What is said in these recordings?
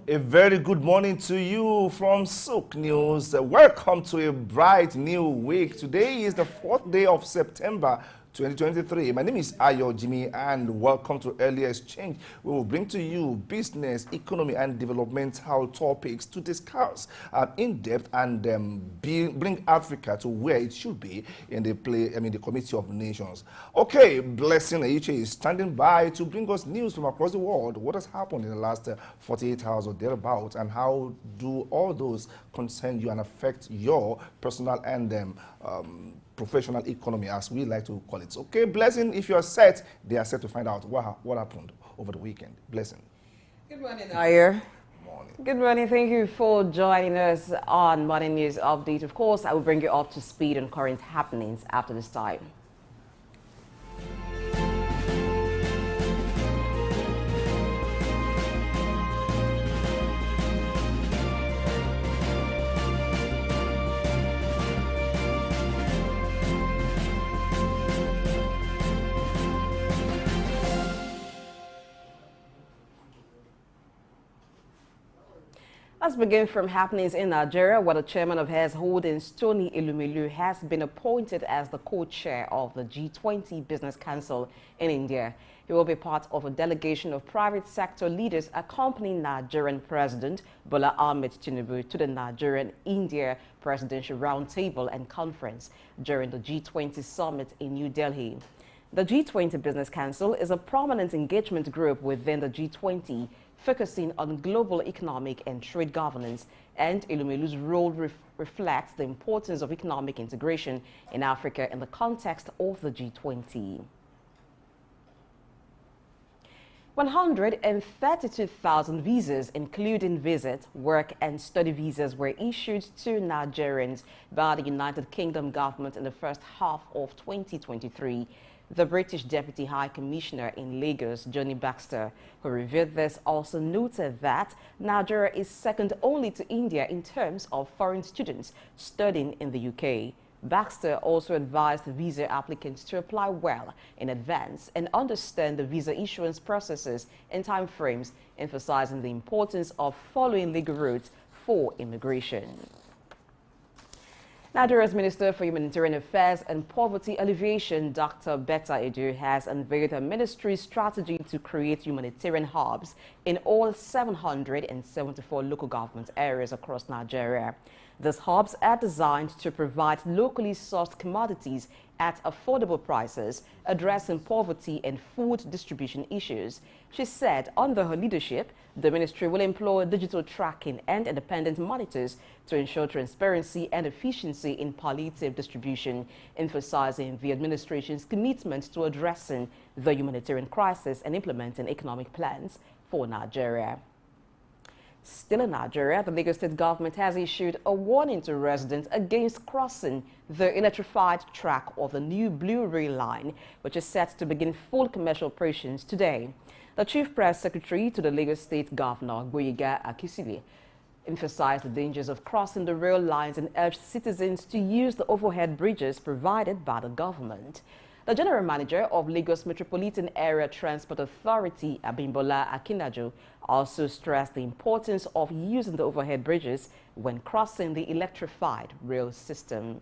A very good morning to you from Souk News. Welcome to a bright new week. Today is the 4th day of September 2023. My name is Ayo Jimmy and welcome to Early Exchange. We will bring to you business, economy and developmental topics to discuss in depth and bring Africa to where it should be in the Committee of Nations. Okay, Blessing Aiche is standing by to bring us news from across the world. What has happened in the last 48 hours or thereabouts, and how do all those concern you and affect your personal and professional economy, as we like to call it. Okay, Blessing, if you're set, they are set to find out what happened over the weekend. Blessing. Good morning, Ayer. Morning. Good morning. Thank you for joining us on Morning News Update. Of course, I will bring you up to speed on current happenings after this time. Let's begin from happenings in Nigeria, where the chairman of Heirs Holdings, Tony Elumelu, has been appointed as the co-chair of the G20 Business Council in India. He will be part of a delegation of private sector leaders accompanying Nigerian President Bola Ahmed Tinubu to the Nigerian-India Presidential Roundtable and Conference during the G20 Summit in New Delhi. The G20 Business Council is a prominent engagement group within the G20, focusing on global economic and trade governance, and Elumelu's role reflects the importance of economic integration in Africa in the context of the G20. 132,000 visas, including visit, work and study visas, were issued to Nigerians by the United Kingdom government in the first half of 2023. The British Deputy High Commissioner in Lagos, Johnny Baxter, who revealed this, also noted that Nigeria is second only to India in terms of foreign students studying in the UK. Baxter also advised visa applicants to apply well in advance and understand the visa issuance processes and timeframes, emphasizing the importance of following legal routes for immigration. Nigeria's Minister for Humanitarian Affairs and Poverty Alleviation, Dr. Betta Edu, has unveiled a ministry strategy to create humanitarian hubs in all 774 local government areas across Nigeria. These hubs are designed to provide locally sourced commodities at affordable prices, addressing poverty and food distribution issues. She said under her leadership, the ministry will employ digital tracking and independent monitors to ensure transparency and efficiency in palliative distribution, emphasizing the administration's commitment to addressing the humanitarian crisis and implementing economic plans for Nigeria. Still in Nigeria, the Lagos State government has issued a warning to residents against crossing the electrified track of the new Blue Rail line, which is set to begin full commercial operations today. The Chief Press Secretary to the Lagos State Governor, Gboyega Akisile, emphasized the dangers of crossing the rail lines and urged citizens to use the overhead bridges provided by the government. The General Manager of Lagos Metropolitan Area Transport Authority, Abimbola Akinajo, also stressed the importance of using the overhead bridges when crossing the electrified rail system.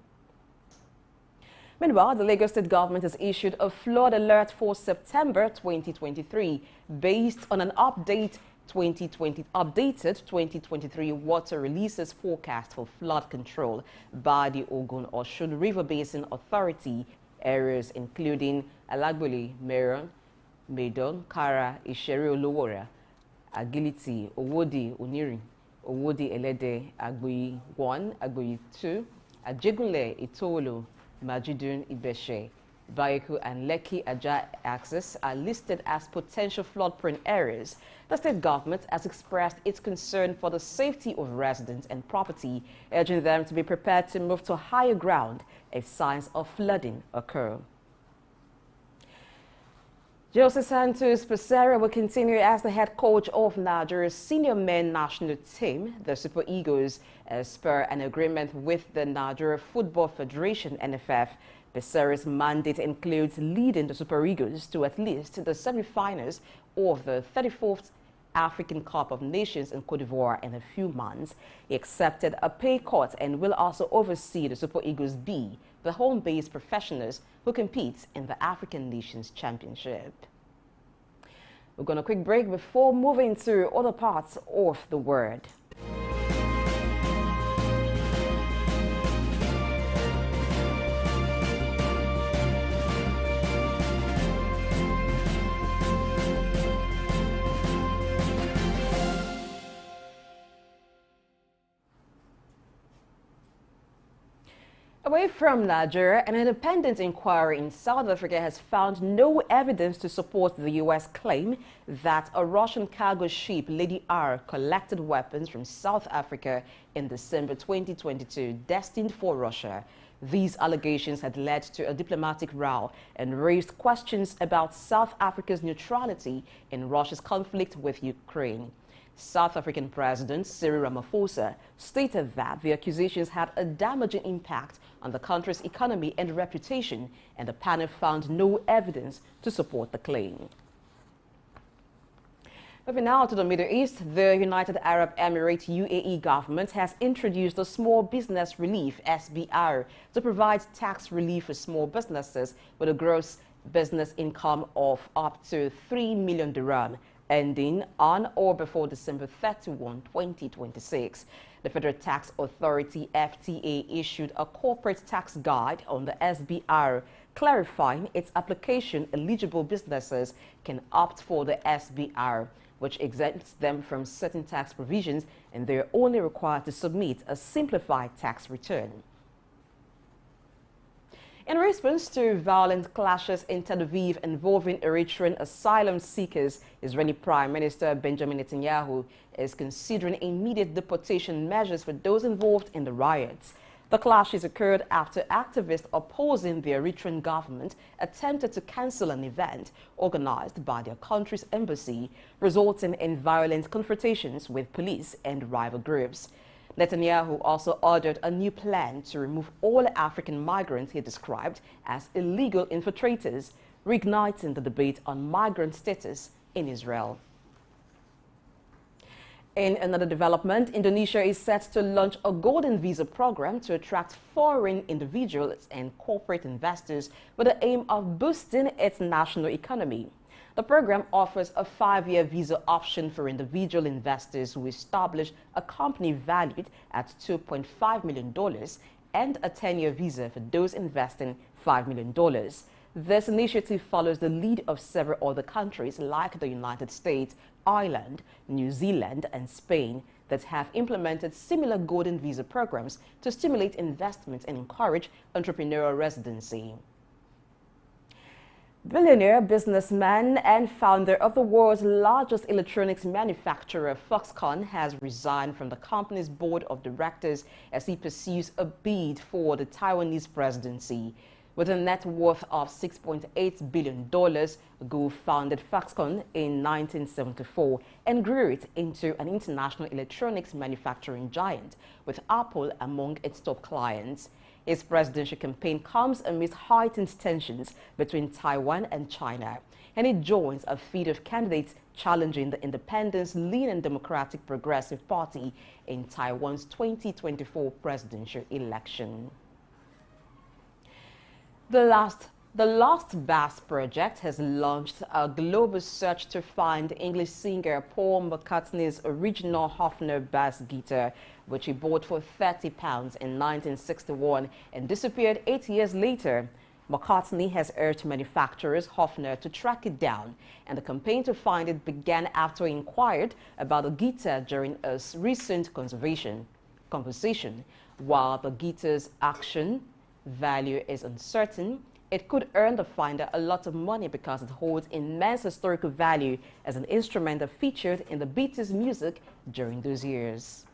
Meanwhile, the Lagos State government has issued a flood alert for September 2023 based on an updated 2023 water releases forecast for flood control by the Ogun-Osun River Basin Authority. Areas including Alagboli, Meron, Maidon, Kara, Isheri Olowora, Agility, Owodi, Oniri, Owodi Elede, Agboyi 1, Agboyi 2, Ajegunle, Itolo, Majidun, Ibeshe, Bayeku and Lekki Aja axis are listed as potential flood-prone areas. The state government has expressed its concern for the safety of residents and property, urging them to be prepared to move to higher ground if signs of flooding occur. Jose Santos Pesera will continue as the head coach of Nigeria's senior men national team, the Super Eagles, as per an agreement with the Nigeria Football Federation, NFF. Pesera's mandate includes leading the Super Eagles to at least the semi-finals of the 34th African Cup of Nations in Cote d'Ivoire in a few months. He accepted a pay cut and will also oversee the Super Eagles B, the home-based professionals who compete in the African Nations Championship. We're going to quick break before moving to other parts of the world. Away from Nigeria, an independent inquiry in South Africa has found no evidence to support the U.S. claim that a Russian cargo ship, Lady R, collected weapons from South Africa in December 2022, destined for Russia. These allegations had led to a diplomatic row and raised questions about South Africa's neutrality in Russia's conflict with Ukraine. South African President Cyril Ramaphosa stated that the accusations had a damaging impact on the country's economy and reputation, and the panel found no evidence to support the claim. Moving now to the Middle East, the United Arab Emirates UAE government has introduced the Small Business Relief SBR to provide tax relief for small businesses with a gross business income of up to 3 million dirham, ending on or before December 31, 2026. The Federal Tax Authority, FTA, issued a corporate tax guide on the SBR, clarifying its application. Eligible businesses can opt for the SBR, which exempts them from certain tax provisions, and they're only required to submit a simplified tax return. In response to violent clashes in Tel Aviv involving Eritrean asylum seekers, Israeli Prime Minister Benjamin Netanyahu is considering immediate deportation measures for those involved in the riots. The clashes occurred after activists opposing the Eritrean government attempted to cancel an event organized by their country's embassy, resulting in violent confrontations with police and rival groups. Netanyahu also ordered a new plan to remove all African migrants he described as illegal infiltrators, reigniting the debate on migrant status in Israel. In another development, Indonesia is set to launch a golden visa program to attract foreign individuals and corporate investors with the aim of boosting its national economy. The program offers a 5-year visa option for individual investors who establish a company valued at $2.5 million and a 10-year visa for those investing $5 million. This initiative follows the lead of several other countries like the United States, Ireland, New Zealand, and Spain that have implemented similar golden visa programs to stimulate investment and encourage entrepreneurial residency. Billionaire businessman and founder of the world's largest electronics manufacturer, Foxconn, has resigned from the company's board of directors as he pursues a bid for the Taiwanese presidency. With a net worth of $6.8 billion, Gu founded Foxconn in 1974 and grew it into an international electronics manufacturing giant, with Apple among its top clients. His presidential campaign comes amidst heightened tensions between Taiwan and China, and it joins a feed of candidates challenging the independence-leaning Democratic Progressive Party in Taiwan's 2024 presidential election. The Lost Bass Project has launched a global search to find English singer Paul McCartney's original Hofner bass guitar, which he bought for £30 in 1961 and disappeared 8 years later. McCartney has urged manufacturers Hofner to track it down, and the campaign to find it began after he inquired about the guitar during a recent conversation. While the guitar's auction value is uncertain, it could earn the finder a lot of money because it holds immense historical value as an instrument that featured in the Beatles' music during those years.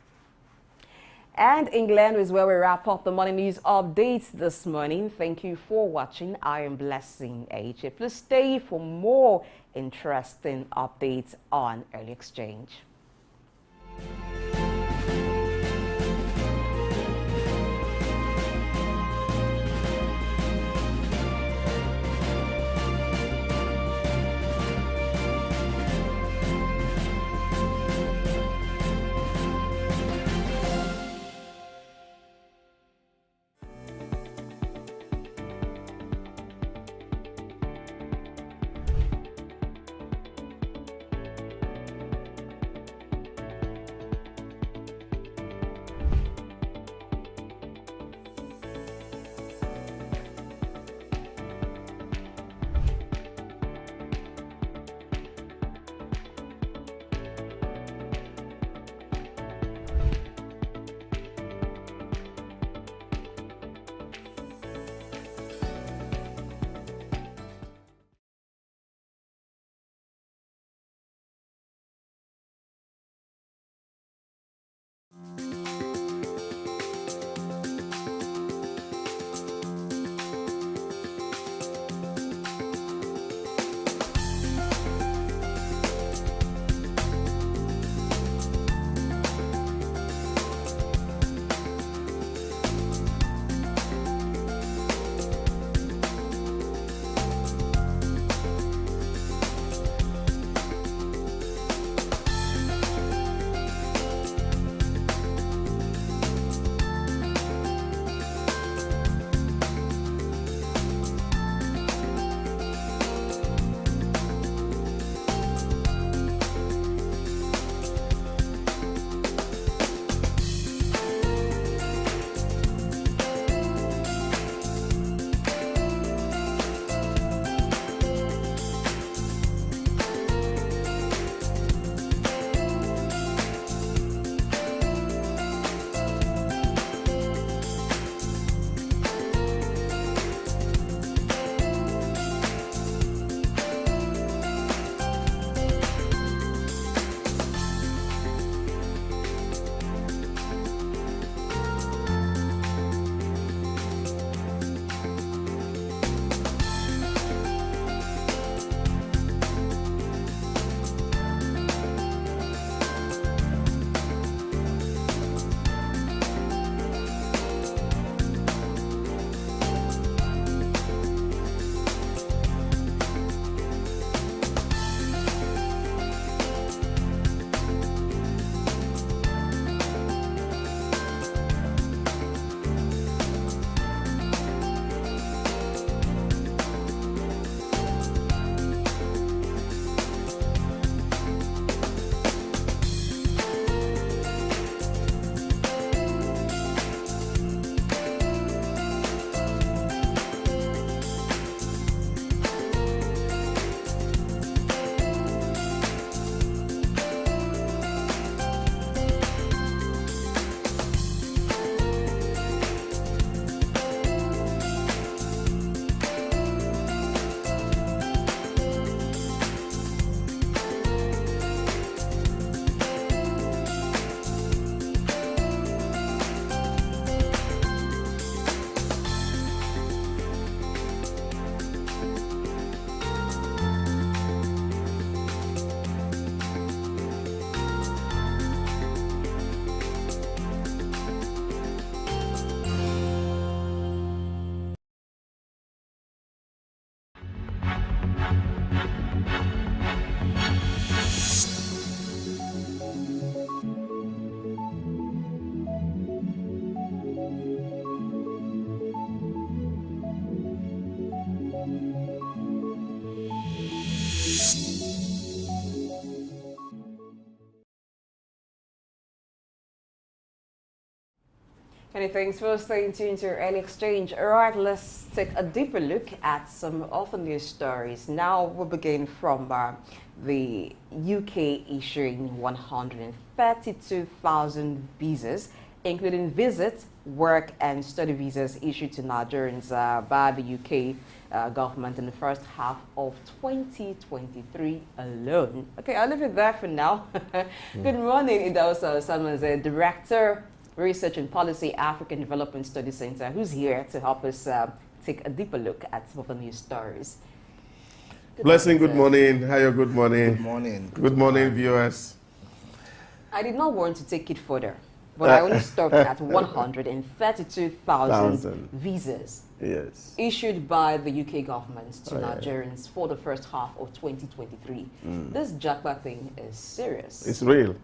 And England is where we wrap up the morning news updates this morning. Thank you for watching. I am Blessing AJ. Please stay for more interesting updates on Early Exchange. Many thanks for staying tuned to Early Exchange. All right, let's take a deeper look at some of the news stories. Now we'll begin from the UK issuing 132,000 visas, including visit, work and study visas issued to Nigerians by the UK government in the first half of 2023 alone. Okay, I'll leave it there for now. Good morning, Idaosa Osama, the Director, Research and Policy, African Development Studies Center, who's here to help us take a deeper look at some of the news stories. Blessing, good morning. Hiya, good morning. Good morning. Good morning, viewers. I did not want to take it further, but I only stopped at 132,000 visas issued by the UK government to Nigerians for the first half of 2023. This jackpot thing is serious. It's real.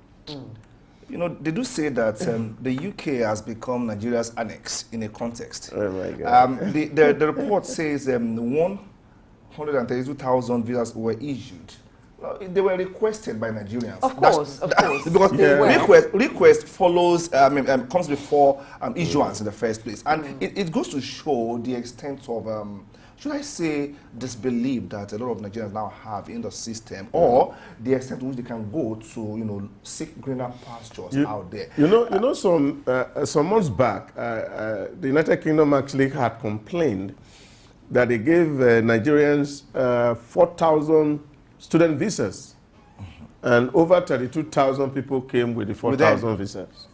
You know, they do say that the UK has become Nigeria's annex in a context. Oh my God. The report says 132,000 visas were issued. Well, they were requested by Nigerians. Of course. Because request follows, comes before issuance in the first place. And it goes to show the extent of, should I say, disbelief that a lot of Nigerians now have in the system, or the extent to which they can go to, seek greener pastures out there. You know, some months back, the United Kingdom actually had complained that they gave Nigerians 4,000 student visas, and over 32,000 people came with the 4,000 visas.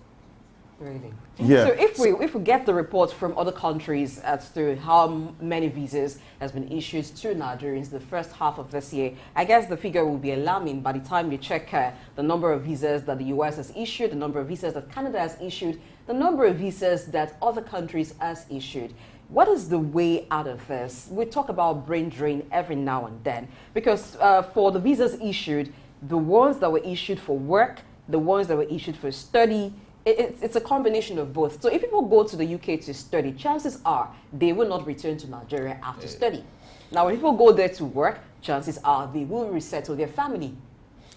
Really? Yeah. So if we get the reports from other countries as to how many visas has been issued to Nigerians the first half of this year, I guess the figure will be alarming by the time you check the number of visas that the US has issued, the number of visas that Canada has issued, the number of visas that other countries has issued. What is the way out of this? We talk about brain drain every now and then, because for the visas issued, the ones that were issued for work, the ones that were issued for study, it's a combination of both. So if people go to the UK to study, chances are they will not return to Nigeria after study. Now, when people go there to work, chances are they will resettle their family.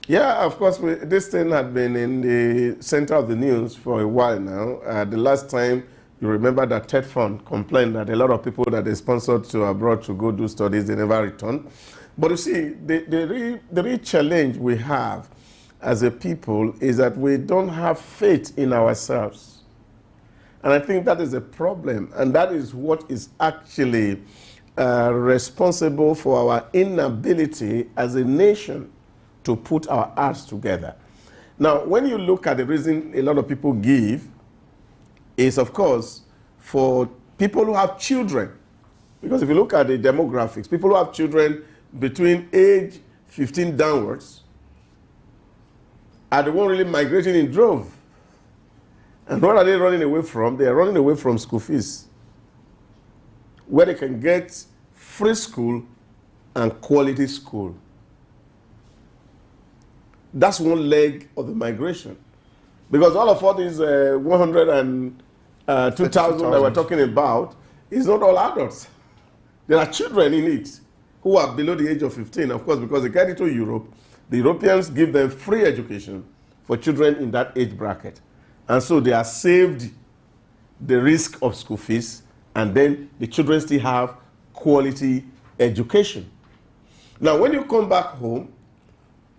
Yeah, of course, this thing had been in the center of the news for a while now. The last time, you remember that TED Fund complained that a lot of people that they sponsored to abroad to go do studies, they never returned. But you see, the real challenge we have as a people is that we don't have faith in ourselves. And I think that is a problem. And that is what is actually responsible for our inability as a nation to put our hearts together. Now, when you look at the reason a lot of people give, is, of course, for people who have children. Because if you look at the demographics, people who have children between age 15 downwards are the ones really migrating in drove. And what are they running away from? They are running away from school fees, where they can get free school and quality school. That's one leg of the migration. Because all these 102,000 that we're talking about is not all adults. There are children in it who are below the age of 15, of course, because they get into Europe. The Europeans give them free education for children in that age bracket. And so they are saved the risk of school fees, and then the children still have quality education. Now, when you come back home,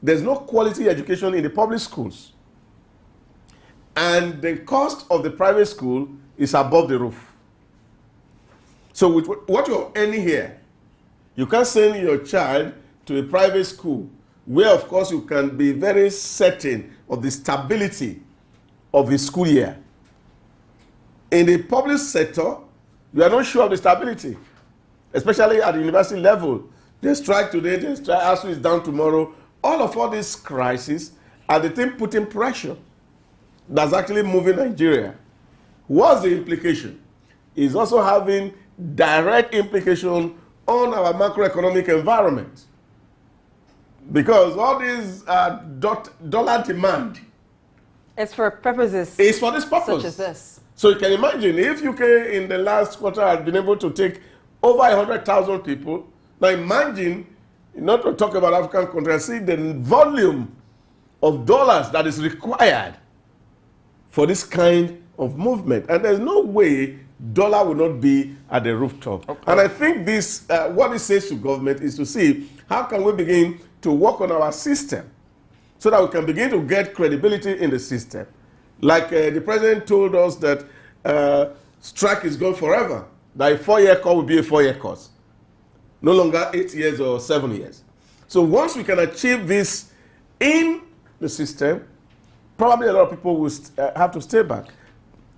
there's no quality education in the public schools. And the cost of the private school is above the roof. So with what you're earning here, you can send your child to a private school where, of course, you can be very certain of the stability of the school year. In the public sector, you are not sure of the stability, especially at the university level. They strike today, they strike, ASU is down tomorrow. All these crises are the thing putting pressure that's actually moving Nigeria. What's the implication? It's also having direct implication on our macroeconomic environment. Because all this dollar demand, it's for purposes. It's for this purpose. Such as this. So you can imagine if UK in the last quarter had been able to take over 100,000 people. Now imagine, not to talk about African countries, see the volume of dollars that is required for this kind of movement. And there's no way dollar will not be at the rooftop. Okay. And I think this, what it says to government is to see how can we begin to work on our system so that we can begin to get credibility in the system. Like the president told us that strike is gone forever, that a 4-year course will be a 4-year course, no longer 8 years or 7 years. So once we can achieve this in the system, probably a lot of people will have to stay back.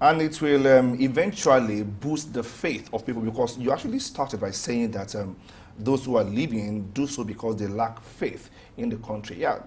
And it will eventually boost the faith of people, because you actually started by saying that those who are leaving do so because they lack faith in the country. Yeah,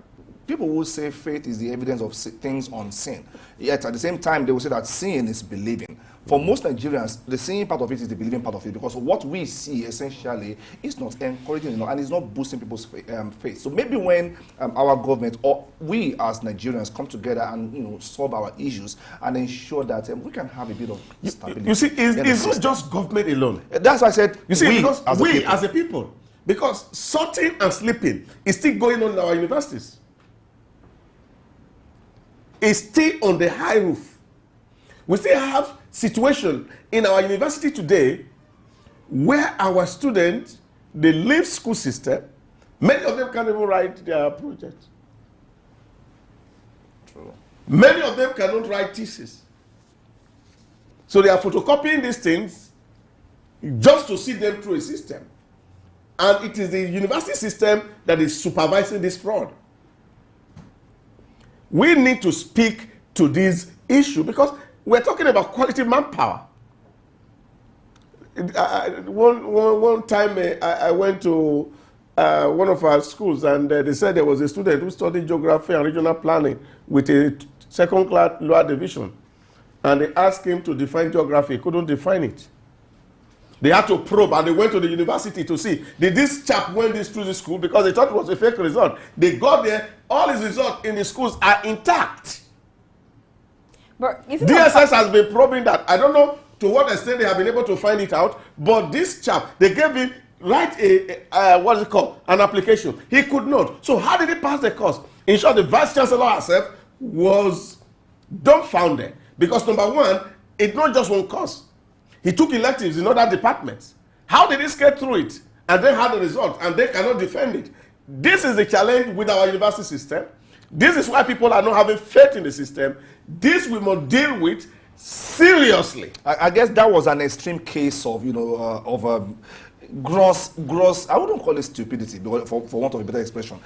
people will say faith is the evidence of things unseen. Yet at the same time, they will say that seeing is believing. For most Nigerians, the seeing part of it is the believing part of it, because what we see essentially is not encouraging enough and it's not boosting people's faith. So maybe when our government or we as Nigerians come together and solve our issues and ensure that we can have a bit of stability. You see, it's not just government alone. That's why I said you see, because we as a people, because sorting and sleeping is still going on in our universities. It's still on the high roof. We still have situation in our university today where our students, they leave school system, many of them can't even write their project. True. Many of them cannot write thesis. So they are photocopying these things just to see them through a system. And it is the university system that is supervising this fraud. We need to speak to this issue because we're talking about quality manpower. One time I went to one of our schools and they said there was a student who studied geography and regional planning with a second-class lower division. And they asked him to define geography. He couldn't define it. They had to probe and they went to the university to see, did this chap went this through the school because they thought it was a fake result. They got there, all his results in the schools are intact. But DSS has been probing that. I don't know to what extent they have been able to find it out, but this chap, they gave him write what is it called, an application. He could not. So how did he pass the course? In short, the vice chancellor herself was dumbfounded because number one, it's not just one course. He took electives in other departments. How did he get through it? And then had the result, and they cannot defend it. This is the challenge with our university system. This is why people are not having faith in the system. This we must deal with seriously. I guess that was an extreme case of, gross, I wouldn't call it stupidity, for want of a better expression.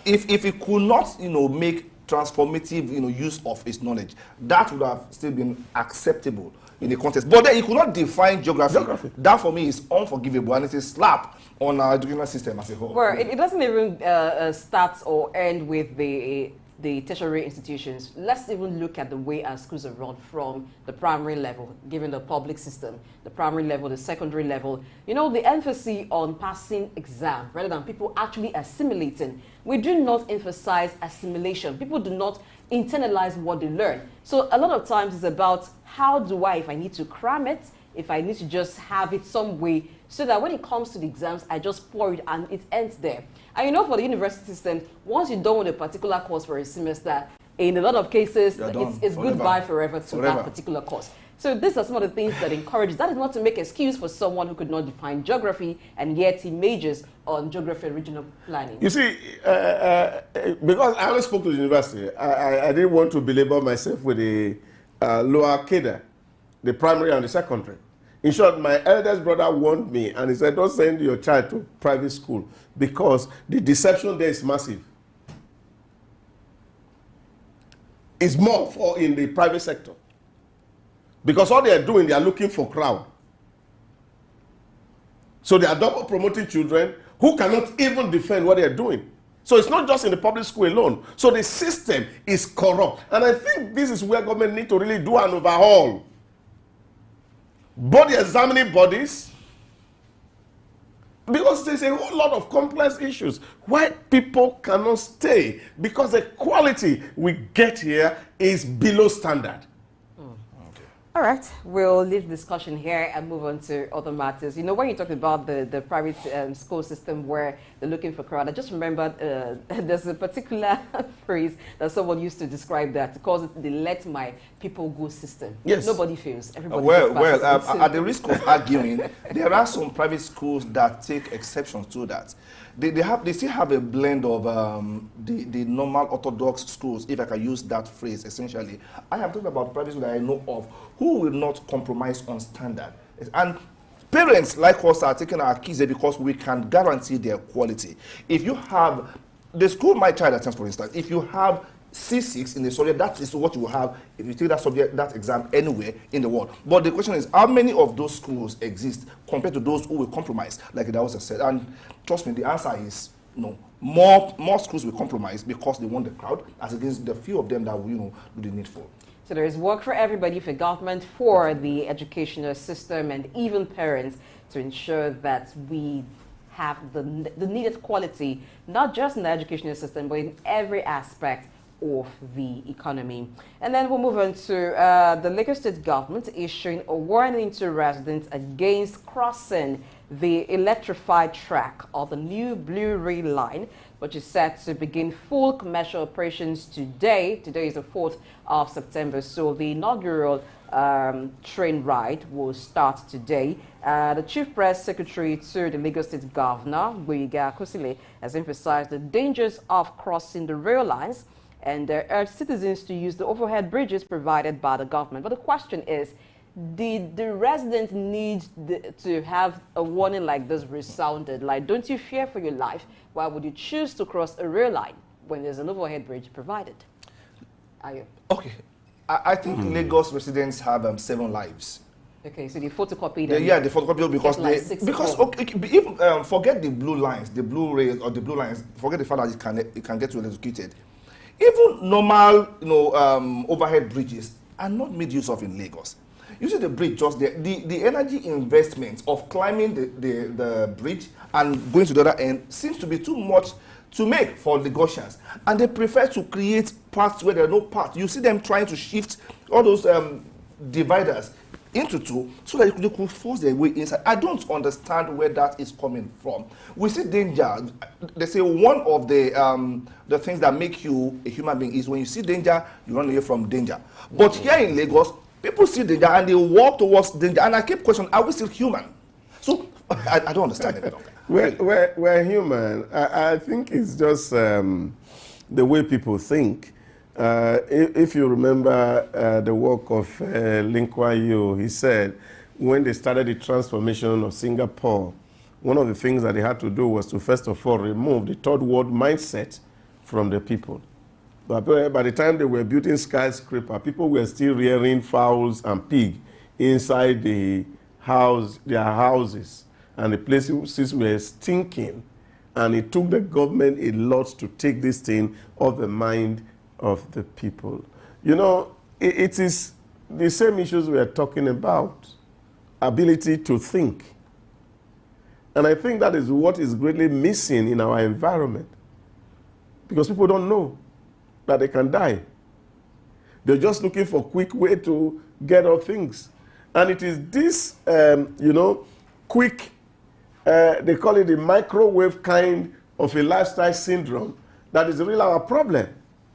If it could not, make transformative, use of its knowledge, that would have still been acceptable in the context. But then he could not define geography. That for me is unforgivable, and it's a slap on our educational system as a whole. Well, it doesn't even start or end with the tertiary institutions. Let's even look at the way our schools are run from the primary level, given the public system, the primary level, the secondary level. The emphasis on passing exam rather than people actually assimilating. We do not emphasize assimilation. People do not internalize what they learn. So a lot of times it's about how do I, if I need to cram it, if I need to just have it some way, so that when it comes to the exams, I just pour it and it ends there. And for the university system, once you're done with a particular course for a semester, in a lot of cases, it's goodbye forever to that particular course. So these are some of the things that encourage. That is not to make excuse for someone who could not define geography, and yet he majors on geography and regional planning. You see, because I always spoke to the university, I didn't want to belabor myself with the lower cadre, the primary and the secondary. In short, my eldest brother warned me and he said, don't send your child to private school because the deception there is massive. It's more in the private sector. Because all they are doing, they are looking for crowd. So they are double promoting children who cannot even defend what they are doing. So it's not just in the public school alone. So the system is corrupt. And I think this is where government need to really do an overhaul. Both the examining bodies, because there's a whole lot of complex issues why people cannot stay, because the quality we get here is below standard. All right, we'll leave discussion here and move on to other matters. You know, when you talked about the private school system where they're looking for crowd, I just remembered there's a particular phrase that someone used to describe that, calls it the let my people go system. Yes. Nobody fails. Everybody At the risk of arguing, there are some private schools that take exceptions to that. They still have a blend of the normal orthodox schools, if I can use that phrase, essentially. I am talking about private schools that I know of who will not compromise on standard. And parents like us are taking our kids there because we can guarantee their quality. If you have, the school my child attends, for instance, if you have C6 in the subject, that is what you will have if you take that subject, that exam anywhere in the world. But the question is, how many of those schools exist compared to those who will compromise, like that was said? And trust me, the answer is no. More schools will compromise because they want the crowd, as against the few of them that will, do the needful. So there is work for everybody, for government, for the educational system, and even parents to ensure that we have the needed quality, not just in the educational system, but in every aspect of the economy. And then we'll move on to the Lagos State government issuing a warning to residents against crossing the electrified track of the new Blue Rail line, which is set to begin full commercial operations today. Today is the 4th of September, so the inaugural train ride will start today. The Chief Press Secretary to the Lagos State Governor, Gboyega Akosile, has emphasized the dangers of crossing the rail lines and urged citizens to use the overhead bridges provided by the government. But the question is, did the resident need to have a warning like this resounded? Like, don't you fear for your life? Why would you choose to cross a rail line when there's an overhead bridge provided? Okay, I think Lagos residents have 7 lives. Okay, so they photocopy them. Yeah, they photocopy because like forget the blue lines, the blue rails or the blue lines. Forget the fact that it can get you electrocuted. Even normal, overhead bridges are not made use of in Lagos. You see the bridge just there. The energy investment of climbing the bridge and going to the other end seems to be too much to make for Lagosians. And they prefer to create paths where there are no paths. You see them trying to shift all those dividers into 2 so that they could force their way inside. I don't understand where that is coming from. We see danger. They say one of the things that make you a human being is when you see danger, you run away from danger. But here in Lagos, people see danger and they walk towards danger. And I keep questioning, are we still human? So I don't understand it. We're human. I think it's just the way people think. If you remember the work of Lee Kuan Yew, he said when they started the transformation of Singapore, one of the things that they had to do was to first of all remove the third world mindset from the people. But by the time they were building skyscraper, people were still rearing fowls and pig inside their houses, and the places were stinking. And it took the government a lot to take this thing off the mind of the people. It is the same issues we are talking about, ability to think. And I think that is what is greatly missing in our environment, because people don't know that they can die. They're just looking for a quick way to get off things. And it is this, quick, they call it the microwave kind of a lifestyle syndrome that is really our problem.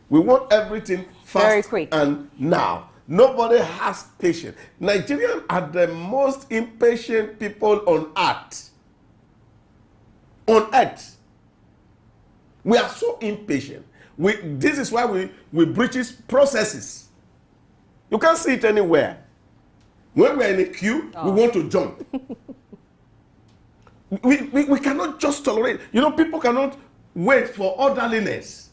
We want everything fast very quick and now. Nobody has patience. Nigerians are the most impatient people on earth. On earth. We are so impatient. This is why we breaches processes. You can't see it anywhere. When we're in a queue, we want to jump. we cannot just tolerate. People cannot wait for orderliness.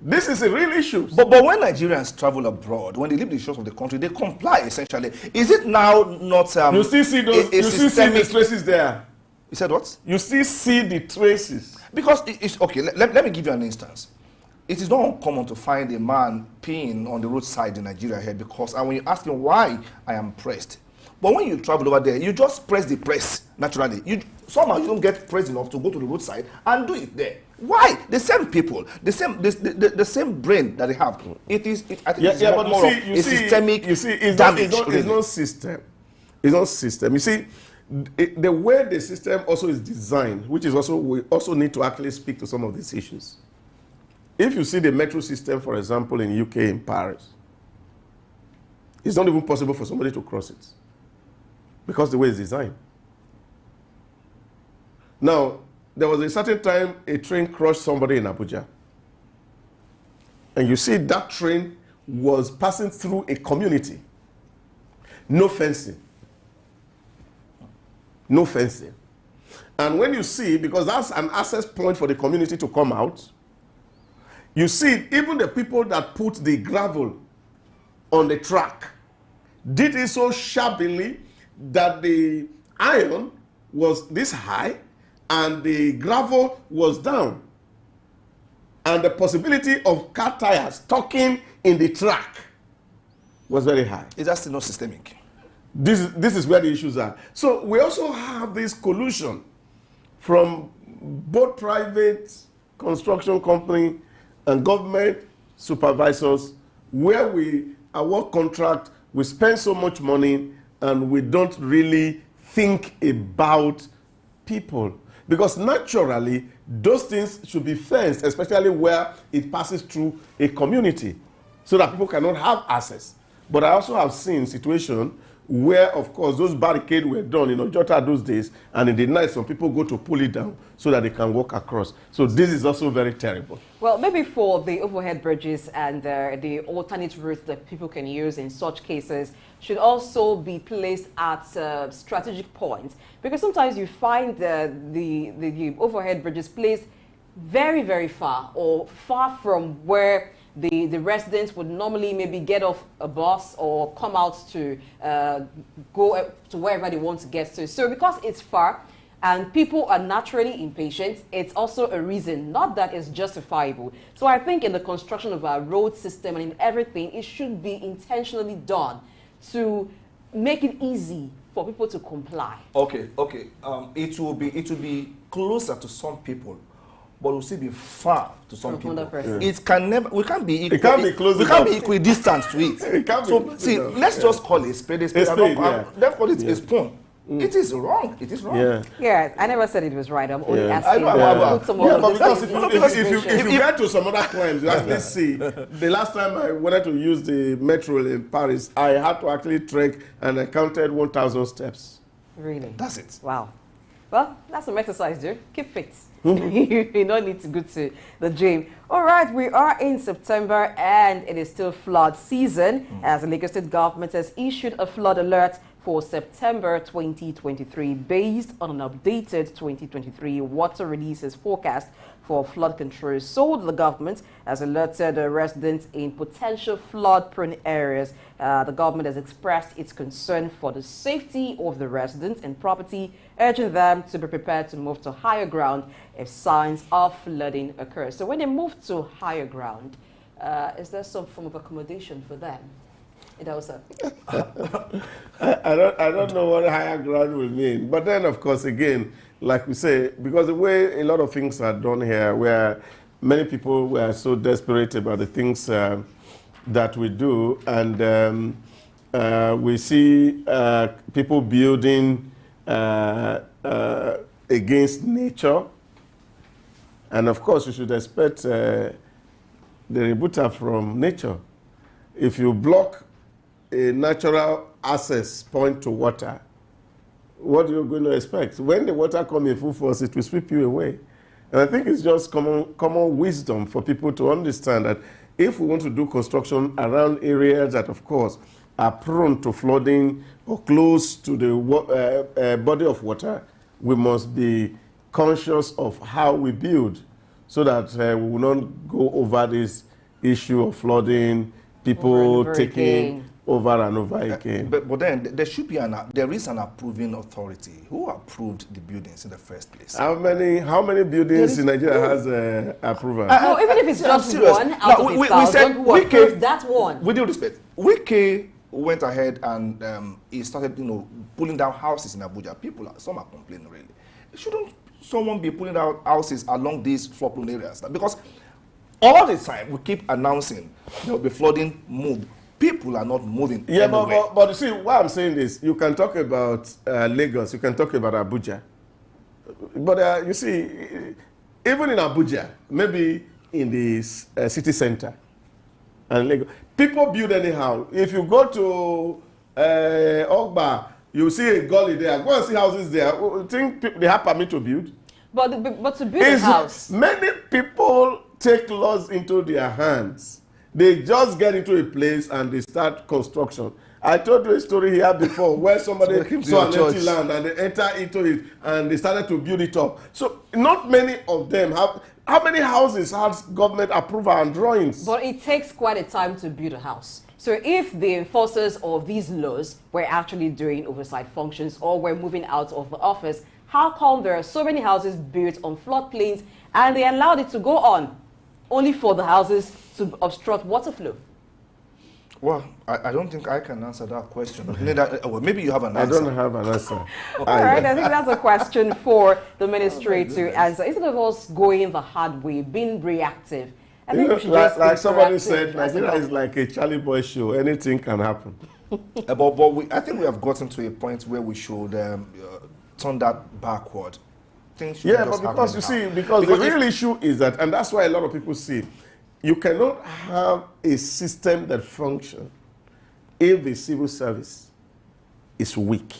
This is a real issue. But when Nigerians travel abroad, when they leave the shores of the country, they comply essentially. Is it now not you still see those? You still see the traces there. You said what? You still see the traces. Because it's okay. Let me give you an instance. It is not uncommon to find a man peeing on the roadside in Nigeria here because, and when you ask him why, I am pressed. But when you travel over there, you just press the press naturally. Somehow you don't get pressed enough to go to the roadside and do it there. Why? The same people, the same brain that they have. I think it's more of a systemic damage. It's not system. It's not system. You see, the way the system also is designed, which is also, we also need to actually speak to some of these issues. If you see the metro system, for example, in UK, in Paris, it's not even possible for somebody to cross it because the way it's designed. Now, there was a certain time a train crushed somebody in Abuja. And you see that train was passing through a community. No fencing. No fencing. And when you see, because that's an access point for the community to come out, you see even the people that put the gravel on the track did it so sharply that the iron was this high and the gravel was down. And the possibility of car tires stucking in the track was very high. It's just not systemic. This is where the issues are. So we also have this collusion from both private construction company and government supervisors, where we award contract, we spend so much money, and we don't really think about people. Because naturally, those things should be fenced, especially where it passes through a community, so that people cannot have access. But I also have seen situations where, of course, those barricades were done in Ojota those days, and in the night, some people go to pull it down so that they can walk across. So this is also very terrible. Well, maybe for the overhead bridges and the alternate routes that people can use in such cases should also be placed at strategic points, because sometimes you find the overhead bridges placed very, very far, or far from where the residents would normally maybe get off a bus or come out to go to wherever they want to get to. So because it's far and people are naturally impatient, it's also a reason, not that it's justifiable. So I think in the construction of our road system and in everything, it should be intentionally done to make it easy for people to comply. Okay. It will be closer to some people, but will still be far to some people. It can never. We can't be. It can't be close. We can't be equidistant to it. It can't so be. See, let's just call it a spade. Let's call it a spoon. It is wrong. It is wrong. Yeah, I never said it was right. I'm only asking. But because if you get to some other claims, you actually see. The last time I wanted to use the metro in Paris, I had to actually trek, and I counted 1,000 steps. Really? That's it. Wow. Well, that's some exercise, dude. Keep fit. You don't need to go to the gym. All right, we are in September and it is still flood season, as the Lagos State government has issued a flood alert for September 2023 based on an updated 2023 water releases forecast for flood control. So the government has alerted residents in potential flood-prone areas. The government has expressed its concern for the safety of the residents and property, urging them to be prepared to move to higher ground if signs of flooding occur. So when they move to higher ground, is there some form of accommodation for them? I don't know what higher ground will mean. But then, of course, again, like we say, because the way a lot of things are done here, where many people were so desperate about the things that we do, and we see people building against nature. And of course, you should expect the rebuttal from nature. If you block a natural access point to water, what are you going to expect? When the water comes in full force, it will sweep you away. And I think it's just common wisdom for people to understand that if we want to do construction around areas that, of course, are prone to flooding or close to the body of water, we must be conscious of how we build so that we will not go over this issue of flooding, people taking over and over again. But then there should be there is an approving authority. Who approved the buildings in the first place? How many buildings in Nigeria has approval? No, even if it's just one out of 1,000, who approved that one? With due respect, Wike went ahead and he started, pulling down houses in Abuja. Some are complaining really. someone be putting out houses along these floodplain areas? Because all the time we keep announcing there will be flooding, move. People are not moving. Yeah, anywhere. but you see, what I'm saying is, you can talk about Lagos, you can talk about Abuja. But you see, even in Abuja, maybe in the city center, and Lagos, people build anyhow. If you go to Ogba, you see a gully there. Go and see houses there. You think they have permit to build? But to build a house, many people take laws into their hands. They just get into a place and they start construction. I told you a story here before where somebody saw an empty land and they enter into it and they started to build it up. So not many of them have. How many houses has government approval and drawings? But it takes quite a time to build a house. So if the enforcers of these laws were actually doing oversight functions or were moving out of the office, how come there are so many houses built on floodplains and they allowed it to go on only for the houses to obstruct water flow? Well, I don't think I can answer that question. Well, maybe you have an answer. I don't have an answer. All right, I think that's a question for the ministry to answer. Instead of us going the hard way, being reactive, I think we should just like be somebody proactive said, as a Nigeria is like a Charlie Boy show. Anything can happen. I think we have gotten to a point where we should turn that backward. Things should Yeah, just but because happen you see, now. because the real issue is that, and that's why a lot of people see, you cannot have a system that functions if the civil service is weak.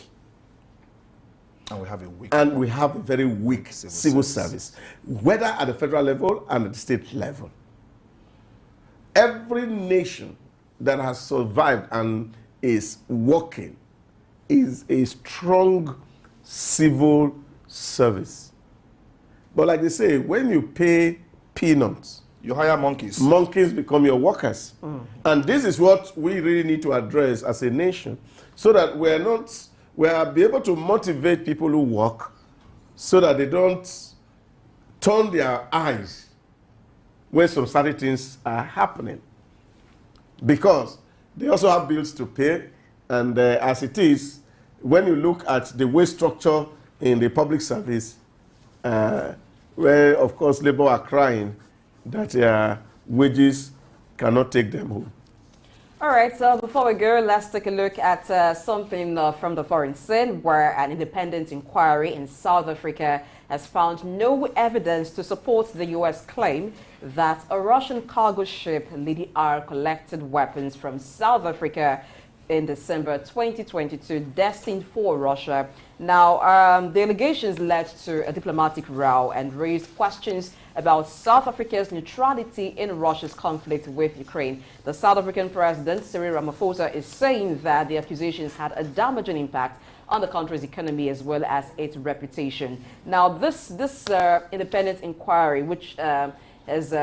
And we have a weak. And we have a very weak civil service, whether at the federal level and at the state level. Every nation that has survived and is working is a strong civil service. But like they say, when you pay peanuts, you hire monkeys. monkeys become your workers. And this is what we really need to address as a nation, so that we are be able to motivate people who work, so that they don't turn their eyes when some certain things are happening. Because they also have bills to pay, and as it is, when you look at the wage structure in the public service, where of course labor are crying that their wages cannot take them home. All right, so before we go, let's take a look at something from the foreign scene, where an independent inquiry in South Africa has found no evidence to support the U.S. claim that a Russian cargo ship, Lady R, collected weapons from South Africa in December 2022, destined for Russia. Now, the allegations led to a diplomatic row and raised questions about South Africa's neutrality in Russia's conflict with Ukraine. The South African President, Cyril Ramaphosa, is saying that the accusations had a damaging impact on the country's economy as well as its reputation. Now, this independent inquiry, which has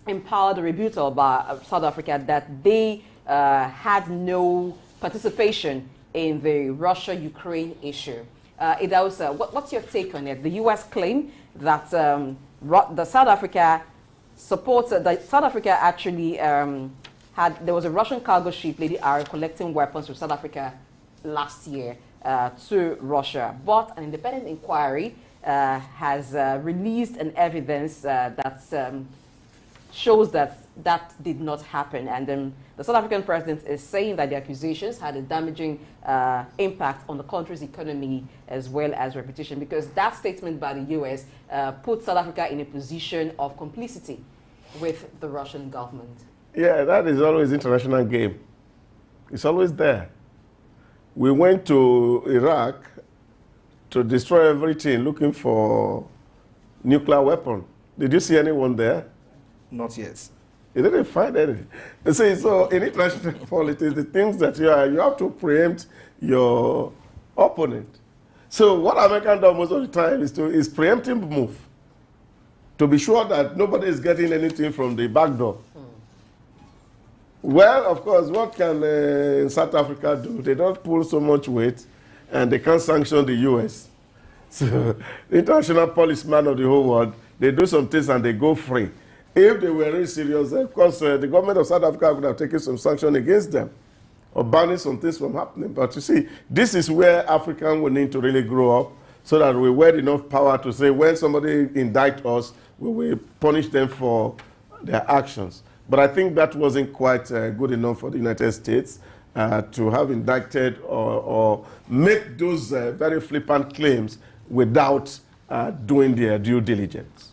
empowered the rebuttal by South Africa that they had no participation in the Russia-Ukraine issue. What's your take on it? The U.S. claim that the South Africa supported, that South Africa actually there was a Russian cargo ship, Lady R, collecting weapons from South Africa last year to Russia. But an independent inquiry has released an evidence that shows that that did not happen. And the South African president is saying that the accusations had a damaging impact on the country's economy as well as reputation, because that statement by the U.S. Put South Africa in a position of complicity with the Russian government. Yeah, that is always international game. It's always there. We went to Iraq to destroy everything, looking for nuclear weapon. Did you see anyone there? Not yet. You didn't find anything. You see, so in international politics, the things that you have to preempt your opponent. So what American does most of the time is preemptive move, to be sure that nobody is getting anything from the back door. Well, of course, what can South Africa do? They don't pull so much weight, and they can't sanction the U.S. So the international policeman of the whole world, they do some things and they go free. If they were really serious, of course, the government of South Africa would have taken some sanction against them or banning some things from happening. But you see, this is where Africans will need to really grow up so that we wield enough power to say when somebody indict us, we will punish them for their actions. But I think that wasn't quite good enough for the United States to have indicted or make those very flippant claims without doing their due diligence.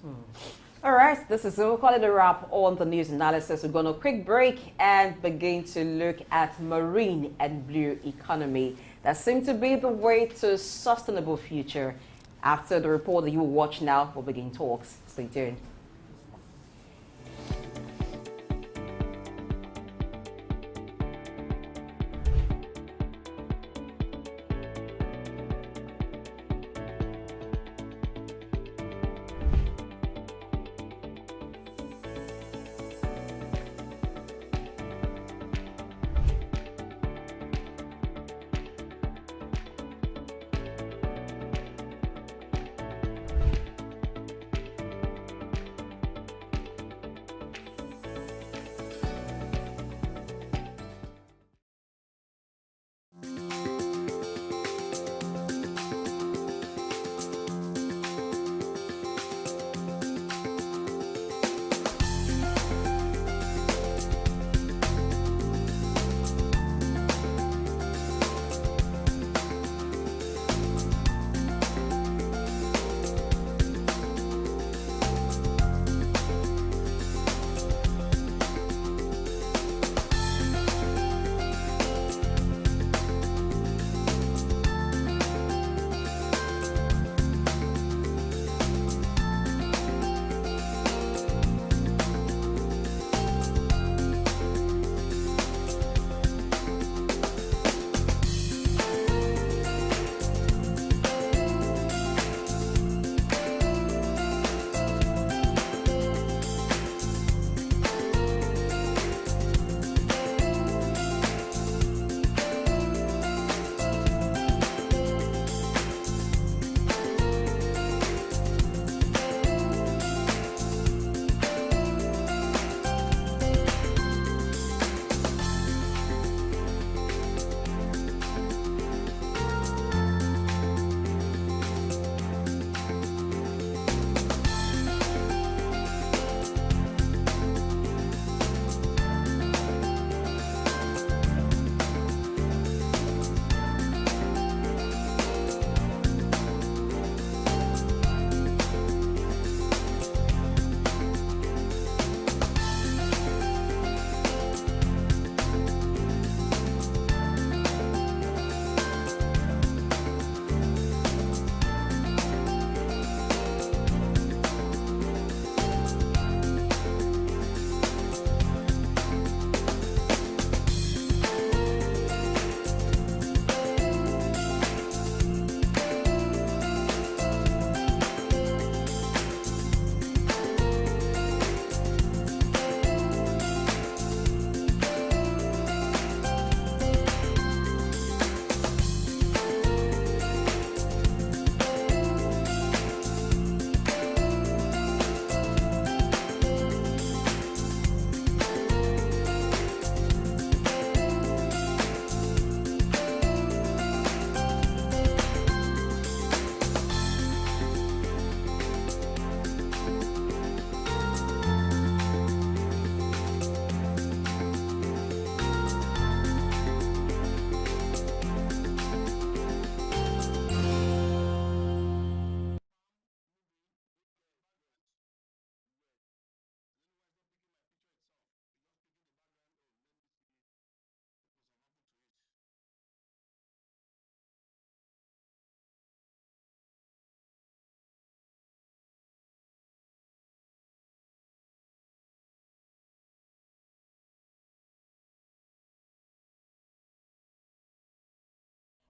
All right, we'll call it a wrap on the news analysis. We're going to quick break and begin to look at marine and blue economy that seem to be the way to a sustainable future. After the report that you will watch now, we'll begin talks. Stay tuned.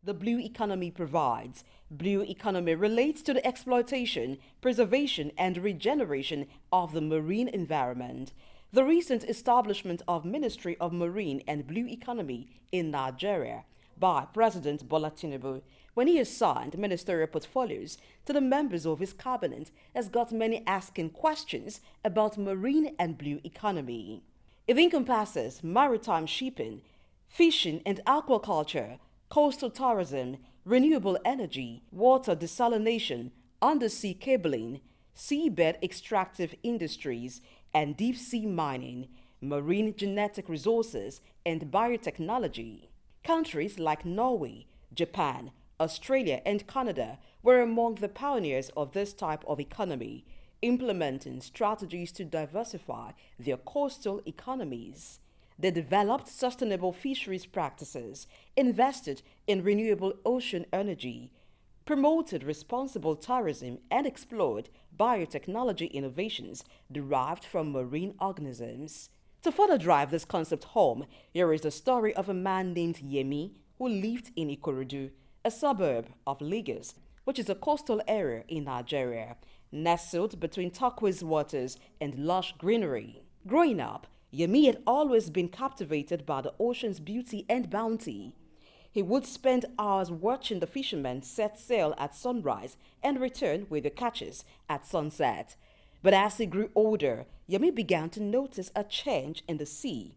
The blue economy provides. Blue economy relates to the exploitation, preservation, and regeneration of the marine environment. The recent establishment of Ministry of Marine and Blue Economy in Nigeria by President Bola Tinubu, when he assigned ministerial portfolios to the members of his cabinet, has got many asking questions about marine and blue economy. It encompasses maritime shipping, fishing and aquaculture, coastal tourism, renewable energy, water desalination, undersea cabling, seabed extractive industries, and deep-sea mining, marine genetic resources, and biotechnology. Countries like Norway, Japan, Australia, and Canada were among the pioneers of this type of economy, implementing strategies to diversify their coastal economies. They developed sustainable fisheries practices, invested in renewable ocean energy, promoted responsible tourism, and explored biotechnology innovations derived from marine organisms. To further drive this concept home, here is the story of a man named Yemi who lived in Ikorodu, a suburb of Lagos, which is a coastal area in Nigeria, nestled between turquoise waters and lush greenery. Growing up, Yemi had always been captivated by the ocean's beauty and bounty. He would spend hours watching the fishermen set sail at sunrise and return with the catches at sunset. But as he grew older, Yemi began to notice a change in the sea.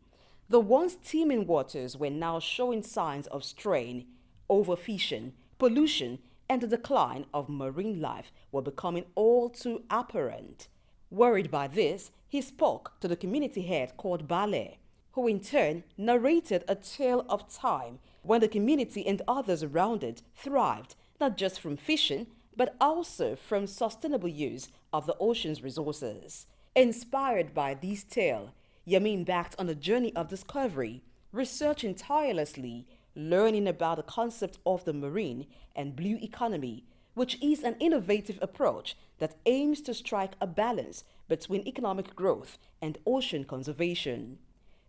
The once teeming waters were now showing signs of strain. Overfishing, pollution, and the decline of marine life were becoming all too apparent. Worried by this, he spoke to the community head called Bale, who in turn narrated a tale of time when the community and others around it thrived not just from fishing, but also from sustainable use of the ocean's resources. Inspired by this tale, Yemi embarked on a journey of discovery, researching tirelessly, learning about the concept of the marine and blue economy, which is an innovative approach that aims to strike a balance between economic growth and ocean conservation.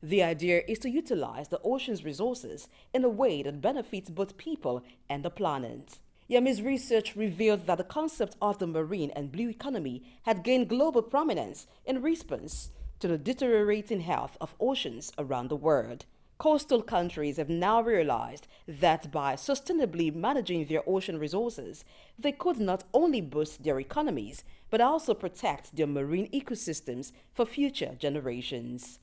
The idea is to utilize the ocean's resources in a way that benefits both people and the planet. Yami's research revealed that the concept of the marine and blue economy had gained global prominence in response to the deteriorating health of oceans around the world. Coastal countries have now realized that by sustainably managing their ocean resources, they could not only boost their economies, but also protect their marine ecosystems for future generations.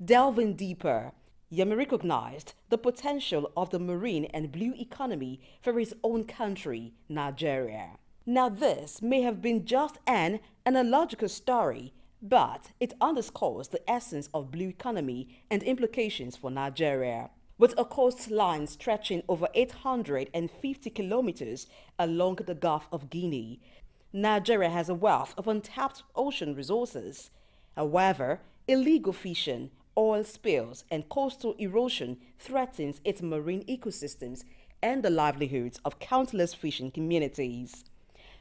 Delving deeper, Yemi recognized the potential of the marine and blue economy for his own country, Nigeria. Now this may have been just an analogical story, but it underscores the essence of blue economy and implications for Nigeria. With a coastline stretching over 850 kilometers along the Gulf of Guinea, Nigeria has a wealth of untapped ocean resources. However, illegal fishing, oil spills, and coastal erosion threatens its marine ecosystems and the livelihoods of countless fishing communities.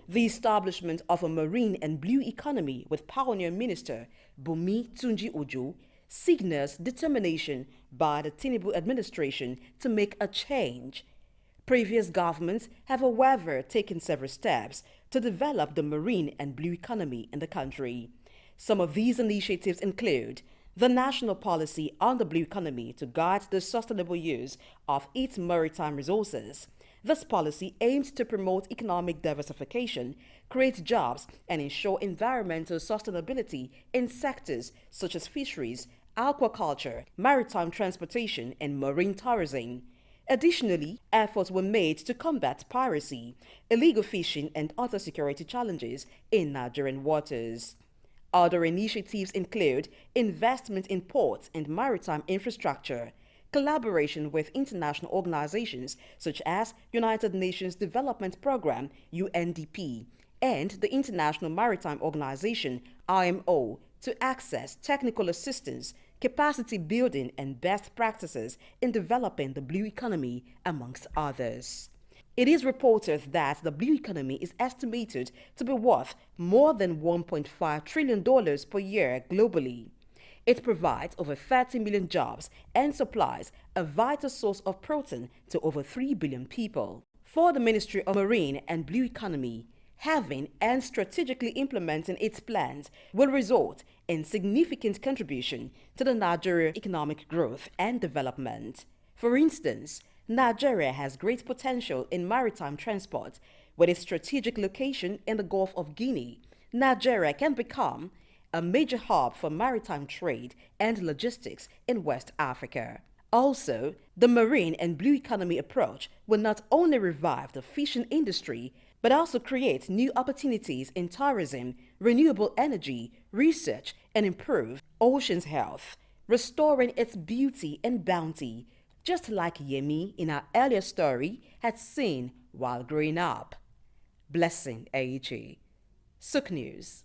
The establishment of a marine and blue economy with Pioneer Minister Bumi Tunji Ojo signals determination by the Tinubu administration to make a change. Previous governments have, however, taken several steps to develop the marine and blue economy in the country. Some of these initiatives include the national policy on the blue economy to guide the sustainable use of its maritime resources. This policy aims to promote economic diversification, create jobs, and ensure environmental sustainability in sectors such as fisheries, aquaculture, maritime transportation, and marine tourism. Additionally, efforts were made to combat piracy, illegal fishing, and other security challenges in Nigerian waters. Other initiatives include investment in ports and maritime infrastructure, collaboration with international organizations such as United Nations Development Programme (UNDP) and the International Maritime Organization (IMO) to access technical assistance, capacity building, and best practices in developing the blue economy, amongst others. It is reported that the blue economy is estimated to be worth more than $1.5 trillion per year globally. It provides over 30 million jobs and supplies a vital source of protein to over 3 billion people. For the Ministry of Marine and Blue Economy, having and strategically implementing its plans will result in significant contribution to the Nigeria economic growth and development. For instance, Nigeria has great potential in maritime transport. With its strategic location in the Gulf of Guinea, Nigeria can become a major hub for maritime trade and logistics in West Africa. Also, the marine and blue economy approach will not only revive the fishing industry, but also create new opportunities in tourism, renewable energy, research, and improve ocean's health, restoring its beauty and bounty, just like Yemi in our earlier story had seen while growing up. Blessing AEG. Sook News.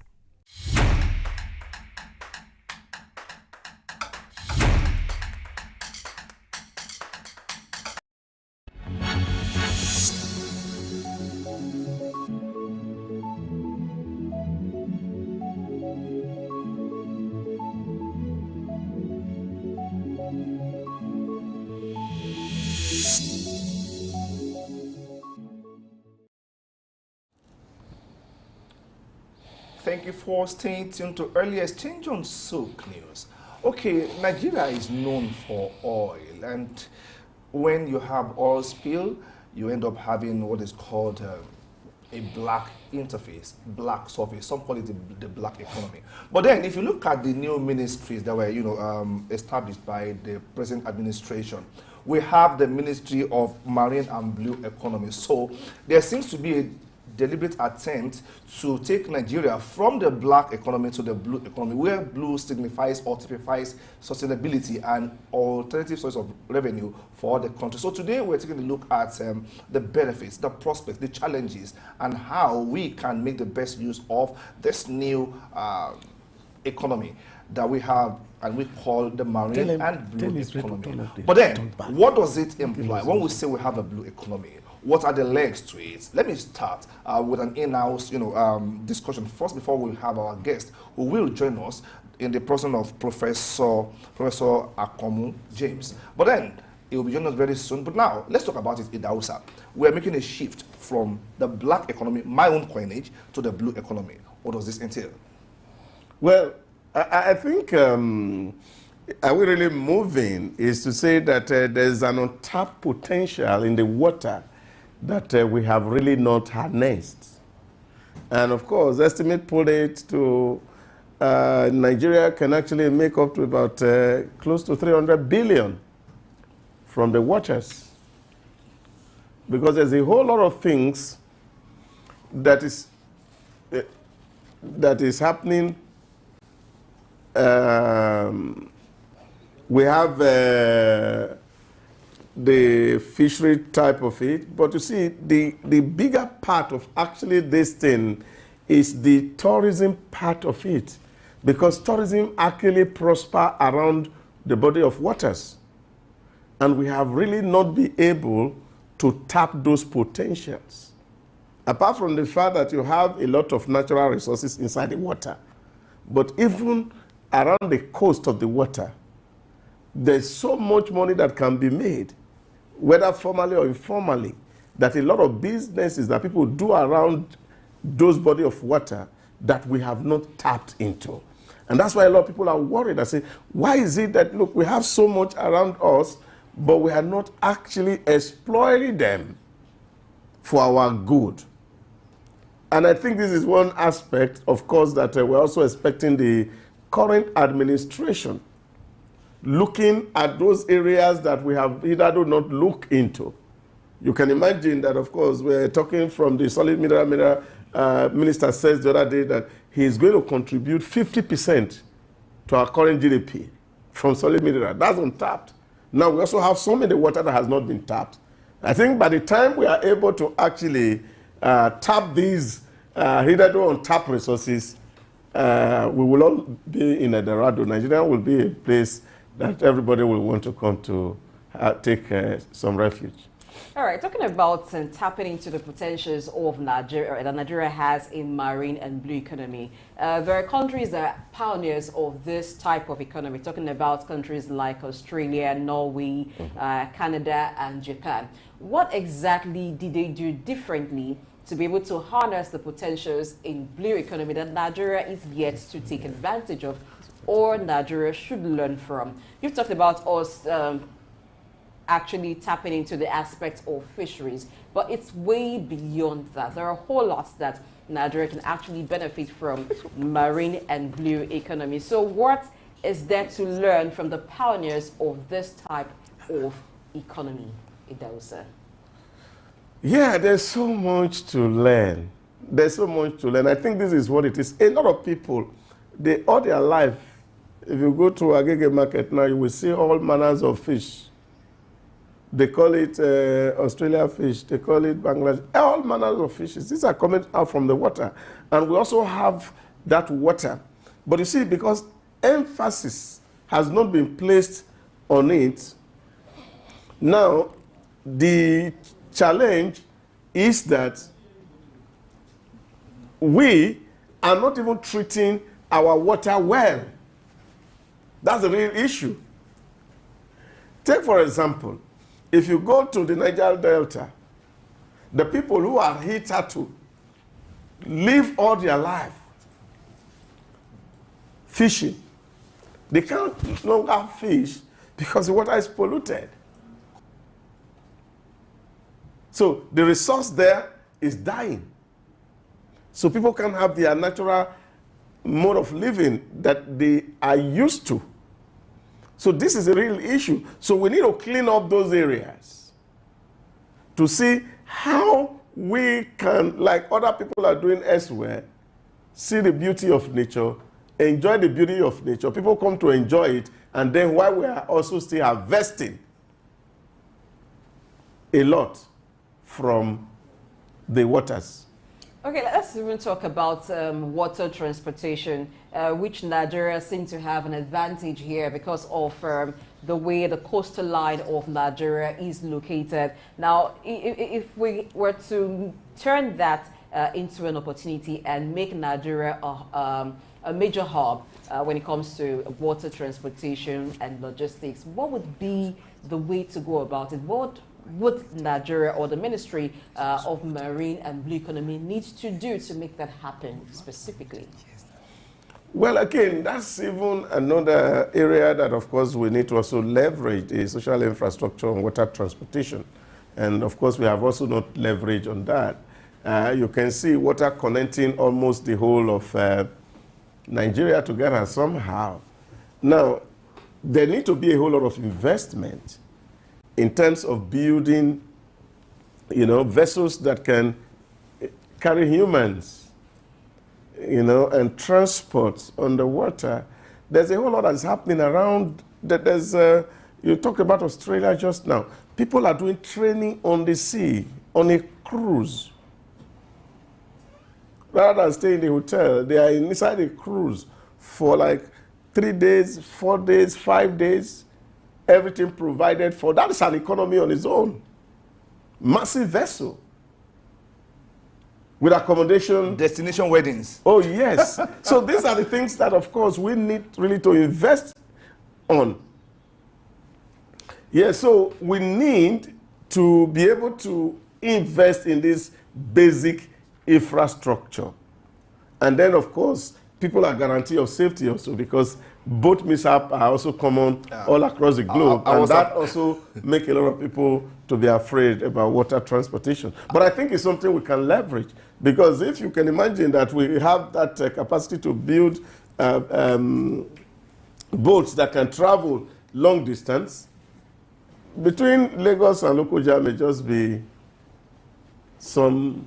Thank you for staying tuned to Early Exchange on Soak News. Okay, Nigeria is known for oil, and when you have oil spill, you end up having what is called a black interface, black surface. Some call it the black economy. But then, if you look at the new ministries that were, established by the present administration, we have the Ministry of Marine and Blue Economy. So there seems to be a deliberate attempt to take Nigeria from the black economy to the blue economy, where blue signifies or typifies sustainability and alternative source of revenue for the country. So today we're taking a look at the benefits, the prospects, the challenges, and how we can make the best use of this new economy that we have and we call the marine and blue economy. But then, what does it imply when we say we have a blue economy? What are the legs to it? Let me start with an in-house, discussion first before we have our guest who will join us in the person of Professor Akomu James. But then he will be joining us very soon. But now let's talk about it in Hausa. We are making a shift from the black economy, my own coinage, to the blue economy. What does this entail? Well, I think are we really moving is to say that there's an untapped potential in the water that we have really not harnessed. And of course, estimate put it to Nigeria can actually make up to about close to 300 billion from the waters. Because there's a whole lot of things that is happening. We have the fishery type of it, but you see, the bigger part of actually this thing is the tourism part of it, because tourism actually prosper around the body of waters, and we have really not been able to tap those potentials. Apart from the fact that you have a lot of natural resources inside the water, but even around the coast of the water, there's so much money that can be made, whether formally or informally, that a lot of businesses that people do around those bodies of water that we have not tapped into. And that's why a lot of people are worried. I say, why is it that, look, we have so much around us, but we are not actually exploiting them for our good? And I think this is one aspect, of course, that we're also expecting the current administration looking at those areas that we have either do not look into. You can imagine that, of course, we're talking from the solid mineral minister says the other day that he is going to contribute 50% to our current GDP from solid mineral. That's untapped. Now, we also have some in the water that has not been tapped. I think by the time we are able to actually tap these hitherto untapped resources, we will all be in Eldorado. Nigeria will be a place that everybody will want to come to take some refuge. All right, talking about tapping into the potentials of Nigeria, that Nigeria has in marine and blue economy. There are countries that are pioneers of this type of economy, talking about countries like Australia, Norway, Canada, and Japan. What exactly did they do differently to be able to harness the potentials in blue economy that Nigeria is yet to take advantage of, or Nigeria should learn from? You've talked about us actually tapping into the aspects of fisheries, but it's way beyond that. There are a whole lot that Nigeria can actually benefit from marine and blue economy. So what is there to learn from the pioneers of this type of economy, Idausa? Yeah, there's so much to learn. There's so much to learn. I think this is what it is. A lot of people, all their life, if you go to Agege market now, you will see all manners of fish. They call it Australia fish. They call it Bangladesh. All manners of fishes. These are coming out from the water. And we also have that water. But you see, because emphasis has not been placed on it, now the challenge is that we are not even treating our water well. That's the real issue. Take, for example, if you go to the Niger Delta, the people who are hitherto live all their life fishing. They can't no longer fish because the water is polluted. So the resource there is dying. So people can have their natural mode of living that they are used to. So this is a real issue. So we need to clean up those areas to see how we can, like other people are doing elsewhere, see the beauty of nature, enjoy the beauty of nature. People come to enjoy it, and then while we are also still harvesting a lot from the waters. Okay, let's even talk about water transportation, which Nigeria seems to have an advantage here because of the way the coastal line of Nigeria is located. Now, if we were to turn that into an opportunity and make Nigeria a major hub when it comes to water transportation and logistics, what would be the way to go about it? What would Nigeria or the Ministry of Marine and Blue Economy need to do to make that happen specifically? Well, again, that's even another area that, of course, we need to also leverage the social infrastructure on water transportation. And, of course, we have also not leveraged on that. You can see water connecting almost the whole of Nigeria together somehow. Now, there need to be a whole lot of investment in terms of building, vessels that can carry humans, and transport on the water. There's a whole lot that's happening around. You talked about Australia just now. People are doing training on the sea, on a cruise. Rather than staying in the hotel, they are inside a cruise for like 3 days, 4 days, 5 days. Everything provided for. That is an economy on its own. Massive vessel. With accommodation. Destination weddings. Oh, yes. So these are the things that, of course, we need really to invest on. Yeah, so we need to be able to invest in this basic infrastructure. And then, of course, people are guaranteed of safety also because boat mishaps are also common all across the globe. And that also make a lot of people to be afraid about water transportation. But I think it's something we can leverage because if you can imagine that we have that capacity to build boats that can travel long distance, between Lagos and Lokoja may just be some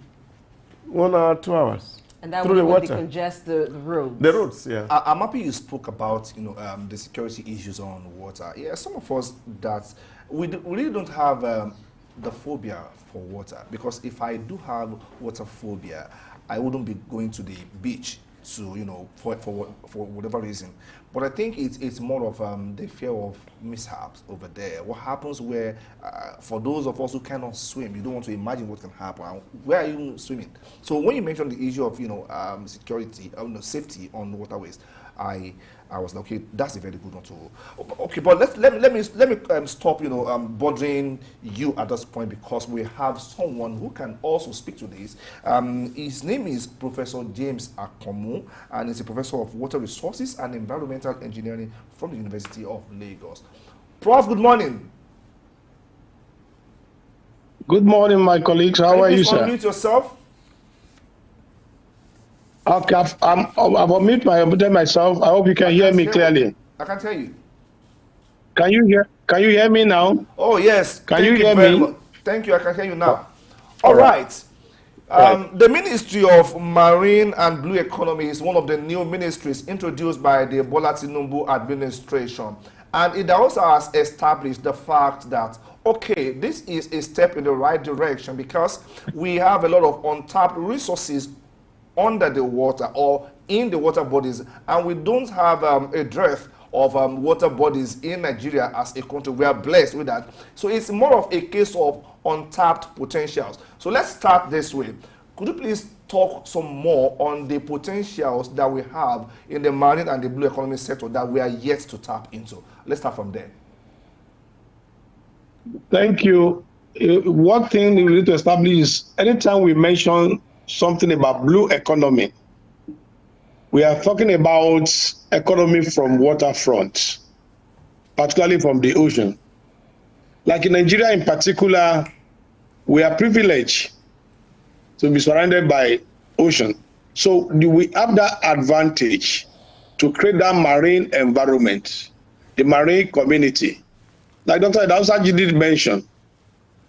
1 hour, 2 hours. And that would decongest the roads. The roads, yeah. I'm happy you spoke about, the security issues on water. Yeah, some of us that we really don't have the phobia for water because if I do have water phobia, I wouldn't be going to the beach to, for whatever reason. But I think it's more of the fear of mishaps over there. What happens where, for those of us who cannot swim, you don't want to imagine what can happen. Where are you swimming? So when you mentioned the issue of, security, safety on waterways, I was like, okay, that's a very good one too. Okay, but let me stop, bothering you at this point because we have someone who can also speak to this. His name is Professor James Akomu, and he's a professor of water resources and environmental engineering from the University of Lagos. Prof, good morning. Good morning, my colleagues. How are you, sir? Unmute yourself. Okay, I've unmuted myself. I hope you can hear me clearly. I can tell you. Can you hear? Can you hear me now? Oh, yes. Can you Thank you hear very me? much. Thank you. I can hear you now. All All right. right. The Ministry of Marine and Blue Economy is one of the new ministries introduced by the Bola Tinubu administration. And it also has established the fact that, okay, this is a step in the right direction because we have a lot of untapped resources under the water or in the water bodies, and we don't have a dearth of water bodies in Nigeria as a country. We are blessed with that. So it's more of a case of untapped potentials. So let's start this way. Could you please talk some more on the potentials that we have in the marine and the blue economy sector that we are yet to tap into? Let's start from there. Thank you. One thing we need to establish is anytime we mention something about blue economy, we are talking about economy from waterfront, particularly from the ocean. Like in Nigeria in particular, we are privileged to be surrounded by ocean. So we have that advantage to create that marine environment, the marine community. Like Dr. Edausaji did mention,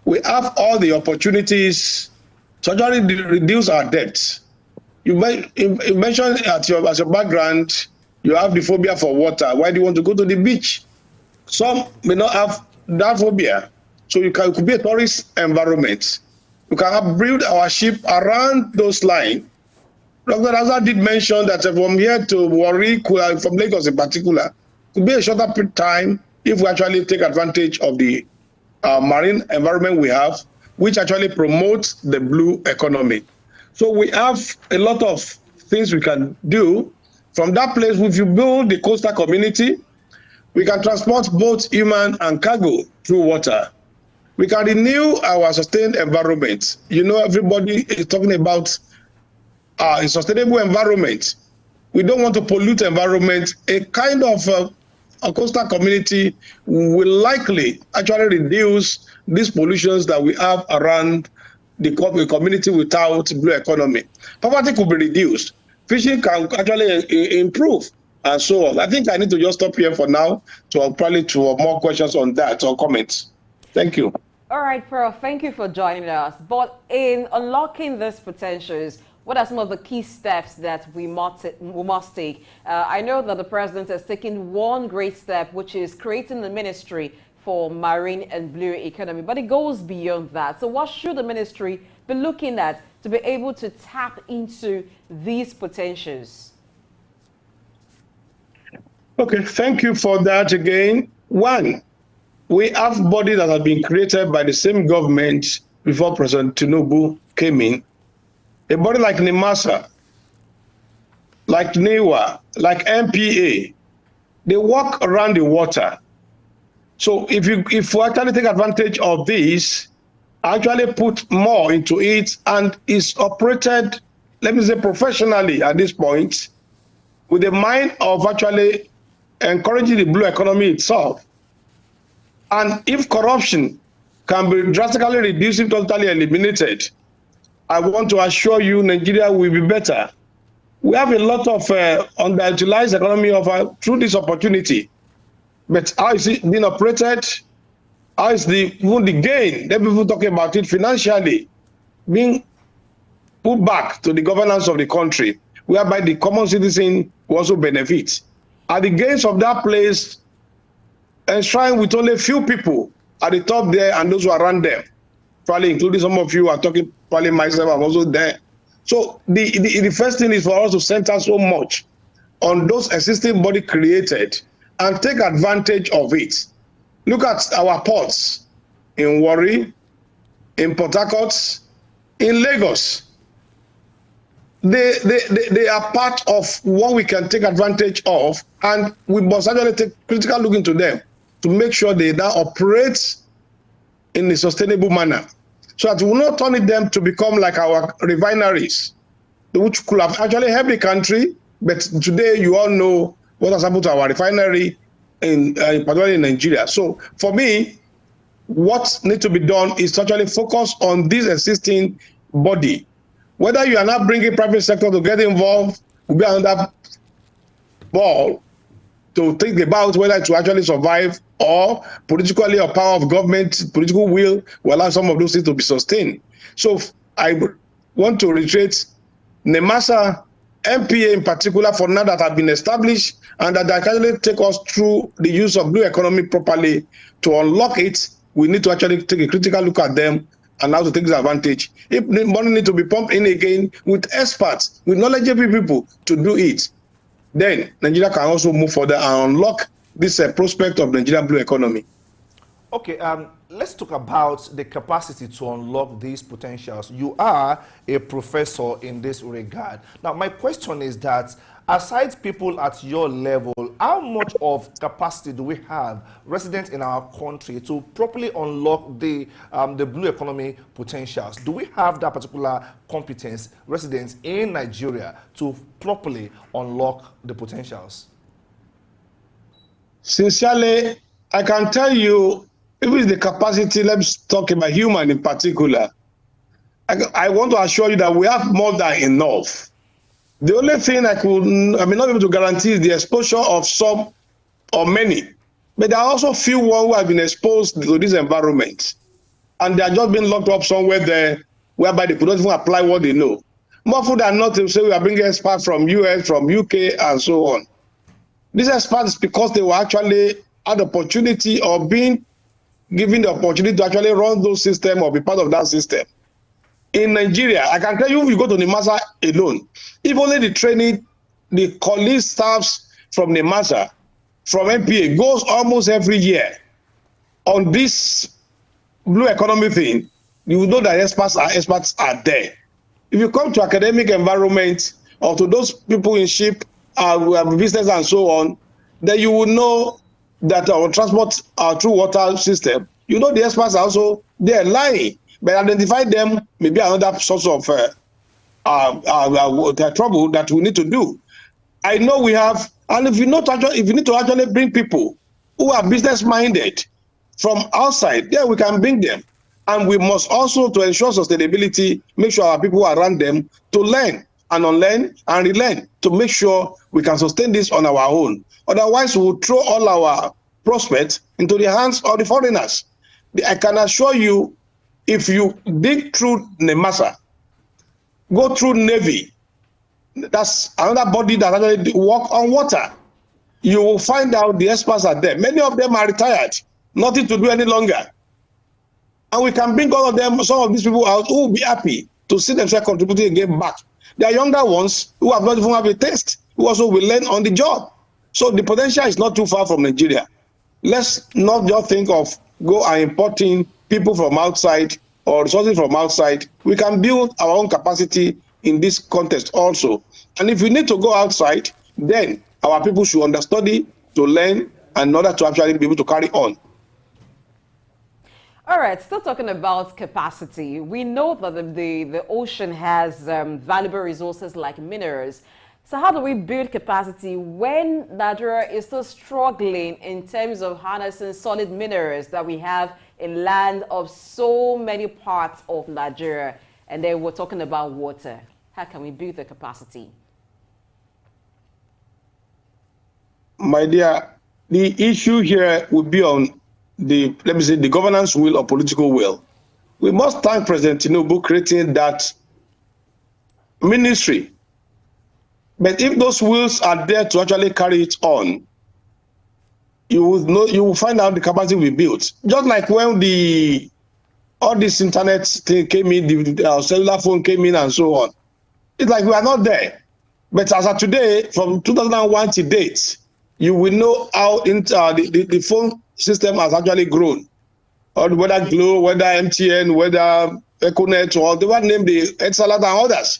we have all the opportunities to actually reduce our debts. You mentioned as your background, you have the phobia for water. Why do you want to go to the beach? Some may not have that phobia. So it could be a tourist environment. We can build our ship around those lines. Dr. Azar did mention that from here to Warri, from Lagos in particular, could be a shorter time if we actually take advantage of the marine environment we have, which actually promotes the blue economy. So we have a lot of things we can do. From that place, if you build the coastal community, we can transport both human and cargo through water. We can renew our sustained environment. You know, everybody is talking about a sustainable environment. We don't want to pollute environment. A kind of a coastal community will likely actually reduce these pollutions that we have around the community without blue economy. Poverty could be reduced. Fishing can actually improve and so on. I think I need to just stop here for now to probably to more questions on that or comments. Thank you. All right, Pearl, thank you for joining us. But in unlocking these potentials, what are some of the key steps that we must take? I know that the president has taken one great step, which is creating the ministry for marine and blue economy, but it goes beyond that. So what should the ministry be looking at to be able to tap into these potentials? Okay, thank you for that again. One, we have bodies that have been created by the same government before President Tinubu came in. A body like NIMASA, like NEWA, like MPA, they work around the water. So if we actually take advantage of this, actually put more into it, and is operated, let me say, professionally at this point, with the mind of actually encouraging the blue economy itself. And if corruption can be drastically reduced, if totally eliminated, I want to assure you Nigeria will be better. We have a lot of underutilized economy through this opportunity. But how is it being operated? How is even the gain? Let people talking about it financially being put back to the governance of the country, whereby the common citizen will also benefit. Are the gains of that place enshrined with only few people at the top there and those who are around them? Probably including some of you are talking, probably myself, I'm also there. So the first thing is for us to center so much on those existing body created and take advantage of it. Look at our ports in Warri, in Port Harcourt, in Lagos. They are part of what we can take advantage of, and we must actually take critical look into them to make sure they now operate in a sustainable manner, so that we will not turn them to become like our refineries, which could have actually helped the country. But today, you all know what has happened to our refinery, particularly in Nigeria. So for me, what needs to be done is to actually focus on this existing body. Whether you are not bringing private sector to get involved will be another ball. to think about whether to actually survive, or politically or power of government, political will allow some of those things to be sustained. So I want to reiterate, NEMASA, MPA in particular, for now that have been established and that actually take us through the use of blue economy properly. To unlock it, we need to actually take a critical look at them and how to take this advantage. If the money need to be pumped in again with experts, with knowledgeable people to do it, then Nigeria can also move further and unlock this prospect of Nigerian blue economy. Okay, let's talk about the capacity to unlock these potentials. You are a professor in this regard. Now, my question is that, aside people at your level, how much of capacity do we have resident in our country to properly unlock the blue economy potentials? Do we have that particular competence, residents in Nigeria, to properly unlock the potentials? Sincerely, I can tell you, if it's the capacity, let's talk about human in particular. I want to assure you that we have more than enough. The only thing I may not be able to guarantee is the exposure of some or many. But there are also few ones who have been exposed to this environment, and they are just being locked up somewhere there, whereby they could not even apply what they know. More food than not to say we are bringing experts from US, from UK, and so on. These experts, because they were actually had the opportunity or being given the opportunity to actually run those systems or be part of that system. In Nigeria, I can tell you, if you go to NEMASA alone, if only the training, the colleague staffs from NEMASA, from MPA, goes almost every year on this blue economy thing, you know that experts are there. If you come to academic environment or to those people in ship, business and so on, then you will know that our transport through water system, you know the experts are also there lying, but identify them may be another source of trouble that we need to do. I know we have, and if you need to actually bring people who are business minded from outside, yeah, we can bring them. And we must also, to ensure sustainability, make sure our people around them to learn and unlearn and relearn to make sure we can sustain this on our own. Otherwise, we'll throw all our prospects into the hands of the foreigners. I can assure you, if you dig through NEMASA, go through Navy, that's another body that actually work on water, you will find out the experts are there. Many of them are retired, nothing to do any longer. And we can bring all of them, some of these people out who will be happy to see themselves contributing again back. There are younger ones who have not even have a taste, who also will learn on the job. So the potential is not too far from Nigeria. Let's not just think of go and importing people from outside or resources from outside. We can build our own capacity in this context also. And if we need to go outside, then our people should understudy to learn in order to actually be able to carry on. All right, still talking about capacity. We know that the ocean has valuable resources like minerals. So how do we build capacity when Nigeria is still struggling in terms of harnessing solid minerals that we have in land of so many parts of Nigeria? And then we're talking about water. How can we build the capacity? My dear, the issue here would be on the, let me say, the governance will or political will. We must thank President Tinubu creating that ministry. But if those wills are there to actually carry it on, you will find out the capacity we built. Just like when all this internet thing came in, the cellular phone came in and so on. It's like we are not there. But as of today, from 2001 to date, you will know how the phone system has actually grown. Or whether Glo, whether MTN, whether Econet, or they were named the Etisalat and others.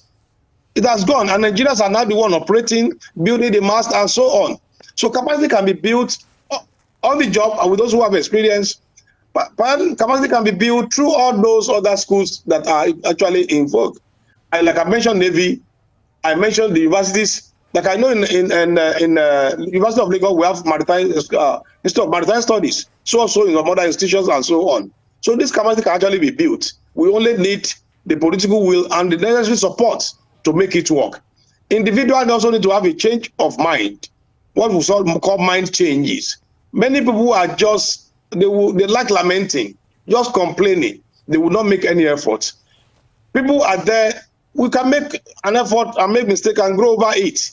It has gone, and Nigerians are now the one operating, building the mast, and so on. So capacity can be built on the job, and with those who have experience. But capacity can be built through all those other schools that are actually in vogue. Like I mentioned Navy, I mentioned the universities. Like I know in University of Lagos we have Maritime Institute of Maritime Studies. So also in other institutions and so on. So this capacity can actually be built. We only need the political will and the necessary support to make it work. Individuals also need to have a change of mind. what we call mind changes. Many people are just, they like lamenting, just complaining. They will not make any effort. People are there, we can make an effort and make mistake and grow over it.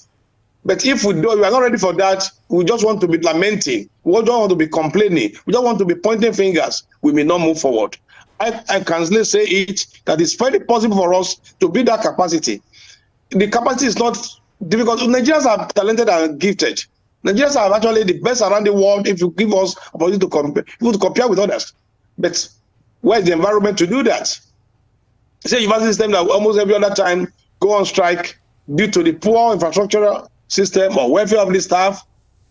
But if we are not ready for that, we just want to be lamenting, we don't want to be complaining, we don't want to be pointing fingers, we may not move forward. I can say it, that it's very possible for us to build that capacity. The capacity is not difficult. Nigerians are talented and gifted. Nigerians are actually the best around the world if you give us opportunity to compare with others. But where's the environment to do that? Say university system that almost every other time go on strike due to the poor infrastructural system or welfare of the staff,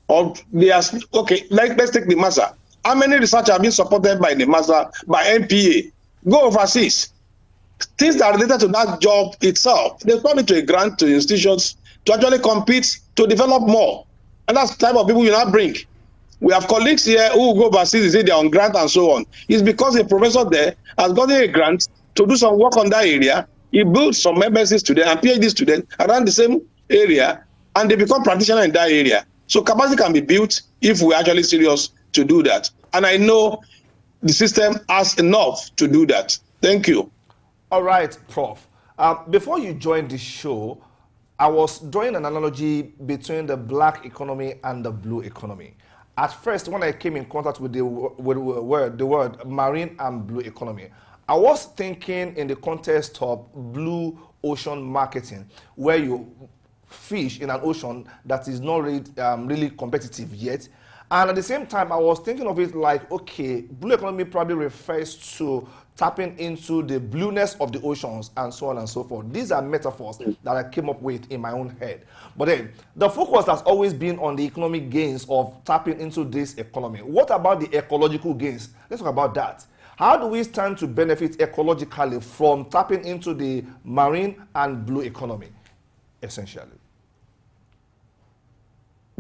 or they are okay. Let's take the MASA. How many research have been supported by the MASA, by NPA? Go overseas. Things that are related to that job itself, they turn into a grant to institutions to actually compete, to develop more. And that's the type of people you now bring. We have colleagues here who go overseas, they say they're on grant and so on. It's because a professor there has gotten a grant to do some work on that area. He builds some MSc students and PhD students around the same area, and they become practitioners in that area. So capacity can be built if we're actually serious to do that. And I know the system has enough to do that. Thank you. All right, Prof. Before you joined the show, I was drawing an analogy between the black economy and the blue economy. At first, when I came in contact with the word marine and blue economy, I was thinking in the context of blue ocean marketing, where you fish in an ocean that is not really competitive yet. And at the same time, I was thinking of it like, okay, blue economy probably refers to tapping into the blueness of the oceans and so on and so forth. These are metaphors that I came up with in my own head. But then, the focus has always been on the economic gains of tapping into this economy. What about the ecological gains? Let's talk about that. How do we stand to benefit ecologically from tapping into the marine and blue economy, essentially?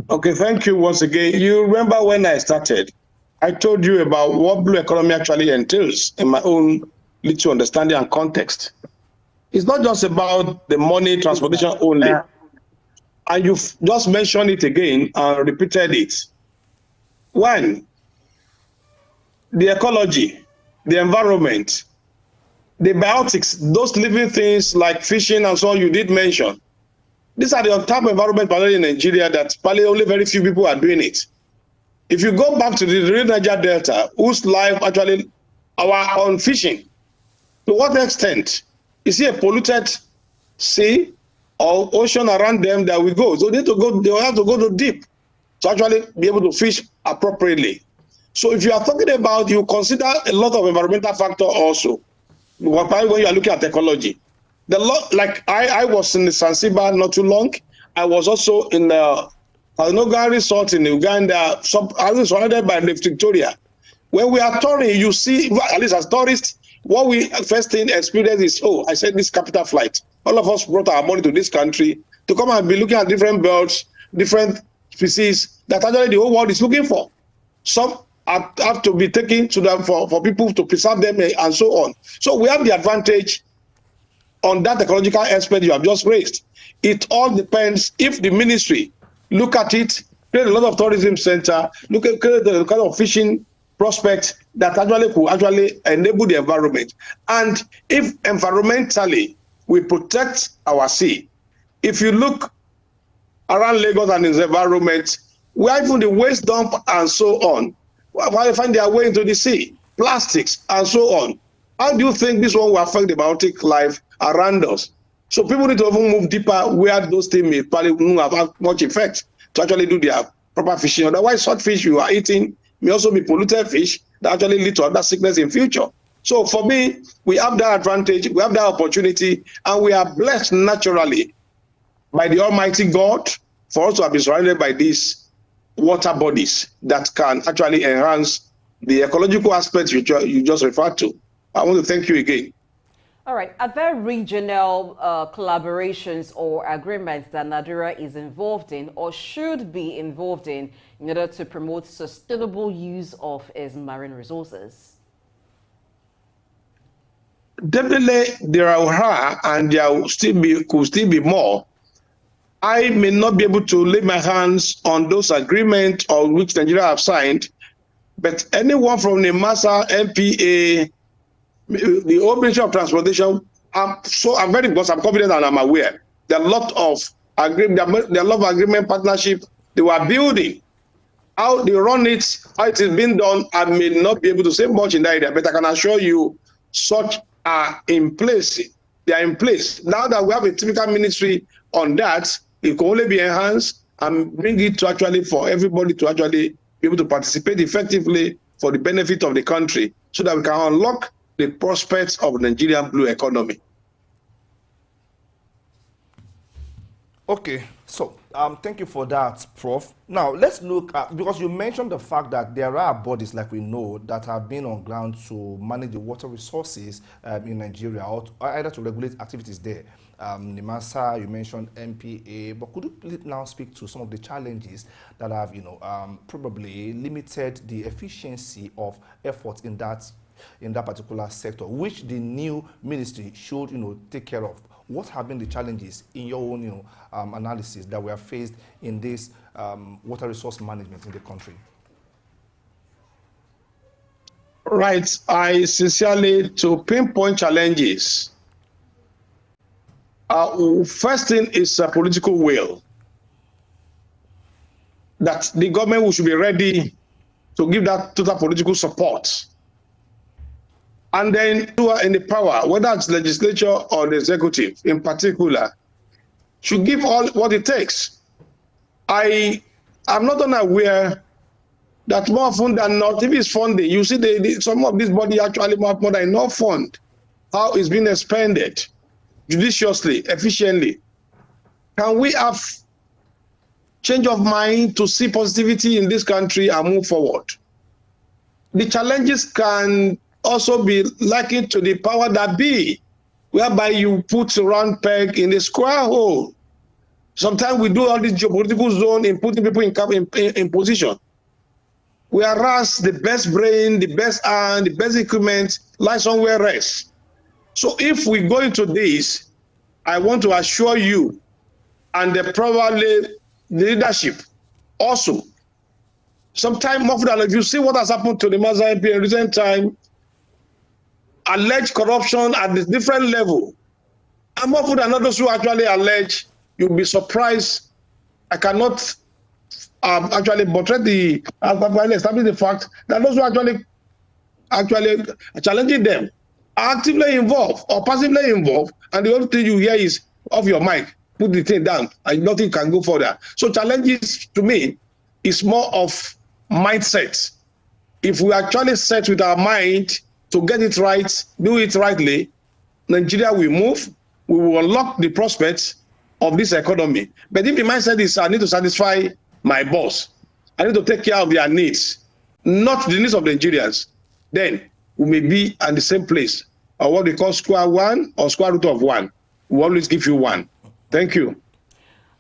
Okay, thank you once again. You remember when I started, I told you about what blue economy actually entails in my own little understanding and context. It's not just about the money transportation only. And you've just mentioned it again and repeated it. One, the ecology, the environment, the biotics, those living things like fishing and so on you did mention. These are the type of environment in Nigeria that probably only very few people are doing it. If you go back to the Rio Niger Delta, whose life actually our on fishing, to what extent is it a polluted sea or ocean around them that we go? So they have to go to deep to actually be able to fish appropriately. So if you are talking about, you consider a lot of environmental factor also, when you are looking at ecology. Like I was in the Zanzibar not too long. I was also in the Kalnoga Resort in Uganda, I was surrounded by Lake Victoria. When we are touring, you see, at least as tourists, what we first thing experience is, oh, I said this capital flight. All of us brought our money to this country to come and be looking at different birds, different species that actually the whole world is looking for. Some have to be taken to them for people to preserve them and so on. So we have the advantage on that ecological aspect you have just raised. It all depends if the ministry look at it, create a lot of tourism center, create the kind of fishing prospects that actually could actually enable the environment. And if environmentally we protect our sea, if you look around Lagos and its environment, where even the waste dump and so on, why they find their way into the sea, plastics and so on. How do you think this one will affect the biotic life around us? So people need to even move deeper where those things may probably have much effect to actually do their proper fishing. Otherwise, salt fish you are eating may also be polluted fish that actually lead to other sickness in future. So for me, we have that advantage, we have that opportunity, and we are blessed naturally by the Almighty God for us to have been surrounded by these water bodies that can actually enhance the ecological aspects you just referred to. I want to thank you again. All right. Are there regional collaborations or agreements that Nigeria is involved in or should be involved in order to promote sustainable use of its marine resources? Definitely, there are, and there will could still be more. I may not be able to lay my hands on those agreements on which Nigeria have signed, but anyone from the NIMASA, MPA, the whole Ministry of Transportation, I'm very because I'm confident and I'm aware. There are a lot of agreement partnership they were building. How they run it, how it is being done, I may not be able to say much in that area, but I can assure you such are in place. They are in place. Now that we have a typical ministry on that, it can only be enhanced and bring it to actually for everybody to actually be able to participate effectively for the benefit of the country so that we can unlock the prospects of the Nigerian blue economy. Okay, so thank you for that, Prof. Now, let's look at, because you mentioned the fact that there are bodies, like we know, that have been on ground to manage the water resources in Nigeria, or either to regulate activities there. NIMASA, you mentioned MPA, but could you please now speak to some of the challenges that have, probably limited the efficiency of efforts in that particular sector, which the new ministry should, take care of? What have been the challenges in your own, analysis that we have faced in this water resource management in the country? Right. I sincerely, to pinpoint challenges, first thing is a political will that the government should be ready to give that total political support. And then who are in the power, whether it's legislature or the executive in particular, should give all what it takes. I am not unaware that more often than not, if it's funding, you see some of this body actually more than enough fund, how it's being expended judiciously, efficiently. Can we have change of mind to see positivity in this country and move forward? The challenges can also be likened to the power that be, whereby you put a round peg in a square hole. Sometimes we do all this geopolitical zone in putting people in position. Whereas the best brain, the best hand, the best equipment lies somewhere else. So if we go into this, I want to assure you, and probably the leadership also, sometime more than if you see what has happened to the NIMASA MP in recent time, alleged corruption at this different level, and more than others who actually allege, you'll be surprised. I cannot actually portray establish the fact that those who actually challenging them are actively involved or passively involved, and the only thing you hear is off your mic, put the thing down, and nothing can go further. So challenges to me is more of mindset. If we actually set with our mind to get it right, do it rightly, Nigeria will move, we will unlock the prospects of this economy. But if the mindset is, I need to satisfy my boss, I need to take care of their needs, not the needs of the Nigerians, then we may be at the same place, or what we call square one or square root of one. We always give you one. Thank you.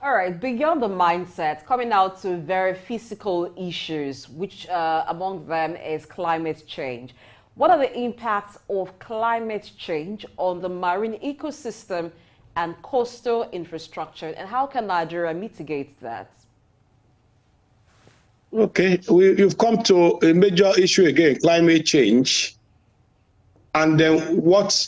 All right, beyond the mindset, coming out to very physical issues, which among them is climate change. What are the impacts of climate change on the marine ecosystem and coastal infrastructure, and how can Nigeria mitigate that? Okay, you've come to a major issue again, climate change, and then what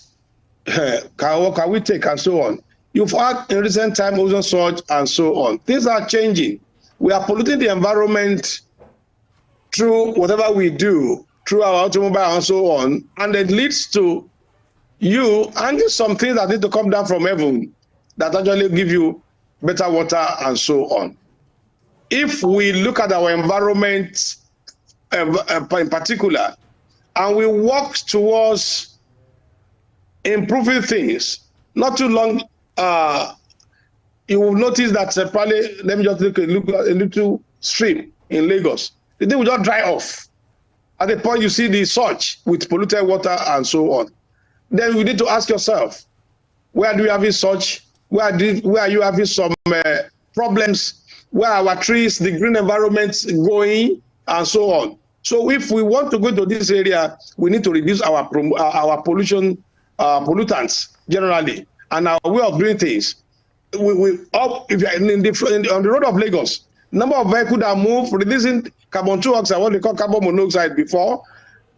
can we take and so on. You've had in recent time ozone surge and so on. Things are changing. We are polluting the environment through whatever we do, through our automobile and so on, and it leads to you and some things that need to come down from heaven that actually give you better water and so on. If we look at our environment in particular, and we work towards improving things, not too long, you will notice that probably, let me just look at a little stream in Lagos. The thing will just dry off. At the point you see the surge with polluted water and so on. Then we need to ask yourself, where do you have this surge? Where are you having some problems? Where are our trees, the green environments going, and so on? So if we want to go to this area, we need to reduce our pollution, pollutants generally, and our way of doing things. if you're on the road of Lagos, number of vehicles that move, reducing carbon dioxide, what they call carbon monoxide before,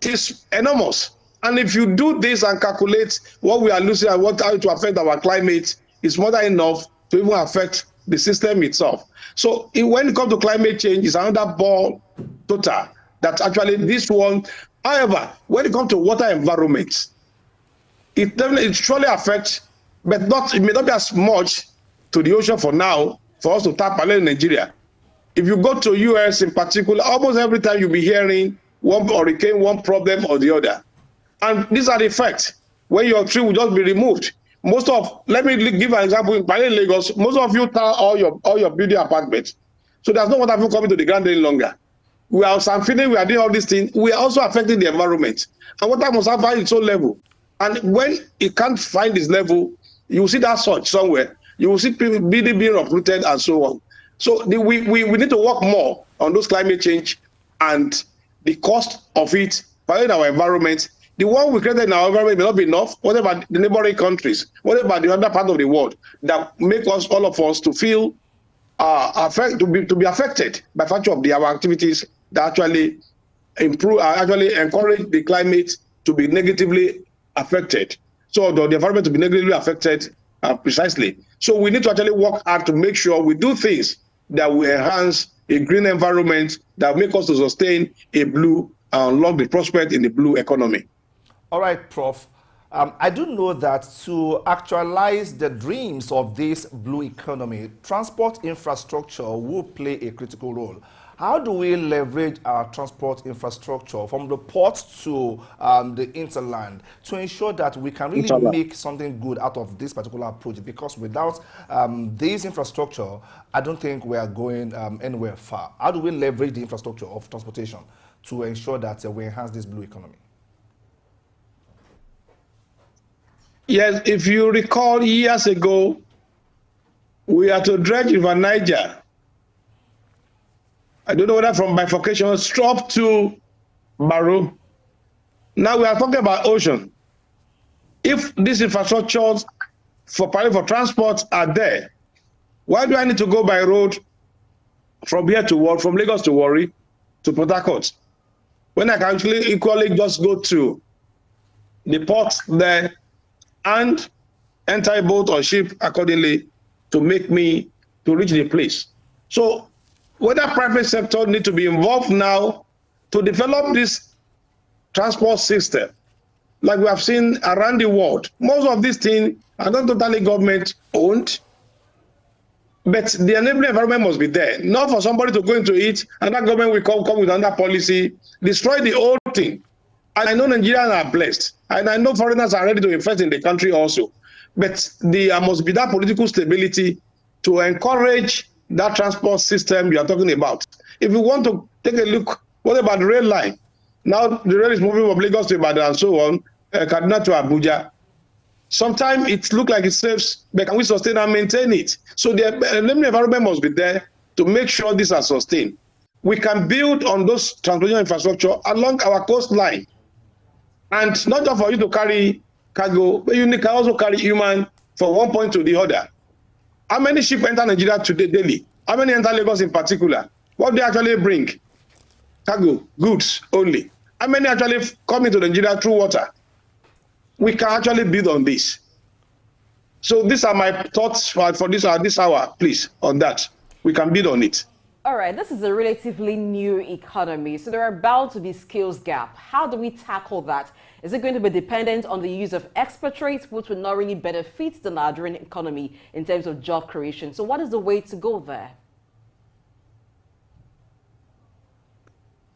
is enormous. And if you do this and calculate what we are losing and how it will affect our climate, it's more than enough to even affect the system itself. So when it comes to climate change, it's another ball total that actually this one. However, when it comes to water environment, it surely affects, but it may not be as much to the ocean for now, for us to tap in Nigeria. If you go to US in particular, almost every time you'll be hearing one hurricane, one problem or the other. And these are the effects. When your tree will just be removed. Let me give an example. In Lagos, most of you tell all your building apartments. So there's no water coming to the ground any longer. We are feeling we are doing all these things. We are also affecting the environment. And water must have its own level. And when it can't find its level, you will see that surge somewhere. You will see people being uprooted and so on. So we need to work more on those climate change and the cost of it in our environment. The one we created in our environment may not be enough. What about the neighboring countries? What about the other part of the world that make all of us to feel to be affected by virtue of our activities that actually encourage the climate to be negatively affected. So the environment to be negatively affected precisely. So we need to actually work hard to make sure we do things that will enhance a green environment that make us to sustain a blue and unlock the prospect in the blue economy. All right, Prof. I do know that to actualize the dreams of this blue economy, transport infrastructure will play a critical role. How do we leverage our transport infrastructure from the port to the interland to ensure that we can really make something good out of this particular project? Because without this infrastructure, I don't think we are going anywhere far. How do we leverage the infrastructure of transportation to ensure that we enhance this blue economy? Yes, if you recall years ago, we had to dredge River Niger. I don't know whether from bifurcation up to Barrow. Now we are talking about ocean. If these infrastructures for transport are there, why do I need to go by road from here to from Lagos to Warri to Port Harcourt, when I can actually equally just go to the port there and enter a boat or ship accordingly to reach the place? So whether private sector need to be involved now to develop this transport system, like we have seen around the world. Most of these things are not totally government owned, but the enabling environment must be there. Not for somebody to go into it and that government will come with another policy, destroy the whole thing. And I know Nigerians are blessed, and I know foreigners are ready to invest in the country also. But there must be that political stability to encourage that transport system you are talking about. If you want to take a look, what about the rail line? Now the rail is moving from Lagos to Ibadan and so on, Kaduna to Abuja. Sometimes it looks like it saves, but can we sustain and maintain it? So the environment must be there to make sure these are sustained. We can build on those transportation infrastructure along our coastline. And not just for you to carry cargo, but you can also carry human from one point to the other. How many ships enter Nigeria today daily? How many enter Lagos in particular? What do they actually bring? Cargo, goods only. How many actually come into Nigeria through water? We can actually build on this. So these are my thoughts for this hour, please, on that. We can build on it. All right, this is a relatively new economy, so there are bound to be skills gap. How do we tackle that? Is it going to be dependent on the use of expatriates, which will not really benefit the Nigerian economy in terms of job creation? So what is the way to go there?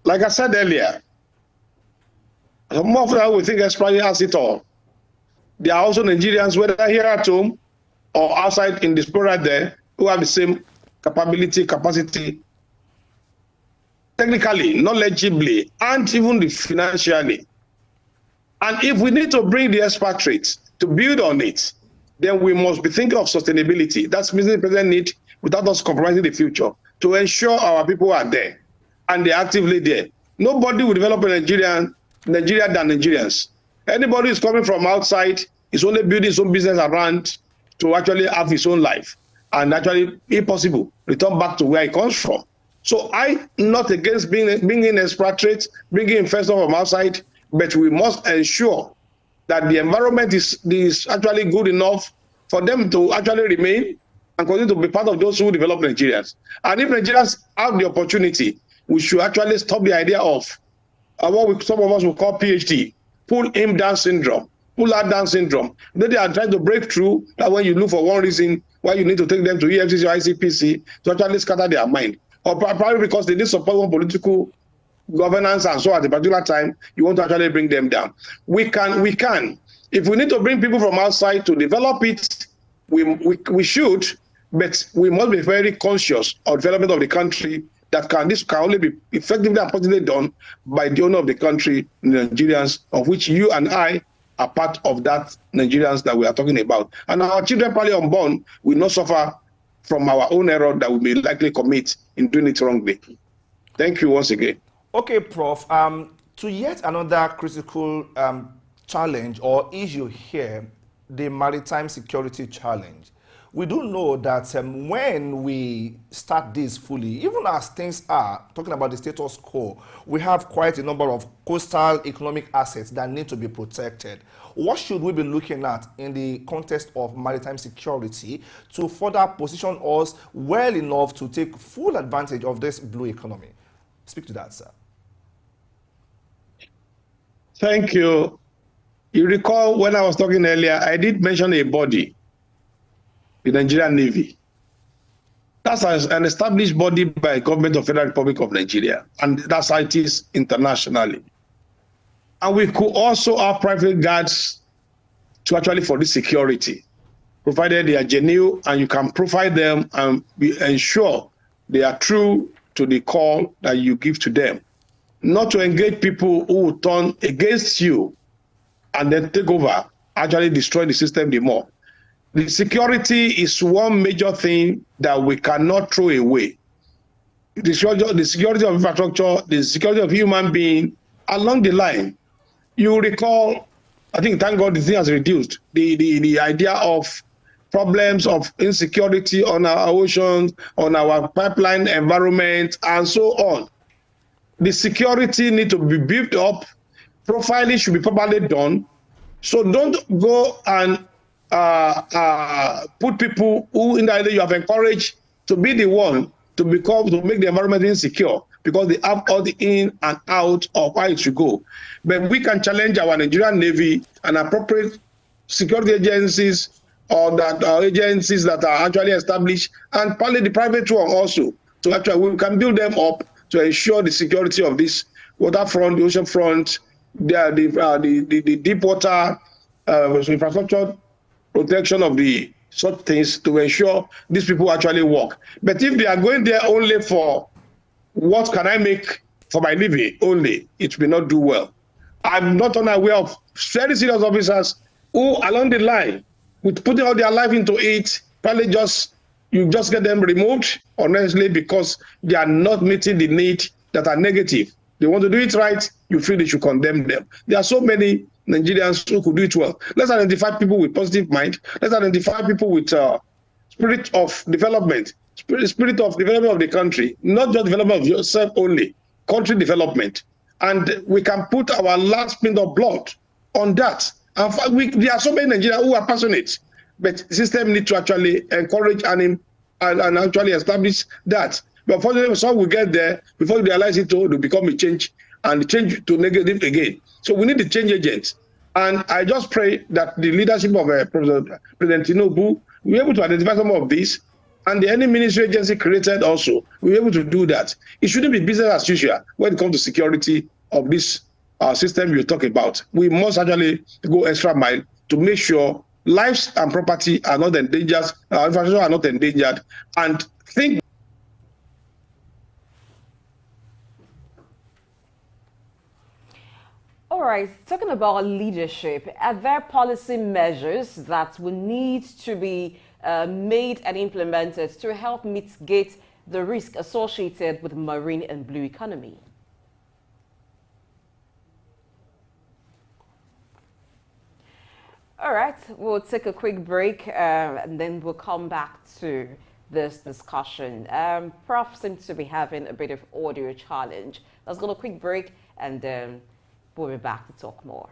Like I said earlier, more often we think expatriate has it all. There are also Nigerians, whether here at home or outside in diaspora there, who have the same capacity, technically, knowledgeably, and even financially. And if we need to bring the expatriates to build on it, then we must be thinking of sustainability. That's the present need without us compromising the future to ensure our people are there and they're actively there. Nobody will develop Nigeria than Nigerians. Anybody who's coming from outside is only building his own business around to actually have his own life. and actually, if possible, return back to where it comes from. So I'm not against bringing expatriates, bringing investors from outside, but we must ensure that the environment is actually good enough for them to actually remain and continue to be part of those who develop Nigerians. And if Nigerians have the opportunity, we should actually stop the idea of some of us will call PhD, pull him down syndrome, pull out down syndrome. Then they are trying to break through that when you look for one reason why you need to take them to EFCC or ICPC to actually scatter their mind. Or probably because they need support one political governance and so at a particular time, you want to actually bring them down. We can. If we need to bring people from outside to develop it, we should, but we must be very conscious of development of the country. This can only be effectively and positively done by the owner of the country, Nigerians, of which you and I are part of that Nigerians that we are talking about. And our children probably unborn will not suffer from our own error that we may likely commit in doing it wrongly. Thank you once again. Okay, Prof. To yet another critical challenge or issue here, the maritime security challenge. We do know that when we start this fully, even as things are, talking about the status quo, we have quite a number of coastal economic assets that need to be protected. What should we be looking at in the context of maritime security to further position us well enough to take full advantage of this blue economy? Speak to that, sir. Thank you. You recall when I was talking earlier, I did mention a body, the Nigerian Navy. That's an established body by government of Federal Republic of Nigeria, and that's how it is internationally. And we could also have private guards to actually for this security, provided they are genuine and you can provide them and ensure they are true to the call that you give to them. Not to engage people who will turn against you and then take over, actually destroy the system the more. The security is one major thing that we cannot throw away. The security of infrastructure, the security of human being, along the line. You recall, I think, thank God, the thing has reduced. The idea of problems of insecurity on our oceans, on our pipeline environment, and so on. The security need to be built up. Profiling should be properly done. So don't go and put people who indirectly you have encouraged to be the one to make the environment insecure because they have all the in and out of how it should go. But we can challenge our Nigerian Navy and appropriate security agencies or agencies that are actually established, and probably the private one also. So actually we can build them up to ensure the security of this waterfront, the ocean front, the deep water infrastructure, protection of the such things to ensure these people actually work. But if they are going there only for what can I make for my living only, it will not do well. I'm not unaware of very serious officers who along the line, with putting all their life into it, probably you just get them removed, honestly, because they are not meeting the need that are negative. They want to do it right, you feel they should condemn them. There are so many Nigerians who could do it well. Let's identify people with positive mind. Let's identify people with spirit of development, spirit of development of the country, not just development of yourself only, country development. And we can put our last pint of blood on that. And there are so many Nigerians who are passionate, but the system needs to actually encourage and actually establish that. But unfortunately, some will get there before you realize it will become a change and change to negative again. So we need the change agents. And I just pray that the leadership of President Tinubu will be able to identify some of these, and any ministry agency created also will be able to do that. It shouldn't be business as usual when it comes to security of this system you talk about. We must actually go extra mile to make sure lives and property are not endangered, infrastructure are not endangered, and think. All right, talking about leadership, are there policy measures that will need to be made and implemented to help mitigate the risk associated with the marine and blue economy? All right, we'll take a quick break and then we'll come back to this discussion. Prof seems to be having a bit of audio challenge. Let's go to a quick break and then we'll be back to talk more.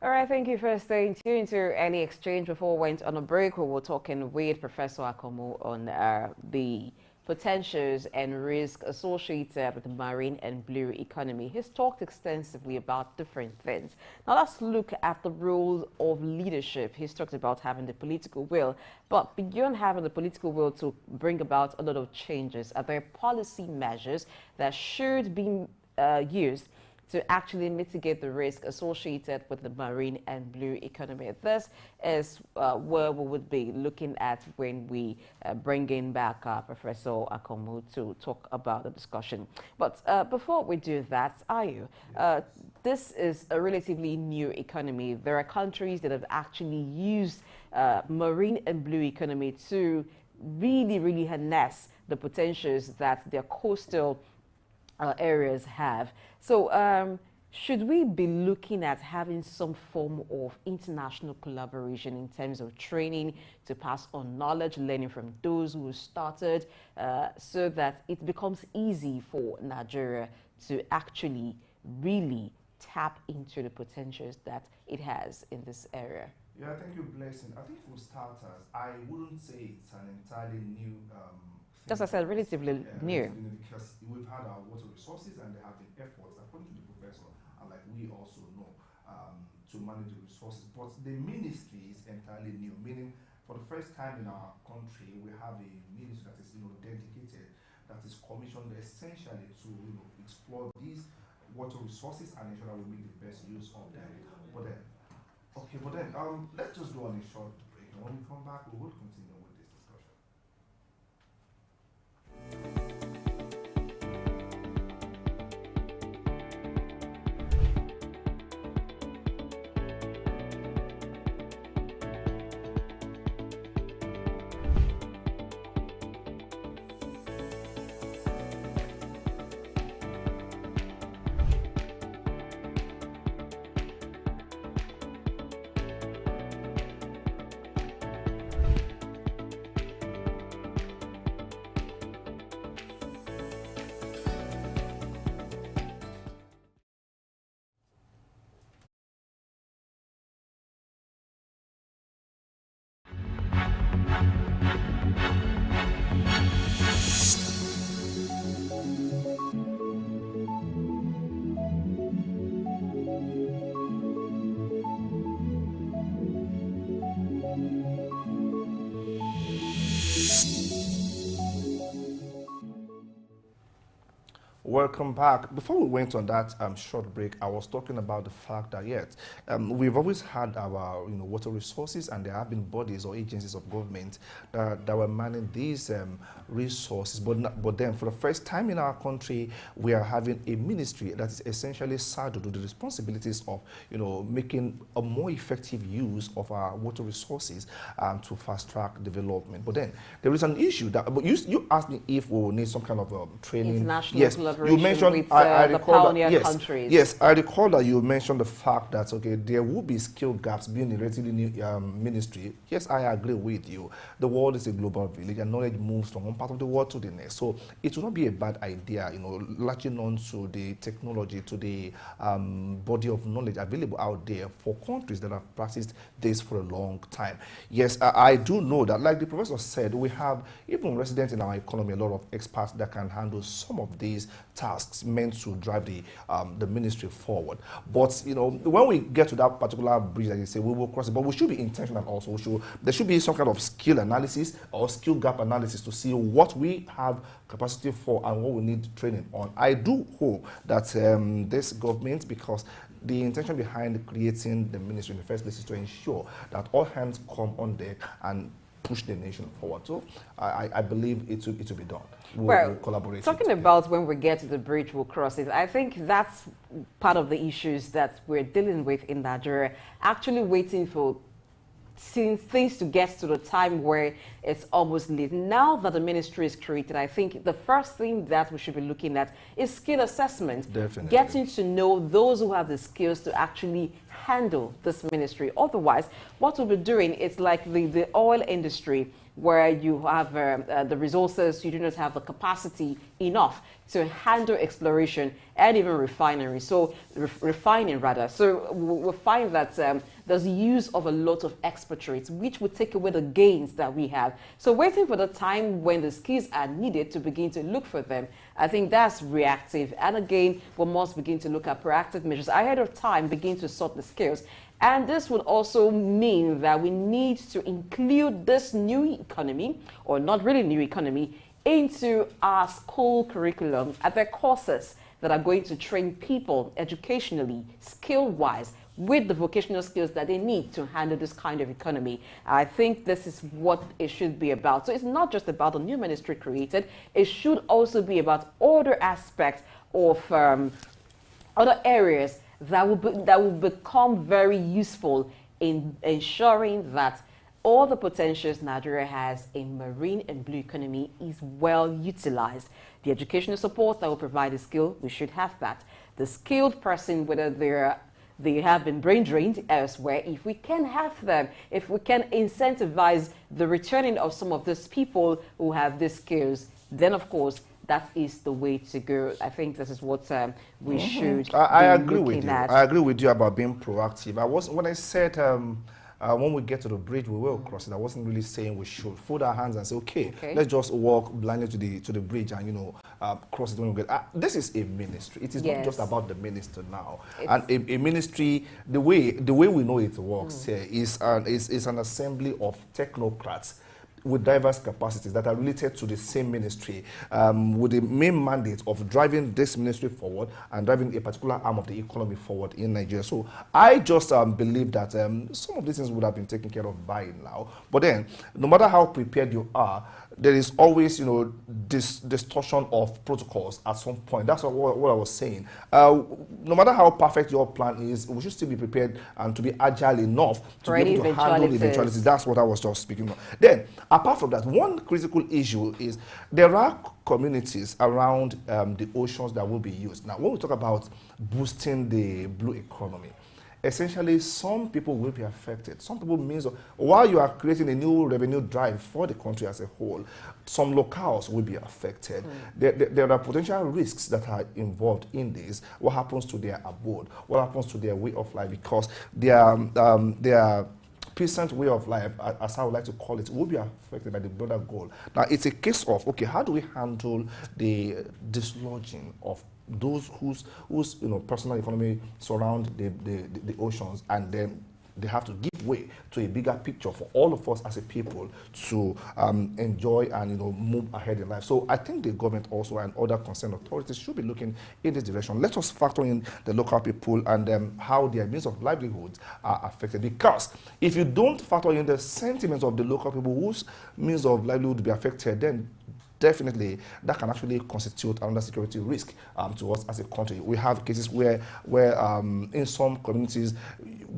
All right, thank you for staying tuned to Any Exchange. Before we went on a break, we were talking with Professor Akomo on the potentials and risk associated with the marine and blue economy. He's talked extensively about different things. Now let's look at the role of leadership. He's talked about having the political will, but beyond having the political will to bring about a lot of changes, are there policy measures that should be used to actually mitigate the risk associated with the marine and blue economy? This is where we would be looking at when we bring in back Professor Akomu to talk about the discussion. But before we do that, Ayu, this is a relatively new economy. There are countries that have actually used marine and blue economy to really harness the potentials that their coastal areas have. So should we be looking at having some form of international collaboration in terms of training to pass on knowledge, learning from those who started, so that it becomes easy for Nigeria to actually really tap into the potentials that it has in this area? Yeah, thank you, Blessing. I think for starters, I wouldn't say it's an entirely new Just as I said, relatively new. relatively new, because we've had our water resources and there have been efforts, according to the professor, and like we also know, to manage the resources. But the ministry is entirely new, meaning for the first time in our country, we have a ministry that is dedicated, that is commissioned essentially to explore these water resources and ensure that we make the best use of them. But then, let's just go on a short break, and when we come back, we will continue with this discussion. Welcome back. Before we went on that short break, I was talking about the fact that we've always had our water resources, and there have been bodies or agencies of government that were managing these resources. But then, for the first time in our country, we are having a ministry that is essentially saddled with the responsibilities of making a more effective use of our water resources to fast track development. But then there is an issue that. But you asked me if we will need some kind of training. International Yes. collaboration You mentioned with I the recall pioneer that, countries. Yes, I recall that you mentioned the fact that there will be skill gaps being a relatively new ministry. Yes, I agree with you. The world is a global village, and knowledge moves from one part of the world to the next. So it would not be a bad idea, latching on to the technology, to the body of knowledge available out there for countries that have practiced this for a long time. Yes, I do know that, like the professor said, we have even residents in our economy, a lot of experts that can handle some of these tasks meant to drive the ministry forward. But when we get to that particular bridge, like you say, we will cross it. But we should be intentional also. There should be some kind of skill analysis or skill gap analysis to see what we have capacity for and what we need training on. I do hope that this government, because the intention behind creating the ministry in the first place is to ensure that all hands come on deck and push the nation forward. So I believe it will be done. We'll collaborate. Talking about when we get to the bridge, we'll cross it. I think that's part of the issues that we're dealing with in Nigeria. Actually waiting for things to get to the time where it's almost late. Now that the ministry is created, I think the first thing that we should be looking at is skill assessment. Definitely. Getting to know those who have the skills to actually handle this ministry. Otherwise, what we'll be doing is like the oil industry, where you have the resources, you do not have the capacity enough to handle exploration and even refinery. So refining rather. So we'll find that there's use of a lot of expatriates, which would take away the gains that we have. So waiting for the time when the skills are needed to begin to look for them, I think that's reactive. And again, we must begin to look at proactive measures ahead of time, begin to sort the skills. And this would also mean that we need to include this new economy, or not really new economy, into our school curriculum at the courses that are going to train people educationally, skill-wise, with the vocational skills that they need to handle this kind of economy. I think this is what it should be about. So it's not just about the new ministry created, it should also be about other aspects of other areas that will become very useful in ensuring that all the potentials Nigeria has in marine and blue economy is well utilized. The educational support that will provide the skill, we should have that. The skilled person, whether they have been brain drained elsewhere, if we can have them, if we can incentivize the returning of some of these people who have these skills, then of course that is the way to go. I think this is what we should I be agree with looking you. at. I agree with you about being proactive. When I said when we get to the bridge, we will cross it. I wasn't really saying we should fold our hands and say, okay, let's just walk blindly to the bridge and cross it when we get. This is a ministry. It is not just about the minister now. And a ministry, the way we know it works here is an assembly of technocrats with diverse capacities that are related to the same ministry, with the main mandate of driving this ministry forward and driving a particular arm of the economy forward in Nigeria. So I just believe that some of these things would have been taken care of by now. But then, no matter how prepared you are, there is always, this distortion of protocols at some point. That's what I was saying. No matter how perfect your plan is, we should still be prepared and to be agile enough to be able to handle eventualities. That's what I was just speaking about. Then, apart from that, one critical issue is there are communities around the oceans that will be used. Now, when we talk about boosting the blue economy, essentially, some people will be affected. Some people means, while you are creating a new revenue drive for the country as a whole, some locales will be affected. There are potential risks that are involved in this. What happens to their abode? What happens to their way of life? Because their peasant way of life, as I would like to call it, will be affected by the broader goal. Now, it's a case of, okay, how do we handle the dislodging of those whose personal economy surround the oceans, and then they have to give way to a bigger picture for all of us as a people to enjoy and move ahead in life. So I think the government also and other concerned authorities should be looking in this direction. Let us factor in the local people and how their means of livelihoods are affected. Because if you don't factor in the sentiments of the local people whose means of livelihood will be affected, then definitely that can actually constitute another security risk to us as a country. We have cases where in some communities,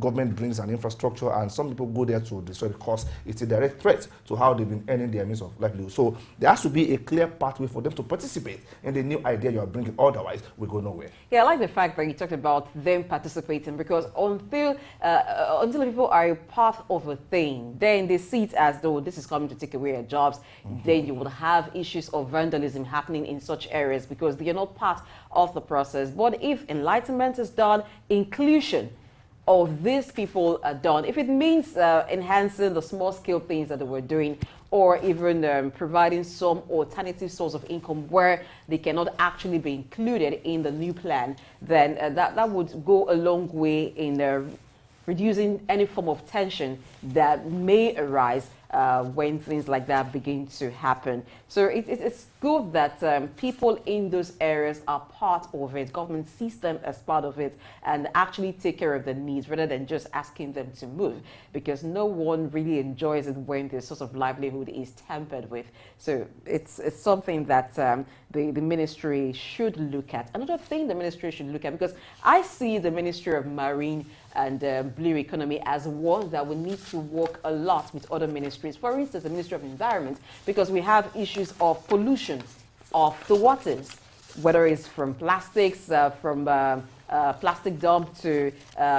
government brings an infrastructure and some people go there to destroy it because it's a direct threat to how they've been earning their means of livelihood. So there has to be a clear pathway for them to participate in the new idea you are bringing. Otherwise, we go nowhere. Yeah, I like the fact that you talked about them participating, because until people are a part of a thing, then they see it as though this is coming to take away their jobs. Then you will have issues of vandalism happening in such areas because they are not part of the process. But if enlightenment is done, inclusion of these people are done, if it means enhancing the small-scale things that they were doing, or even providing some alternative source of income where they cannot actually be included in the new plan, then that would go a long way in reducing any form of tension that may arise when things like that begin to happen. So it's good that people in those areas are part of it. Government sees them as part of it and actually take care of the needs rather than just asking them to move, because no one really enjoys it when the source of livelihood is tampered with. So it's something that the ministry should look at. Another thing the ministry should look at, because I see the Ministry of Marine and Blue Economy as one that will need to work a lot with other ministries. For instance, the Ministry of Environment, because we have issues of pollution of the waters, whether it's from plastics, from plastic dump to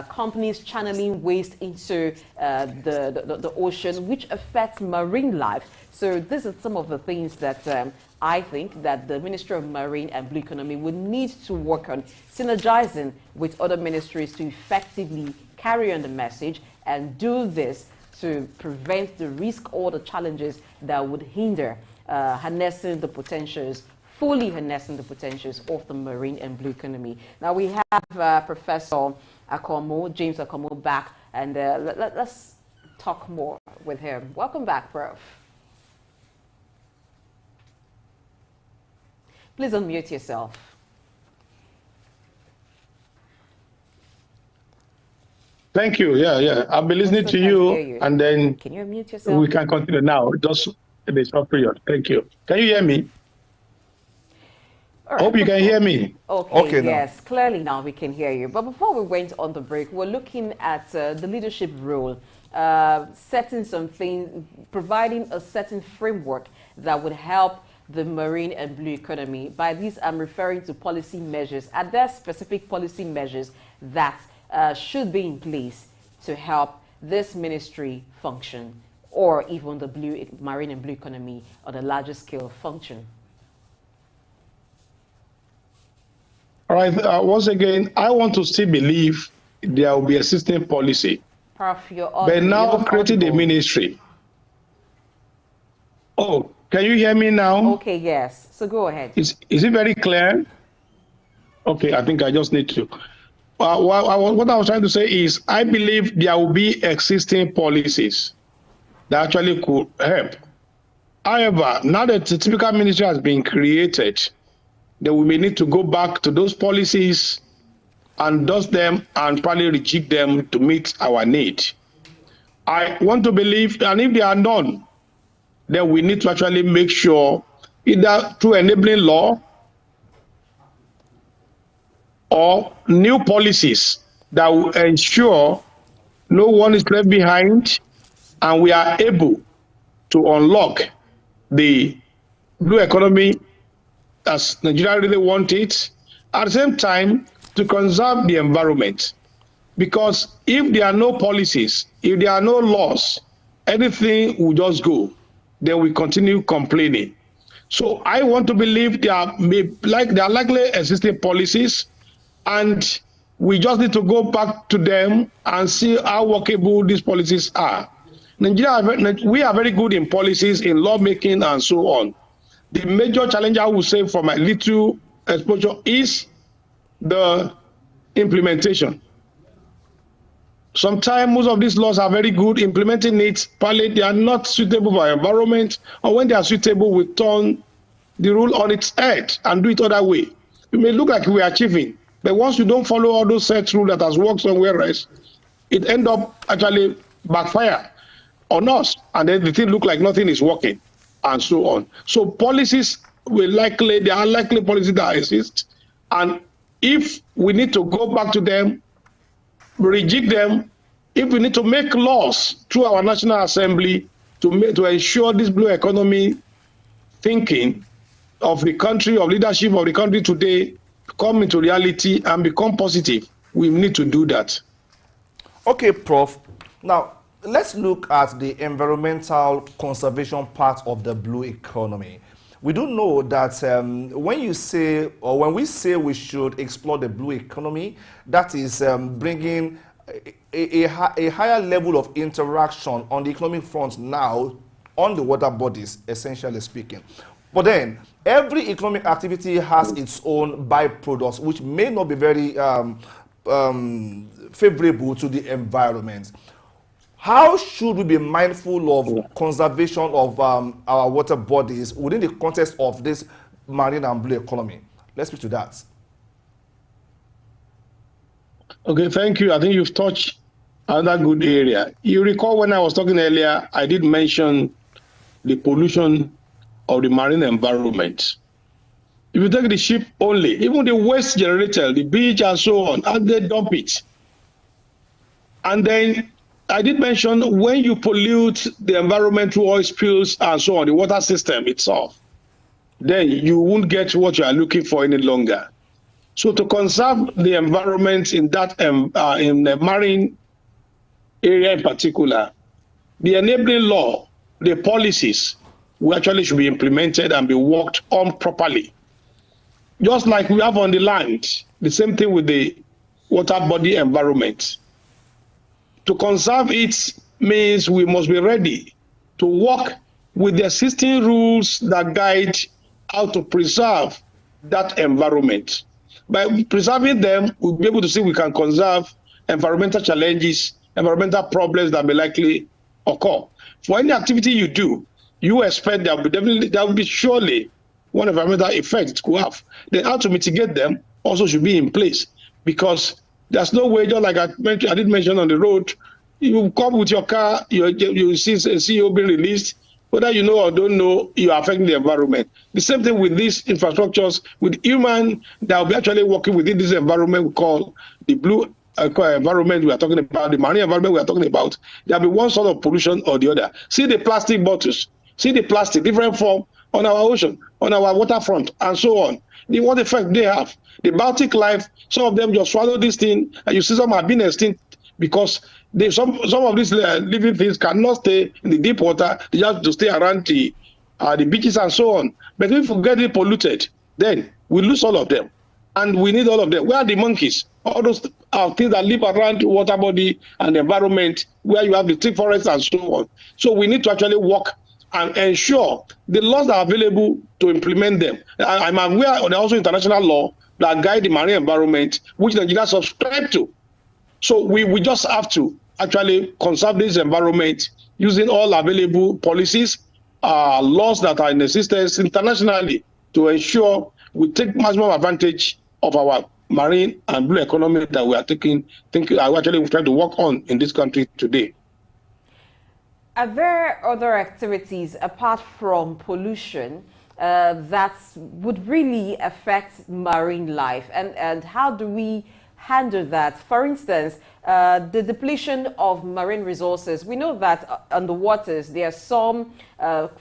companies channeling waste into the ocean, which affects marine life. So this is some of the things that I think that the Ministry of Marine and Blue Economy would need to work on, synergizing with other ministries to effectively carry on the message and do this to prevent the risk or the challenges that would hinder harnessing the potentials, fully harnessing the potentials of the marine and blue economy. Now we have Professor Akomo, James Akomo, back, and let's talk more with him. Welcome back, Prof. Please unmute yourself. Thank you. Yeah. I've been listening to you, and then can you unmute yourself? We can continue now. Just in a short period. Thank you. Can you hear me? All right, hope you can hear me. Okay, yes, clearly now we can hear you. But before we went on the break, we're looking at the leadership role setting some things, providing a certain framework that would help the marine and blue economy. By these, I'm referring to policy measures. Are there specific policy measures that should be in place to help this ministry function, or even the marine and blue economy on a larger scale function? All right. Once again, I want to still believe there will be a system policy. Prof, but now creating the ministry. Oh, can you hear me now? Okay, yes. So go ahead. Is it very clear? Okay, I think I just need to. What I was trying to say is, I believe there will be existing policies that actually could help. However, now that the typical ministry has been created, then we may need to go back to those policies and dust them and probably rejig them to meet our need. I want to believe, and if they are none, then we need to actually make sure, either through enabling law or new policies that will ensure no one is left behind, and we are able to unlock the blue economy as Nigeria really wants it, at the same time to conserve the environment. Because if there are no policies, if there are no laws, anything will just go. Then we continue complaining. So I want to believe there are likely existing policies, and we just need to go back to them and see how workable these policies are. Nigeria, we are very good in policies, in lawmaking, and so on. The major challenge, I would say, from my little exposure, is the implementation. Sometimes most of these laws are very good. Implementing it, partly they are not suitable for our environment, or when they are suitable, we turn the rule on its head and do it other way. It may look like we are achieving, but once you don't follow all those set rules that has worked somewhere else, it end up actually backfire on us, and then the thing look like nothing is working, and so on. So policies there are likely policies that exist, and if we need to go back to them, rejig them, if we need to make laws through our National Assembly to ensure this blue economy thinking of the country, of leadership of the country today, come into reality and become positive, we need to do that. Okay, Prof. Now, let's look at the environmental conservation part of the blue economy. We do know that when we say we should explore the blue economy, that is bringing a higher level of interaction on the economic front now on the water bodies, essentially speaking. But then, every economic activity has its own byproducts, which may not be very favorable to the environment. How should we be mindful of conservation of our water bodies within the context of this marine and blue economy? Let's speak to that. Okay, thank you. I think you've touched another good area. You recall when I was talking earlier, I did mention the pollution of the marine environment. If you take the ship only, even the waste generated, the beach and so on, and they dump it. And then I did mention when you pollute the environment through oil spills and so on, the water system itself, then you won't get what you are looking for any longer. So to conserve the environment in that in the marine area in particular, the enabling law, the policies, we actually should be implemented and be worked on properly. Just like we have on the land, the same thing with the water body environment. To conserve it means we must be ready to work with the existing rules that guide how to preserve that environment. By preserving them, we'll be able to see we can conserve environmental challenges, environmental problems that may likely occur. For any activity you do, you expect there will be surely one environmental effect it could have. Then how to mitigate them also should be in place, because there's no way, just like I did mention on the road, you come with your car, you see a CEO being released, whether you know or don't know, you are affecting the environment. The same thing with these infrastructures, with human that will be actually working within this environment we call the blue environment we are talking about, the marine environment we are talking about, there will be one sort of pollution or the other. See the plastic bottles, see the plastic, different form on our ocean, on our waterfront, and so on. What effect they have? The Baltic life, some of them just swallow this thing, and you see some have been extinct because some of these living things cannot stay in the deep water. They have to stay around the beaches and so on. But if we get it polluted, then we lose all of them. And we need all of them. Where are the monkeys? All those things that live around the water body and the environment, where you have the thick forests and so on. So we need to actually work and ensure the laws that are available to implement them. I'm aware of also international law that guide the marine environment, which Nigeria subscribe to. So we just have to actually conserve this environment using all available policies, laws that are in existence internationally to ensure we take maximum advantage of our marine and blue economy that we are actually trying to work on in this country today. Are there other activities apart from pollution that would really affect marine life? And how do we handle that? For instance, the depletion of marine resources. We know that on the waters, there are some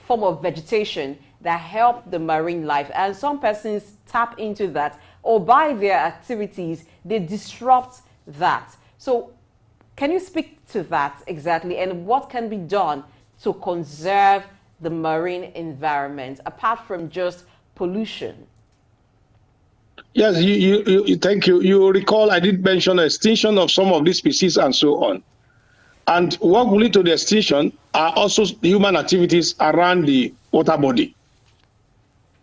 form of vegetation that help the marine life, and some persons tap into that, or by their activities, they disrupt that. So can you speak to that exactly, and what can be done to conserve the marine environment apart from just pollution? Yes, thank you. You recall I did mention extinction of some of these species and so on. And what will lead to the extinction are also human activities around the water body.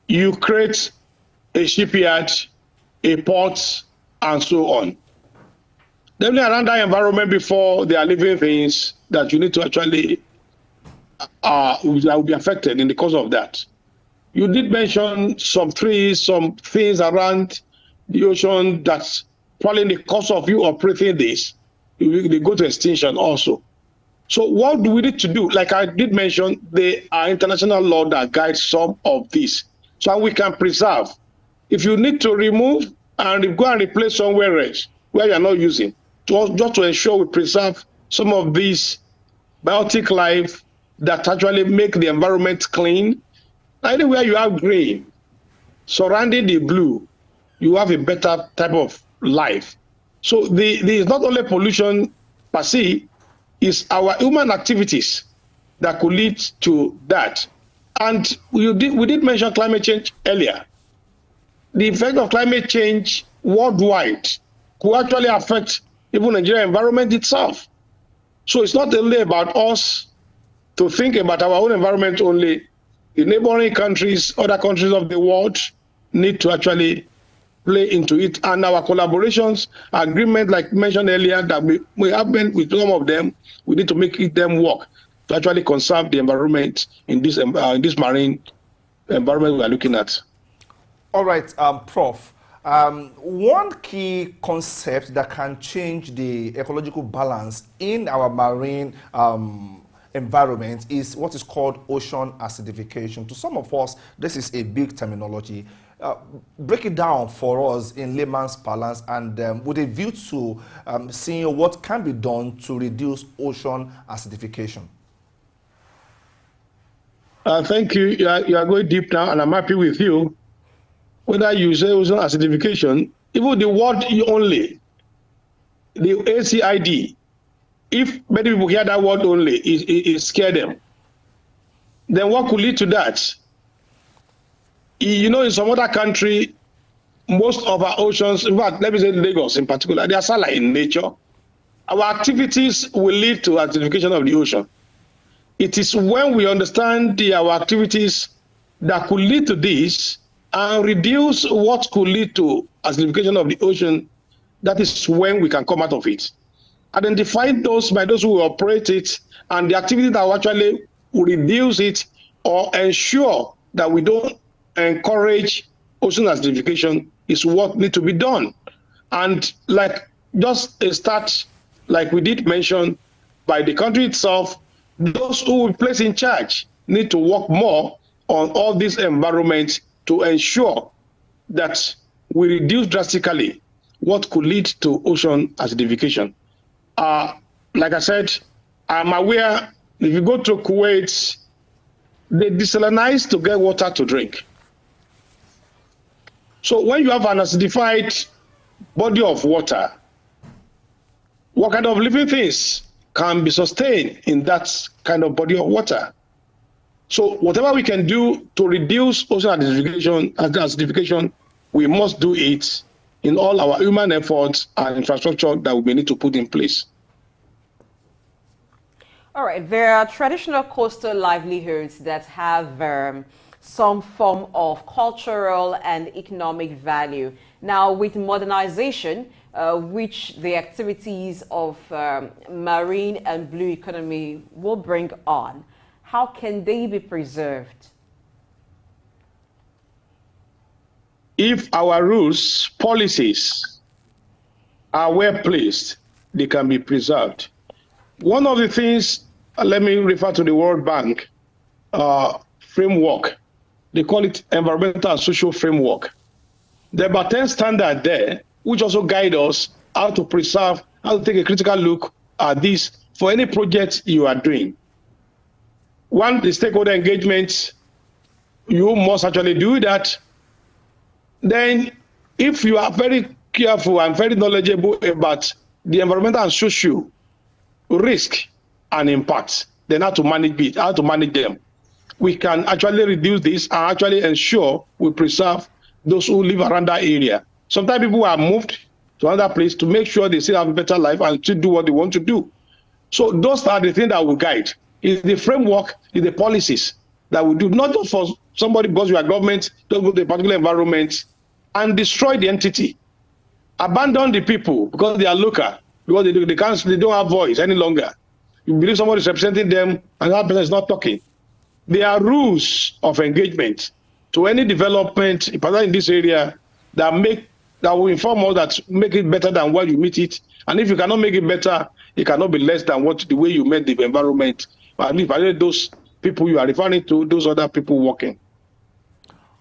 You create a shipyard, a port, and so on. Then around that environment before they are living things that you need to actually will be affected in the course of that. You did mention some trees, some things around the ocean that probably in the course of you operating this, they go to extinction also. So what do we need to do? Like I did mention, there are international law that guides some of this. So we can preserve. If you need to remove and go and replace somewhere else where you are not using, just to ensure we preserve some of these biotic life that actually make the environment clean. Anywhere you have green surrounding the blue, you have a better type of life. So the not only pollution per se, is our human activities that could lead to that. And we did mention climate change earlier. The effect of climate change worldwide could actually affect even Nigerian environment itself. So it's not only about us to think about our own environment only. The neighboring countries, other countries of the world need to actually play into it. And our collaborations, agreement, like mentioned earlier, that we have been with some of them, we need to make them work to actually conserve the environment in this marine environment we are looking at. All right, Prof. One key concept that can change the ecological balance in our marine environment is what is called ocean acidification. To some of us, this is a big terminology. Break it down for us in layman's parlance and with a view to seeing what can be done to reduce ocean acidification. Thank you. You are going deep now, and I'm happy with you. Whether you say ocean acidification, even the word only, the ACID, if many people hear that word only, it scare them. Then what could lead to that? You know, in some other country, most of our oceans, in fact, let me say Lagos in particular, they are saline in nature. Our activities will lead to acidification of the ocean. It is when we understand our activities that could lead to this and reduce what could lead to acidification of the ocean, that is when we can come out of it. Identify those by those who operate it and the activity that will actually reduce it or ensure that we don't encourage ocean acidification is what needs to be done. And like just a start, like we did mention, by the country itself, those who will place in charge need to work more on all these environments to ensure that we reduce drastically what could lead to ocean acidification. Like I said, I'm aware if you go to Kuwait, they desalinize to get water to drink. So when you have an acidified body of water, what kind of living things can be sustained in that kind of body of water? So whatever we can do to reduce ocean acidification, we must do it in all our human efforts and infrastructure that we need to put in place. All right, there are traditional coastal livelihoods that have some form of cultural and economic value. Now, with modernization, which the activities of marine and blue economy will bring on, how can they be preserved? If our rules, policies are well placed, they can be preserved. One of the things, let me refer to the World Bank framework. They call it environmental and social framework. There are about 10 standards there, which also guide us how to preserve, how to take a critical look at this for any project you are doing. One, the stakeholder engagement, you must actually do that. Then, if you are very careful and very knowledgeable about the environmental and social risk and impacts, then how to manage them. We can actually reduce this and actually ensure we preserve those who live around that area. Sometimes people are moved to another place to make sure they still have a better life and still do what they want to do. So those are the things that will guide. It's the framework, it's the policies that we do, not just for somebody because you are government, don't go to a particular environment and destroy the entity. Abandon the people because they are local, because they don't have voice any longer. You believe somebody is representing them and that person is not talking. There are rules of engagement to any development, particularly in this area, that will inform us that make it better than what you meet it. And if you cannot make it better, it cannot be less than the way you met the environment. At least those people you are referring to, those other people working.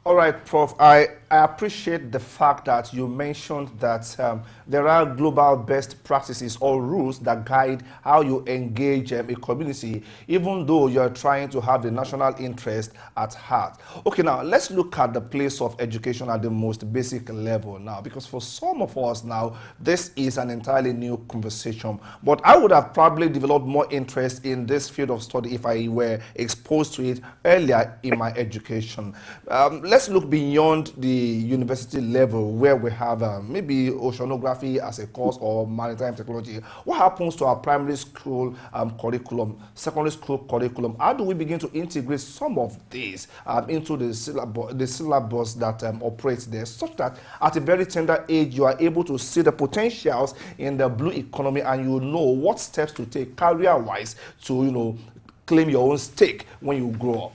All right, Prof. I appreciate the fact that you mentioned that there are global best practices or rules that guide how you engage a community, even though you're trying to have the national interest at heart. Okay, now let's look at the place of education at the most basic level now, because for some of us now, this is an entirely new conversation. But I would have probably developed more interest in this field of study if I were exposed to it earlier in my education. Let's look beyond the university level where we have maybe oceanography as a course or maritime technology. What happens to our primary school curriculum, secondary school curriculum? How do we begin to integrate some of these into the syllabus that operates there, such that at a very tender age you are able to see the potentials in the blue economy and you know what steps to take career-wise to claim your own stake when you grow up?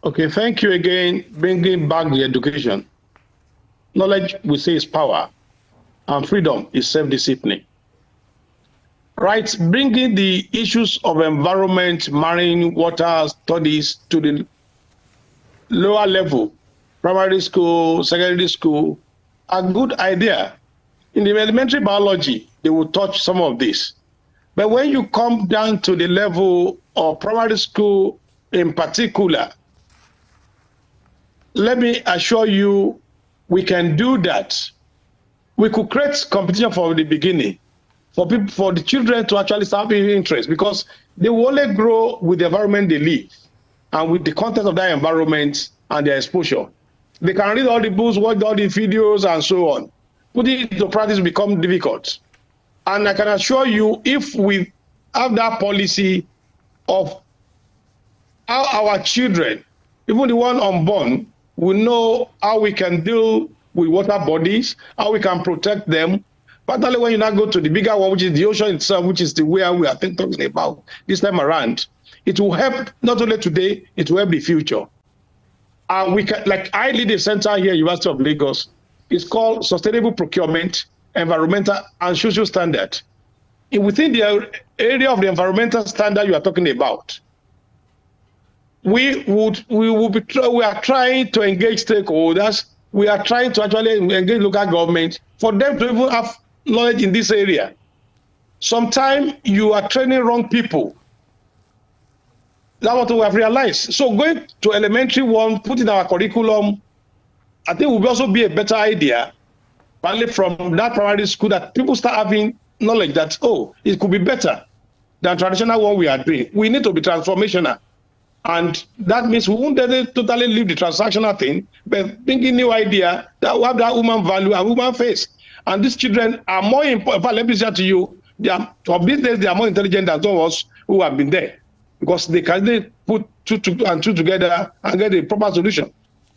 Okay, thank you again. Bringing back the education. Knowledge, we say, is power, and freedom is self-discipline. Right, bringing the issues of environment, marine, water studies to the lower level, primary school, secondary school, a good idea. In the elementary biology, they will touch some of this. But when you come down to the level of primary school in particular, let me assure you, we can do that. We could create competition from the beginning for the children to actually start having interest, because they will only grow with the environment they live and with the content of that environment and their exposure. They can read all the books, watch all the videos, and so on. Putting it into practice becomes difficult. And I can assure you, if we have that policy of how our children, even the one unborn, will know how we can deal with water bodies, how we can protect them, particularly when you now go to the bigger one, which is the ocean itself, which is the way we are talking about this time around. It will help not only today, it will help the future. We can, like I lead a center here at University of Lagos. It's called Sustainable Procurement, Environmental and Social Standard. Within the area of the environmental standard you are talking about, we are trying to engage stakeholders, we are trying to actually engage local government for them to even have knowledge in this area. Sometimes you are training wrong people. That's what we have realized. So going to elementary one, put in our curriculum, I think will also be a better idea, partly from that primary school, that people start having knowledge that, oh, it could be better than traditional one we are doing. We need to be transformational. And that means we won't totally leave the transactional thing, but thinking new idea that will have that human value and human face. And these children are more important. Let me say to you, for these days, they are more intelligent than those of us who have been there, because they can put two together and get a proper solution.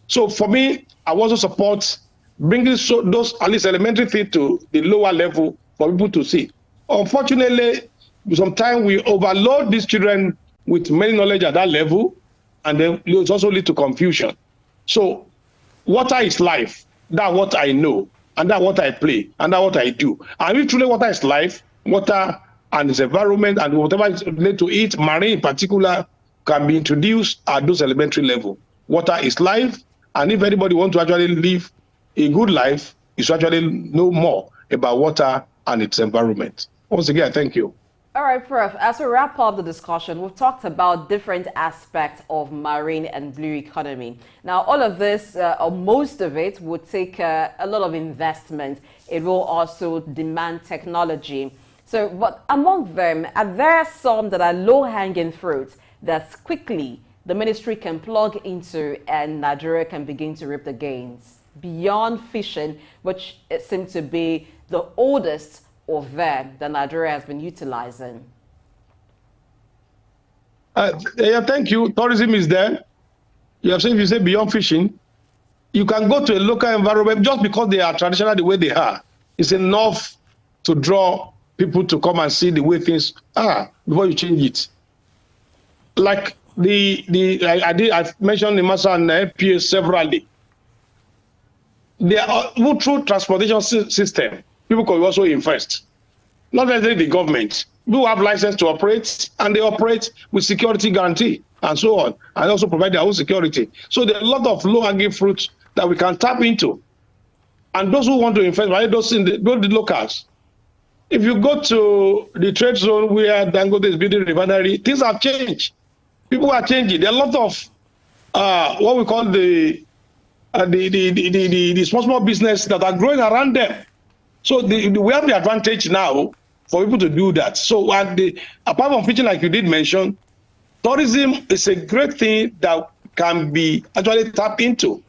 So for me, I also support bringing those at least elementary things to the lower level for people to see. Unfortunately, sometimes we overload these children with many knowledge at that level, and then it also lead to confusion. So water is life. That's what I know, and that's what I play, and that's what I do. And if truly water is life, water and its environment and whatever is related to it, marine in particular, can be introduced at those elementary level. Water is life, and if anybody wants to actually live a good life, is to actually know more about water and its environment. Once again, thank you. All right, Prof, as we wrap up the discussion, we've talked about different aspects of marine and blue economy. Now, all of this, or most of it, would take a lot of investment. It will also demand technology. So, but among them, are there some that are low-hanging fruits that quickly the ministry can plug into and Nigeria can begin to reap the gains? Beyond fishing, which seems to be the oldest of them that Nigeria has been utilizing? Yeah, thank you. Tourism is there. You have seen, if you say beyond fishing, you can go to a local environment just because they are traditional the way they are. It's enough to draw people to come and see the way things are before you change it. Like I've mentioned the Massa and FPA severally. They are through transportation system. People can also invest. Not necessarily the government. People have license to operate, and they operate with security guarantee and so on, and also provide their own security. So there are a lot of low-hanging fruits that we can tap into. And those who want to invest, right, those the locals. If you go to the trade zone where Dangote is building refinery, things have changed. People are changing. There are a lot of what we call the small business that are growing around them. So we have the advantage now for people to do that. So apart from fishing, like you did mention, tourism is a great thing that can be actually tapped into.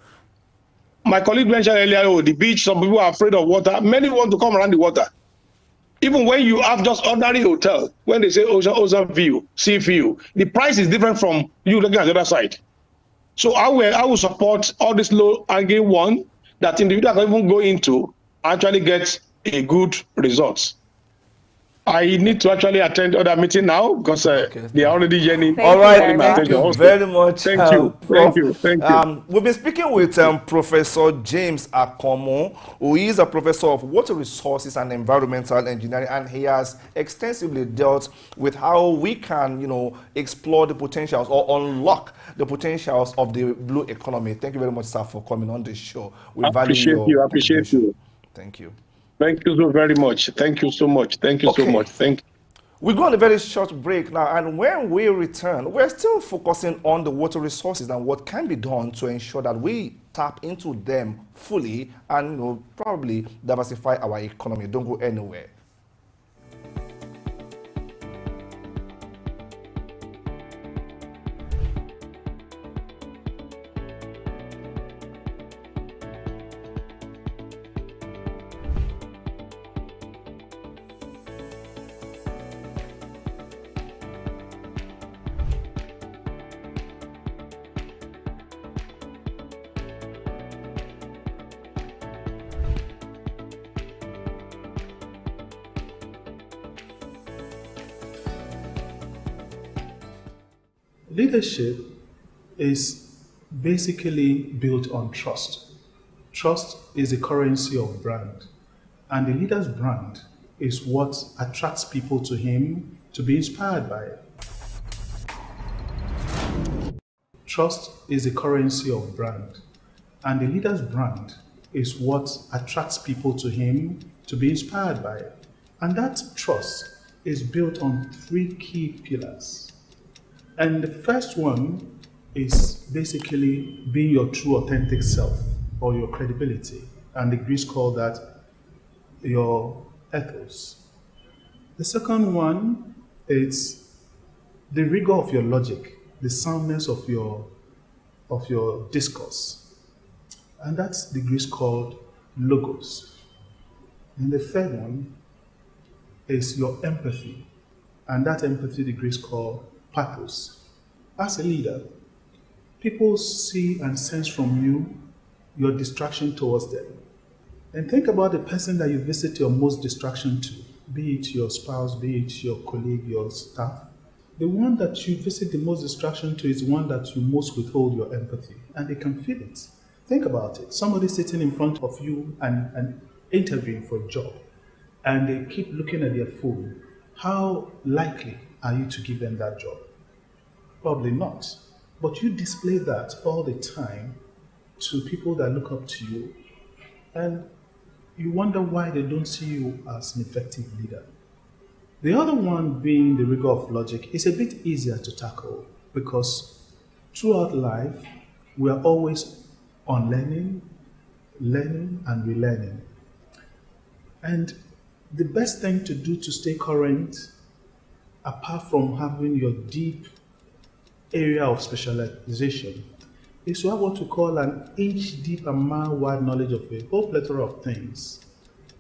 My colleague mentioned earlier, oh, the beach, some people are afraid of water. Many want to come around the water. Even when you have just ordinary hotel, when they say ocean view, sea view, the price is different from you looking at the other side. So I will support all this low-hanging one that individuals can even go into, actually get a good results. I need to actually attend other meeting now because they are already yearning. All right, thank you very much. Thank you. Thank you. Thank you. We've been speaking with Professor James Akomo, who is a professor of water resources and environmental engineering, and he has extensively dealt with how we can, explore the potentials or unlock the potentials of the blue economy. Thank you very much, sir, for coming on the show. We value your I appreciate you. Thank you. Thank you so very much. Thank you so much. Thank you so much. Thank you. We're going on a very short break now, and when we return, we're still focusing on the water resources and what can be done to ensure that we tap into them fully and probably diversify our economy. Don't go anywhere. Leadership is basically built on trust. Trust is the currency of brand, and the leader's brand is what attracts people to him to be inspired by it. Trust is the currency of brand, And the leader's brand is what attracts people to him to be inspired by it. And that trust is built on three key pillars. And the first one is basically being your true authentic self or your credibility. And the Greeks call that your ethos. The second one is the rigor of your logic, the soundness of your discourse. And that's the Greeks called logos. And the third one is your empathy. And that empathy the Greeks call pathos. As a leader, people see and sense from you your distraction towards them. And think about the person that you visit your most distraction to, be it your spouse, be it your colleague, your staff. The one that you visit the most distraction to is the one that you most withhold your empathy, and they can feel it. Think about it. Somebody sitting in front of you and interviewing for a job, and they keep looking at their phone. How likely are you to give them that job? Probably not. But you display that all the time to people that look up to you, and you wonder why they don't see you as an effective leader. The other one, being the rigor of logic, is a bit easier to tackle because throughout life we are always on learning, and relearning. And the best thing to do to stay current, apart from having your deep area of specialization, is to have what we call an inch deep and mile wide knowledge of a whole plethora of things,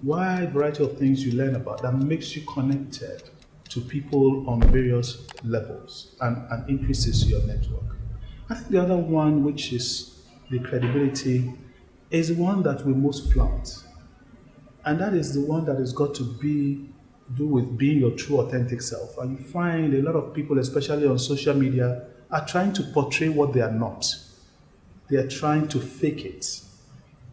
wide variety of things you learn about that makes you connected to people on various levels and increases your network. I think the other one, which is the credibility, is the one that we most flaunt. And that is the one that has got to do with being your true authentic self. And you find a lot of people, especially on social media, are trying to portray what they are not. They are trying to fake it.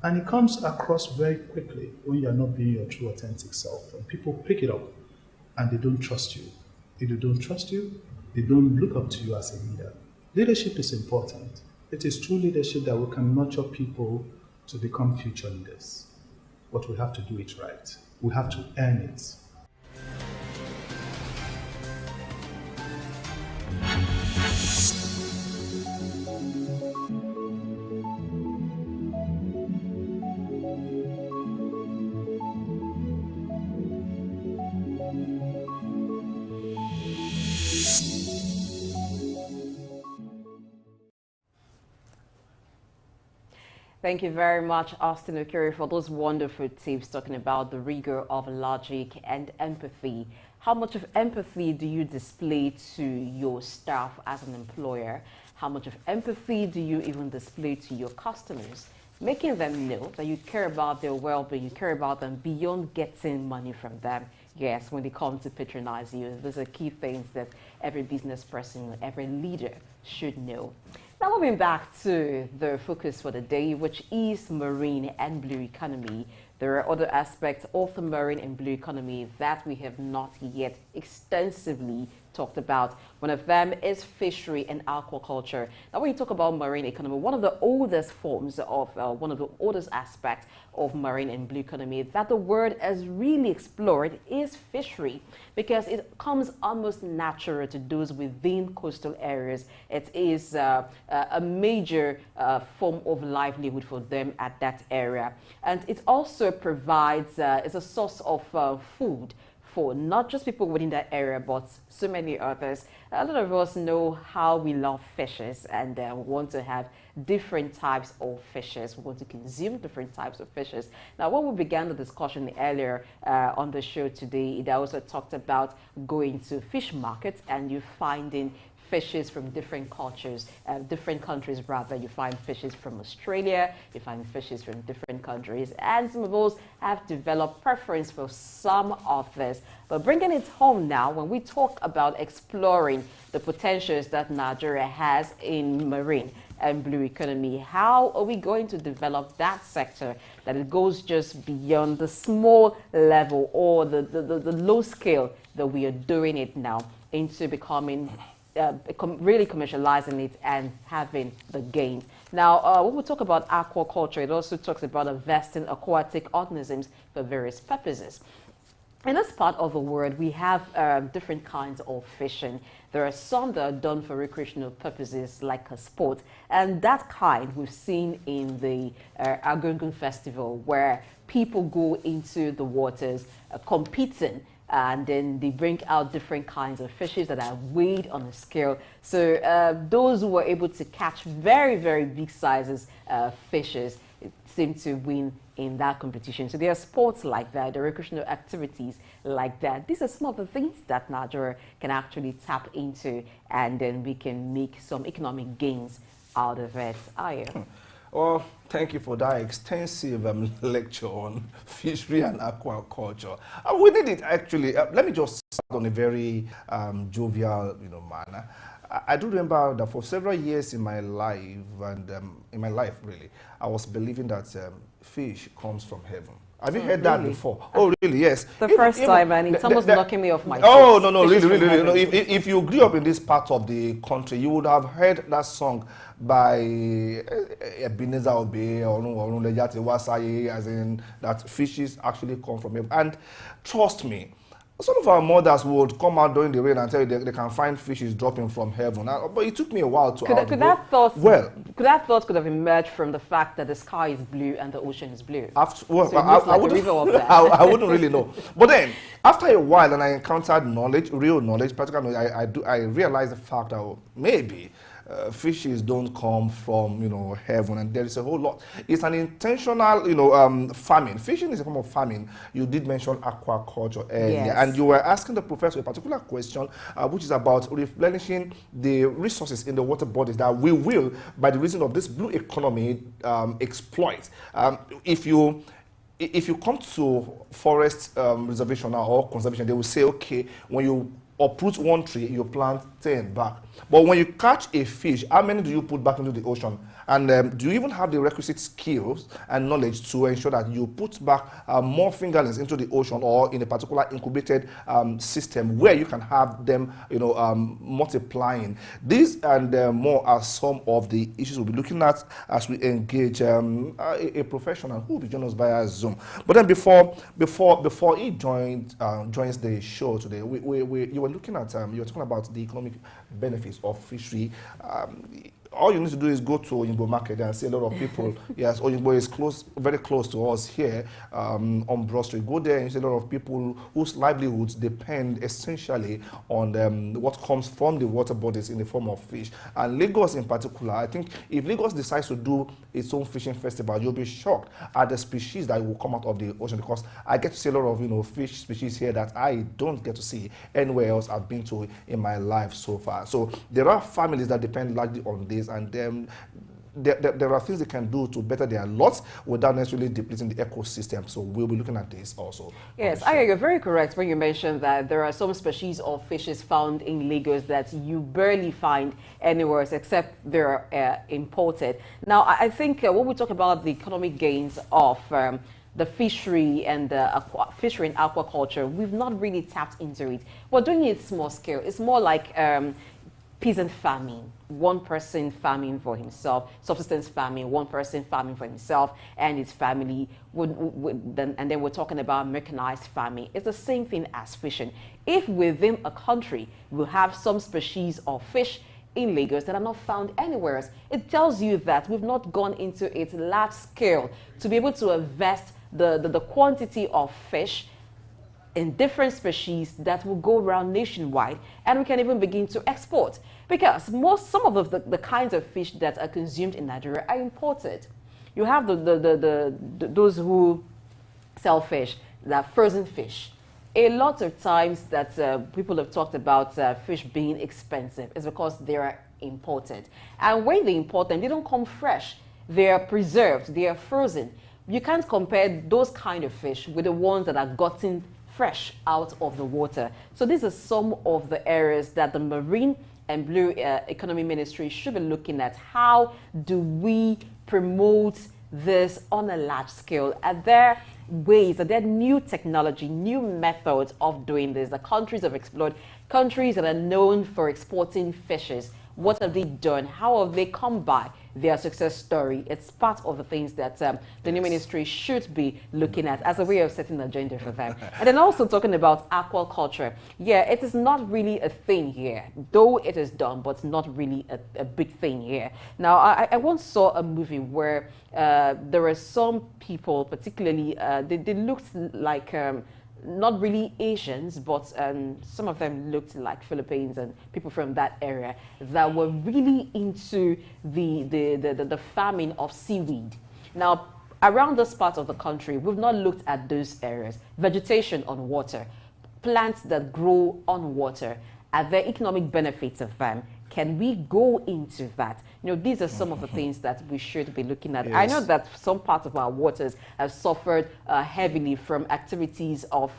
And it comes across very quickly when you are not being your true authentic self. And people pick it up and they don't trust you. If they don't trust you, they don't look up to you as a leader. Leadership is important. It is true leadership that we can nurture people to become future leaders. But we have to do it right. We have to earn it. Thank you very much, Austin Okiri, for those wonderful tips talking about the rigor of logic and empathy. How much of empathy do you display to your staff as an employer? How much of empathy do you even display to your customers? Making them know that you care about their well-being, you care about them beyond getting money from them. Yes, when they come to patronize you, those are key things that every business person, every leader should know. Now moving back to the focus for the day, which is marine and blue economy. There are other aspects of the marine and blue economy that we have not yet extensively talked about. One of them is fishery and aquaculture. Now, when you talk about marine economy, one of the oldest forms of, one of the oldest aspects of marine and blue economy that the world has really explored is fishery, because it comes almost natural to those within coastal areas. It is a major form of livelihood for them at that area. And it also provides, is a source of food for not just people within that area, but so many others. A lot of us know how we love fishes, and we want to have different types of fishes. We want to consume different types of fishes. Now, when we began the discussion earlier on the show today, it also talked about going to fish markets and you finding fishes from different cultures, different countries rather. You find fishes from Australia, you find fishes from different countries, and some of us have developed preference for some of this. But bringing it home now, when we talk about exploring the potentials that Nigeria has in marine and blue economy, how are we going to develop that sector that it goes just beyond the small level or the low scale that we are doing it now into becoming really commercializing it and having the gains. Now, when we talk about aquaculture, it also talks about investing aquatic organisms for various purposes. In this part of the world, we have different kinds of fishing. There are some that are done for recreational purposes, like a sport. And that kind we've seen in the Argungun Festival, where people go into the waters competing, and then they bring out different kinds of fishes that are weighed on a scale. So those who were able to catch very, very big sizes fishes seem to win in that competition. So there are sports like that, there are recreational activities like that. These are some of the things that Nigeria can actually tap into, and then we can make some economic gains out of it. Well, thank you for that extensive lecture on fishery and aquaculture. We did it actually. Let me just start on a very jovial, manner. I do remember that for several years in my life, and really, I was believing that fish comes from heaven. Have you heard that before? Oh, really? Yes. The first time, and it's almost knocking me off my feet. Oh, no, really. No, if you grew up in this part of the country, you would have heard that song by Ebenezer Obey or Lejate Wasaye, as in that fishes actually come from heaven. And trust me, some of our mothers would come out during the rain and tell you they can find fishes dropping from heaven. But it took me a while to Could that thought have emerged from the fact that the sky is blue and the ocean is blue? I wouldn't really know. But then, after a while, and I encountered knowledge, real knowledge, practical knowledge, I realized the fact that maybe fishes don't come from heaven, and there is a whole lot. It's an intentional farming. Fishing is a form of farming. You did mention aquaculture earlier, yes. And you were asking the professor a particular question, which is about replenishing the resources in the water bodies that we will, by the reason of this blue economy, exploit. If you come to forest reservation or conservation, they will say, okay, when you uproot one tree, you plant 10 back. But when you catch a fish, how many do you put back into the ocean? And do you even have the requisite skills and knowledge to ensure that you put back more fingerlings into the ocean, or in a particular incubated system where you can have them, multiplying? These and more are some of the issues we'll be looking at as we engage a professional who will be joining us via Zoom. But then before he joins the show today, you were looking at you were talking about the economic benefits of fishery. All you need to do is go to Oyinbo Market and see a lot of people. Yes, Oyinbo is very close to us here on Broad Street. Go there and see a lot of people whose livelihoods depend essentially on what comes from the water bodies in the form of fish. And Lagos in particular, I think if Lagos decides to do its own fishing festival, you'll be shocked at the species that will come out of the ocean, because I get to see a lot of fish species here that I don't get to see anywhere else I've been to in my life so far. So there are families that depend largely on this, and there are things they can do to better their lot without necessarily depleting the ecosystem. So we'll be looking at this also. Yes, you're very correct when you mentioned that there are some species of fishes found in Lagos that you barely find anywhere else except they're imported. Now, I think when we talk about the economic gains of the fishery and fishery and aquaculture, we've not really tapped into it. We're doing it small scale. It's more like peasant farming, one person farming for himself, subsistence farming, one person farming for himself and his family, and then we're talking about mechanized farming. It's the same thing as fishing. If within a country we have some species of fish in Lagos that are not found anywhere else, it tells you that we've not gone into it large scale to be able to invest the quantity of fish in different species that will go around nationwide, and we can even begin to export, because some of the kinds of fish that are consumed in Nigeria are imported. You have those who sell fish, that frozen fish. A lot of times that people have talked about fish being expensive is because they are imported, and when they import them, they don't come fresh. They are preserved, they are frozen. You can't compare those kind of fish with the ones that are gotten fresh out of the water. So these are some of the areas that the Marine and Blue Economy Ministry should be looking at. How do we promote this on a large scale? Are there ways, are there new technology, new methods of doing this? The countries have explored, countries that are known for exporting fishes. What have they done? How have they come by their success story? It's part of the things that the new ministry should be looking at as a way of setting an agenda for them. And then also talking about aquaculture. Yeah, it is not really a thing here, though it is done, but not really a big thing here. Now, I once saw a movie where there were some people, particularly, they looked like not really Asians, but some of them looked like Philippines and people from that area that were really into the farming of seaweed. Now, around this part of the country, we've not looked at those areas. Vegetation on water, plants that grow on water, are there economic benefits of them? Can we go into that? You know, these are some of the things that we should be looking at. Yes. I know that some parts of our waters have suffered heavily from activities of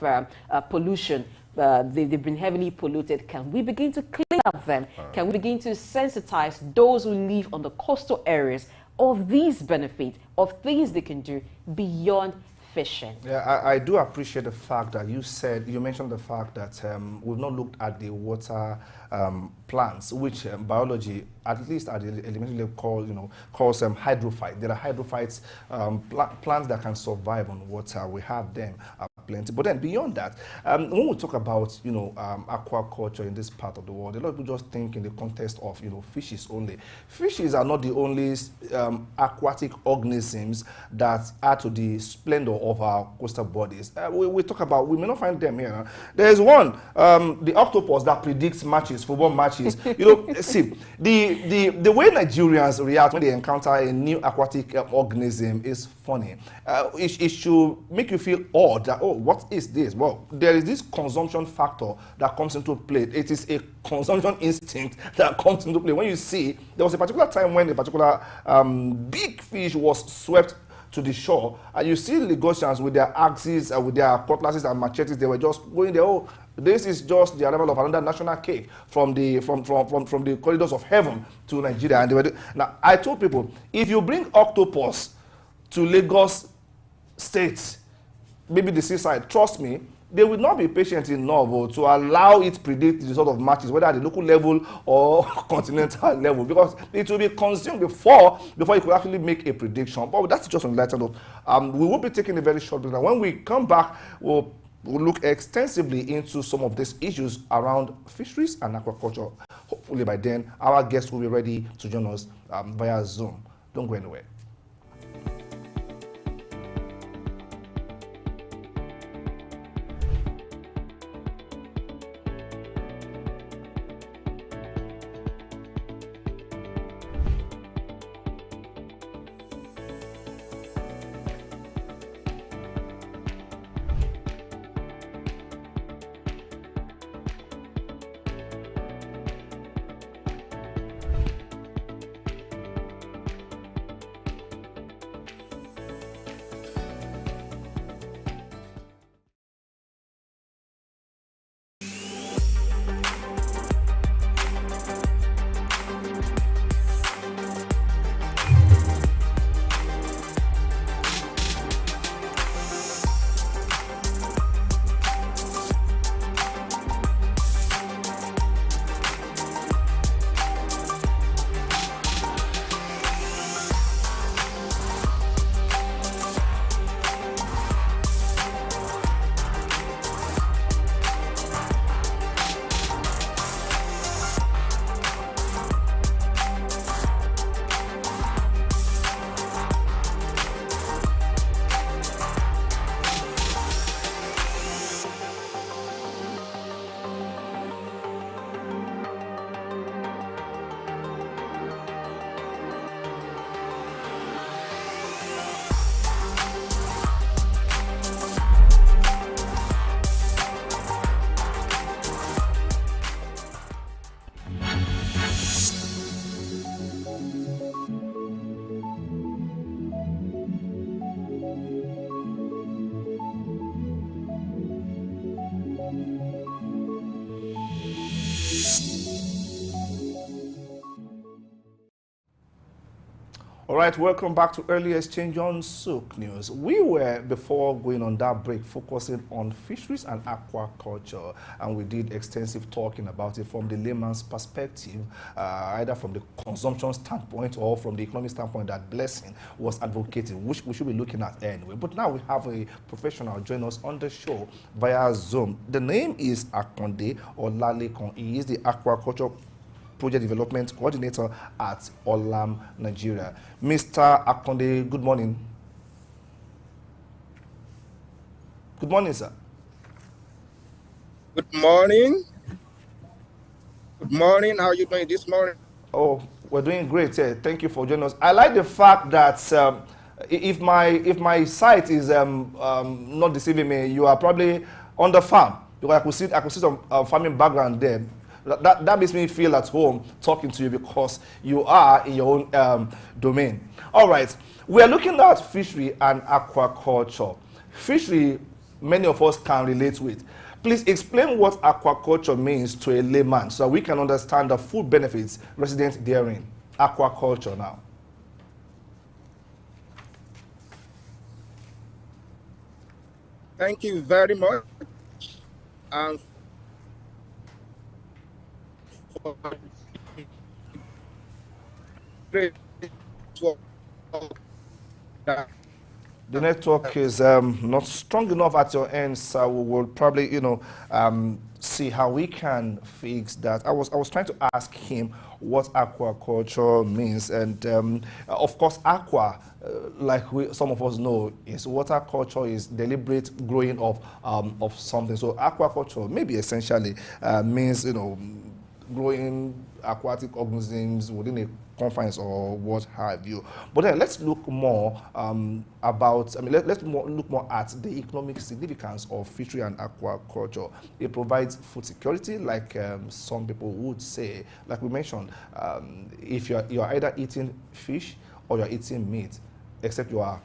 pollution. They've been heavily polluted. Can we begin to clean up them? Can we begin to sensitize those who live on the coastal areas of these benefits, of things they can do beyond fishing? Yeah, I do appreciate the fact that you mentioned the fact that we've not looked at the water plants, which biology, at least at the elementary level, calls hydrophytes. There are hydrophytes, plants that can survive on water. We have them plenty. But then beyond that, when we talk about aquaculture in this part of the world, a lot of people just think in the context of fishes only. Fishes are not the only aquatic organisms that add to the splendor of our coastal bodies. We talk about, we may not find them here. There is one, the octopus that predicts matches, football matches. See, the way Nigerians react when they encounter a new aquatic organism is funny. It should make you feel odd that, oh, what is this? Well, there is this consumption factor that comes into play. It is a consumption instinct that comes into play. When you see, there was a particular time when a particular big fish was swept to the shore, and you see Lagosians with their axes, with their cutlasses and machetes, they were just going there. Oh, this is just the arrival of another national cake from the corridors of heaven to Nigeria. And they were now, I told people, if you bring octopus to Lagos State, maybe the seaside, trust me, they will not be patient enough to allow it predict the sort of matches, whether at the local level or continental level, because it will be consumed before it could actually make a prediction. But that's just on the lighter note. We will be taking a very short break. Now, when we come back, we'll look extensively into some of these issues around fisheries and aquaculture. Hopefully by then, our guests will be ready to join us via Zoom. Don't go anywhere. All right, welcome back to Early Exchange on Souk News. We were, before going on that break, focusing on fisheries and aquaculture, and we did extensive talking about it from the layman's perspective, either from the consumption standpoint or from the economic standpoint that Blessing was advocating, which we should be looking at anyway. But now we have a professional join us on the show via Zoom. The name is Akonde Olalekon. He is the aquaculture Project Development Coordinator at Olam, Nigeria. Mr. Akonde, good morning. Good morning, sir. Good morning. Good morning. How are you doing this morning? Oh, we're doing great. Thank you for joining us. I like the fact that if my site is not deceiving me, you are probably on the farm, because I could see some farming background there. That makes me feel at home talking to you because you are in your own domain. All right, we are looking at fishery and aquaculture. Fishery, many of us can relate with. Please explain what aquaculture means to a layman so we can understand the full benefits resident therein. Aquaculture now. Thank you very much. The network is not strong enough at your end, so we will probably, see how we can fix that. I was trying to ask him what aquaculture means, and of course, aqua, some of us know, is water culture, is deliberate growing of something. So aquaculture maybe essentially means growing aquatic organisms within a confines or what have you. But then let's look more let's look more at the economic significance of fishery and aquaculture. It provides food security, like some people would say. Like we mentioned, if you're either eating fish or you're eating meat, except you are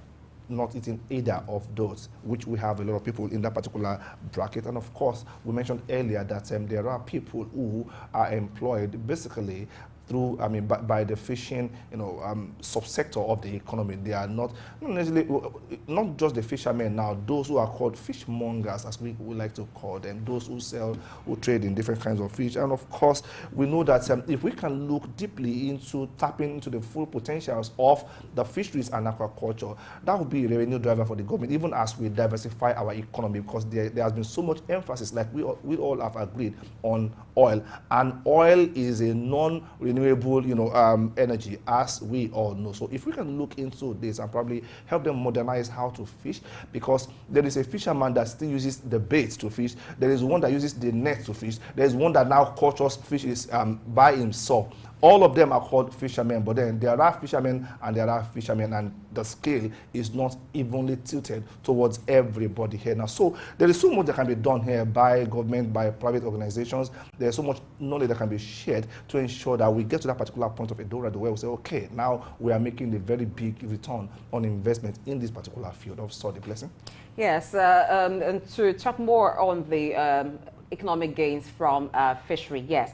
not eating either of those, which we have a lot of people in that particular bracket. And of course, we mentioned earlier that there are people who are employed basically through, by the fishing, subsector of the economy. They are not necessarily, not just the fishermen now, those who are called fishmongers, as we like to call them, those who trade in different kinds of fish. And of course, we know that if we can look deeply into tapping into the full potentials of the fisheries and aquaculture, that would be a revenue driver for the government, even as we diversify our economy, because there has been so much emphasis, like we all have agreed, on oil. And oil is a non-renewable energy, as we all know. So if we can look into this and probably help them modernize how to fish, because there is a fisherman that still uses the bait to fish, there is one that uses the net to fish, there is one that now cultures fishes by himself. All of them are called fishermen, but then there are fishermen and there are fishermen, and the scale is not evenly tilted towards everybody here now. So there is so much that can be done here by government, by private organizations. There's so much knowledge that can be shared to ensure that we get to that particular point of a door where we say, okay, now we are making a very big return on investment in this particular field of study. Blessing. Yes, and to talk more on the economic gains from fishery, yes.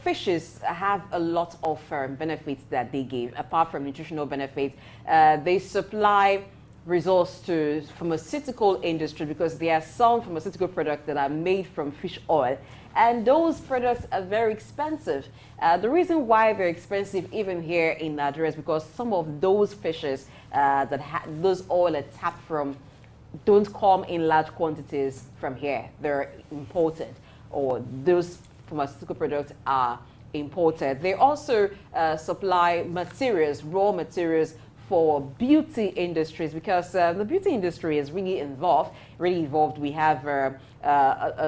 Fishes have a lot of benefits that they give, apart from nutritional benefits. They supply resource to pharmaceutical industry, because there are some pharmaceutical products that are made from fish oil, and those products are very expensive. The reason why they're expensive even here in Nigeria is because some of those fishes those oil are tapped from don't come in large quantities from here. They're imported, or those pharmaceutical products are imported. They also supply materials, raw materials for beauty industries, because the beauty industry is really evolved. We have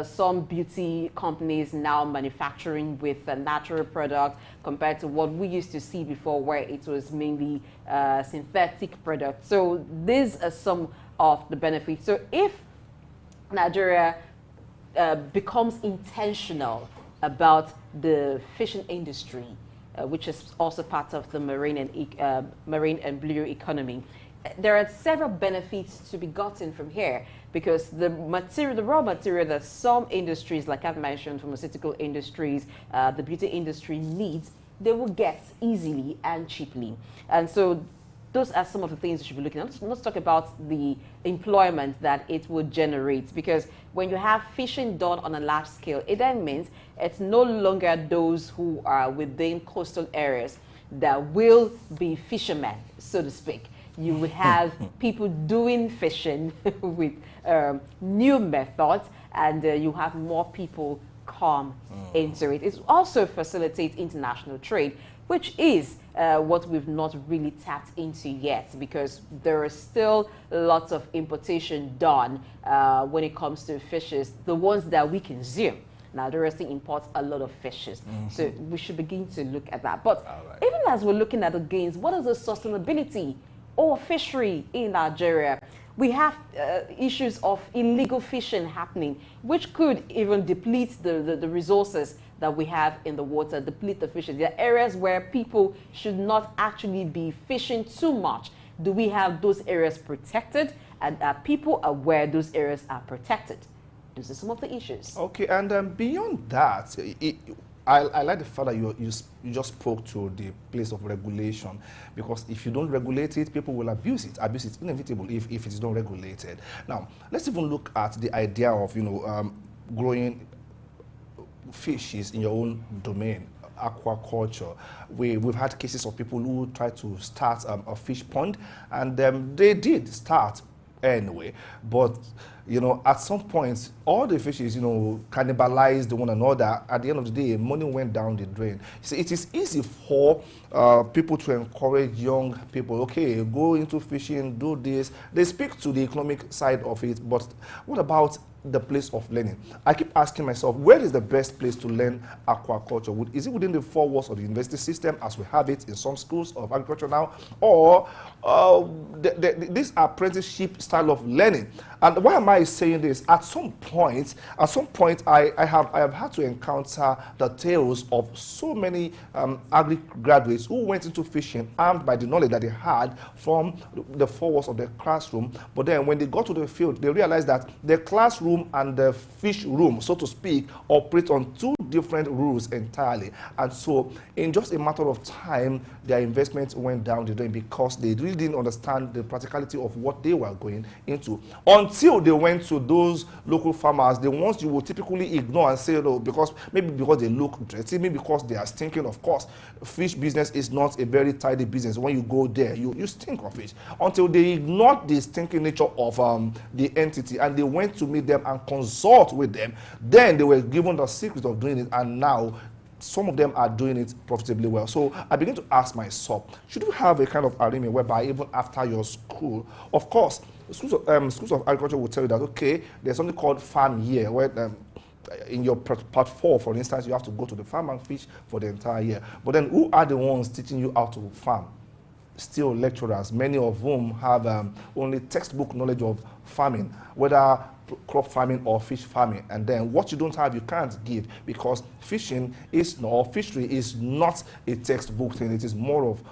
some beauty companies now manufacturing with natural products compared to what we used to see before, where it was mainly synthetic products. So these are some of the benefits. So if Nigeria becomes intentional about the fishing industry, which is also part of the marine and blue economy, there are several benefits to be gotten from here, because the raw material that some industries, like I've mentioned, pharmaceutical industries, the beauty industry needs, they will get easily and cheaply. And so those are some of the things you should be looking at. Let's talk about the employment that it would generate, because when you have fishing done on a large scale, it then means it's no longer those who are within coastal areas that will be fishermen, so to speak. You would have people doing fishing with new methods, and you have more people come into it. It also facilitates international trade, which is what we've not really tapped into yet, because there is still lots of importation done when it comes to fishes, the ones that we consume. Now, the rest imports a lot of fishes. So we should begin to look at that. But even as we're looking at the gains, what is the sustainability of fishery in Nigeria? We have issues of illegal fishing happening, which could even deplete the resources that we have in the water, deplete the fishes. There are areas where people should not actually be fishing too much. Do we have those areas protected? And are people aware those areas are protected? Those are some of the issues. Okay, and beyond that, I like the fact that you just spoke to the place of regulation, because if you don't regulate it, people will abuse it. Abuse is inevitable if it is not regulated. Now, let's even look at the idea of growing fishes in your own domain, aquaculture. We've had cases of people who tried to start a fish pond, and they did start anyway, but at some point all the fishes cannibalized one another. At the end of the day, money went down the drain. So it is easy for people to encourage young people, okay, go into fishing, do this. They speak to the economic side of it, but what about the place of learning? I keep asking myself, where is the best place to learn aquaculture? Is it within the four walls of the university system, as we have it in some schools of agriculture now, or this apprenticeship style of learning? And why am I saying this? At some point, I have had to encounter the tales of so many agri graduates who went into fishing armed by the knowledge that they had from the four walls of the classroom. But then when they got to the field, they realized that the classroom and the fish room, so to speak, operate on two different rules entirely. And so in just a matter of time, their investments went down the drain, because they really didn't understand the practicality of what they were going into until they went to those local farmers, the ones you would typically ignore and say, no, because they look dirty, maybe because they are stinking. Of course, fish business is not a very tidy business. When you go there, you stink of it, until they ignored the stinking nature of the entity, and they went to meet them and consult with them. Then they were given the secret of doing it, and now some of them are doing it profitably well. So I begin to ask myself, should we have a kind of arrangement whereby even after your school, of course, schools of agriculture will tell you that, okay, there's something called farm year, where in your part 4, for instance, you have to go to the farm and fish for the entire year. But then who are the ones teaching you how to farm? Still lecturers, many of whom have only textbook knowledge of farming, whether crop farming or fish farming. And then what you don't have, you can't give, because fishery is not a textbook thing. It is more of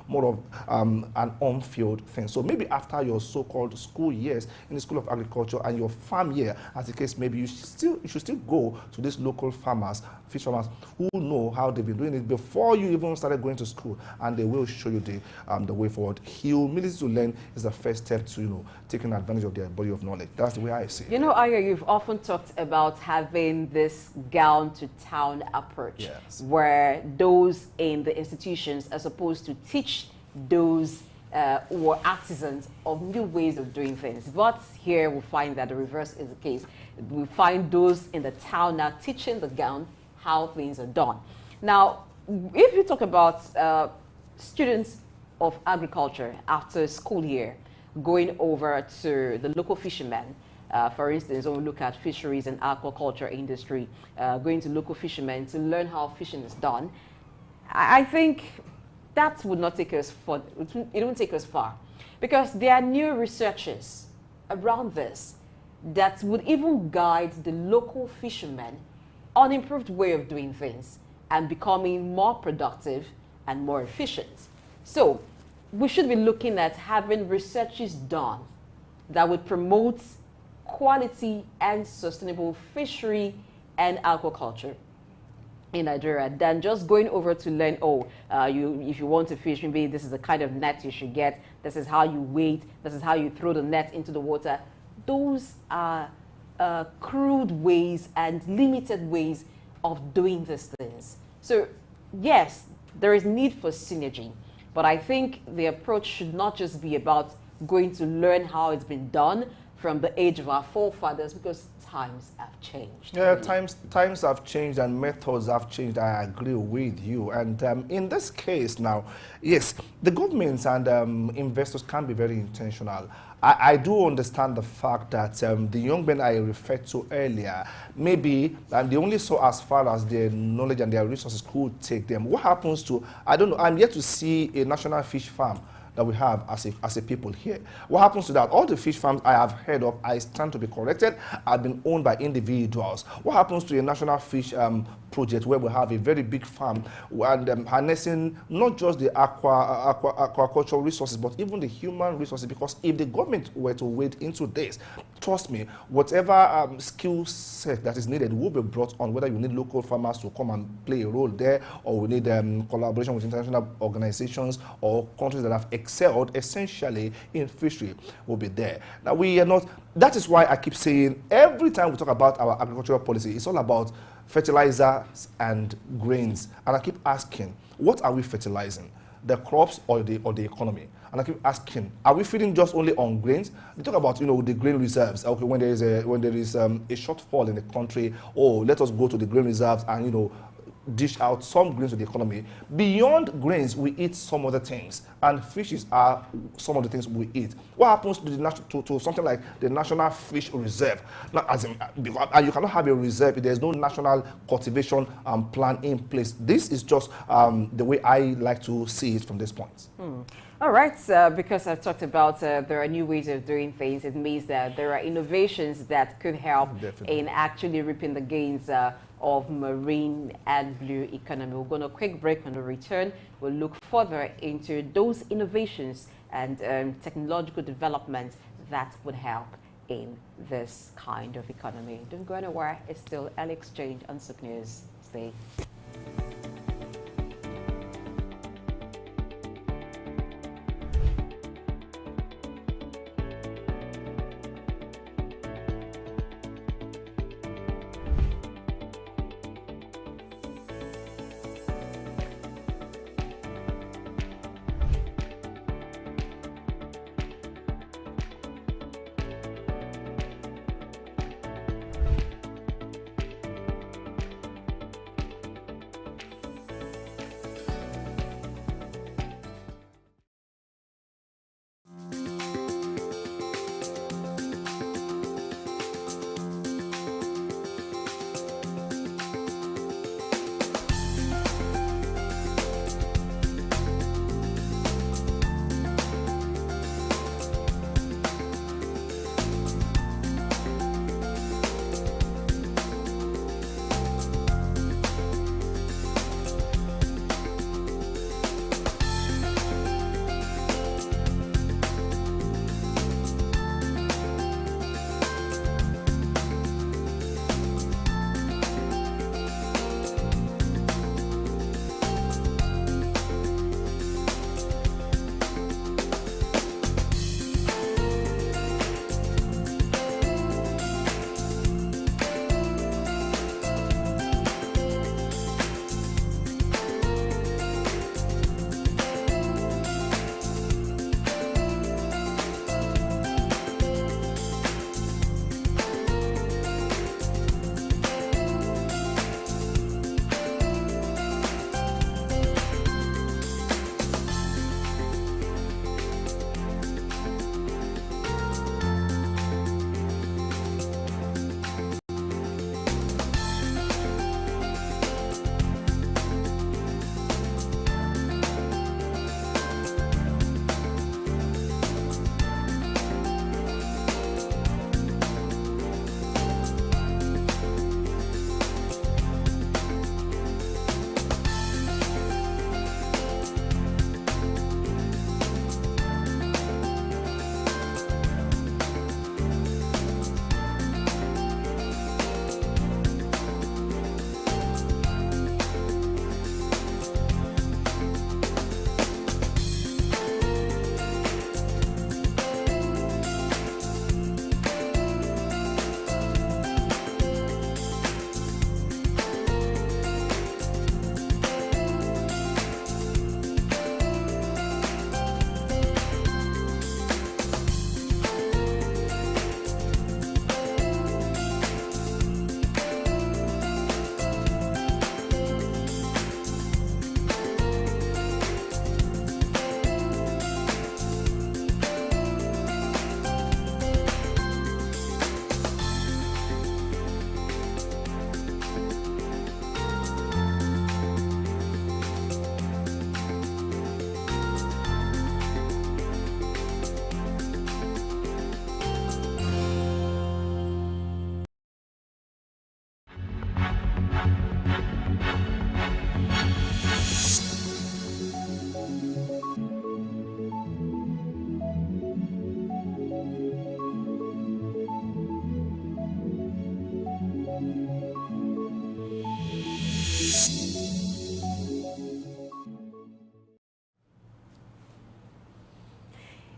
an on-field thing. So maybe after your so-called school years in the School of Agriculture and your farm year, as the case maybe, you should still go to these local farmers, fish farmers, who know how they've been doing it before you even started going to school, and they will show you the way forward. Humility to learn is the first step to taking advantage of their body of knowledge. That's the way I see it. Aya, you've often talked about having this gown to town approach, yes, where those in the institutions are supposed to teach those who are artisans of new ways of doing things. But here we find that the reverse is the case. We find those in the town now teaching the gown how things are done. Now, if you talk about students of agriculture after school year going over to the local fishermen, for instance, when we look at fisheries and aquaculture industry, going to local fishermen to learn how fishing is done, I think that would not take us far. It won't take us far, because there are new researches around this that would even guide the local fishermen on improved way of doing things and becoming more productive and more efficient. So we should be looking at having researches done that would promote quality and sustainable fishery and aquaculture in Nigeria than just going over to learn, oh, if you want to fish, maybe this is the kind of net you should get, this is how you wait, this is how you throw the net into the water. Those are crude ways and limited ways of doing these things. So yes, there is need for synergy, but I think the approach should not just be about going to learn how it's been done from the age of our forefathers, because times have changed. Yeah, times have changed and methods have changed. I agree with you. And in this case now, yes, the governments and investors can be very intentional. I do understand the fact that the young men I referred to earlier, maybe they only saw as far as their knowledge and their resources could take them. What happens to, I don't know, I'm yet to see a national fish farm that we have as a people here. What happens to that? All the fish farms I have heard of, I stand to be corrected, have been owned by individuals. What happens to a national fish project where we have a very big farm and harnessing not just the aquacultural resources, but even the human resources? Because if the government were to wade into this, trust me, whatever skill set that is needed will be brought on, whether you need local farmers to come and play a role there, or we need collaboration with international organizations or countries that have excelled essentially in fishery will be there. Now, we are not, that is why I keep saying every time we talk about our agricultural policy, it's all about fertilizers and grains. And I keep asking, what are we fertilizing? The crops or the economy? And I keep asking, are we feeding just only on grains? They talk about, you know, the grain reserves. Okay, when there is a shortfall in the country, oh, let us go to the grain reserves and, you know, dish out some grains to the economy. Beyond grains, we eat some other things, and fishes are some of the things we eat. What happens to the to something like the National Fish Reserve? Now, and you cannot have a reserve if there's no national cultivation plan in place. This is just the way I like to see it from this point. All right, because I've talked about there are new ways of doing things, it means that there are innovations that could help in actually reaping the gains of marine and blue economy. We're going to quick break. On the return, we'll look further into those innovations and technological developments that would help in this kind of economy. Don't go anywhere. It's still Early Exchange on Sook News. Stay.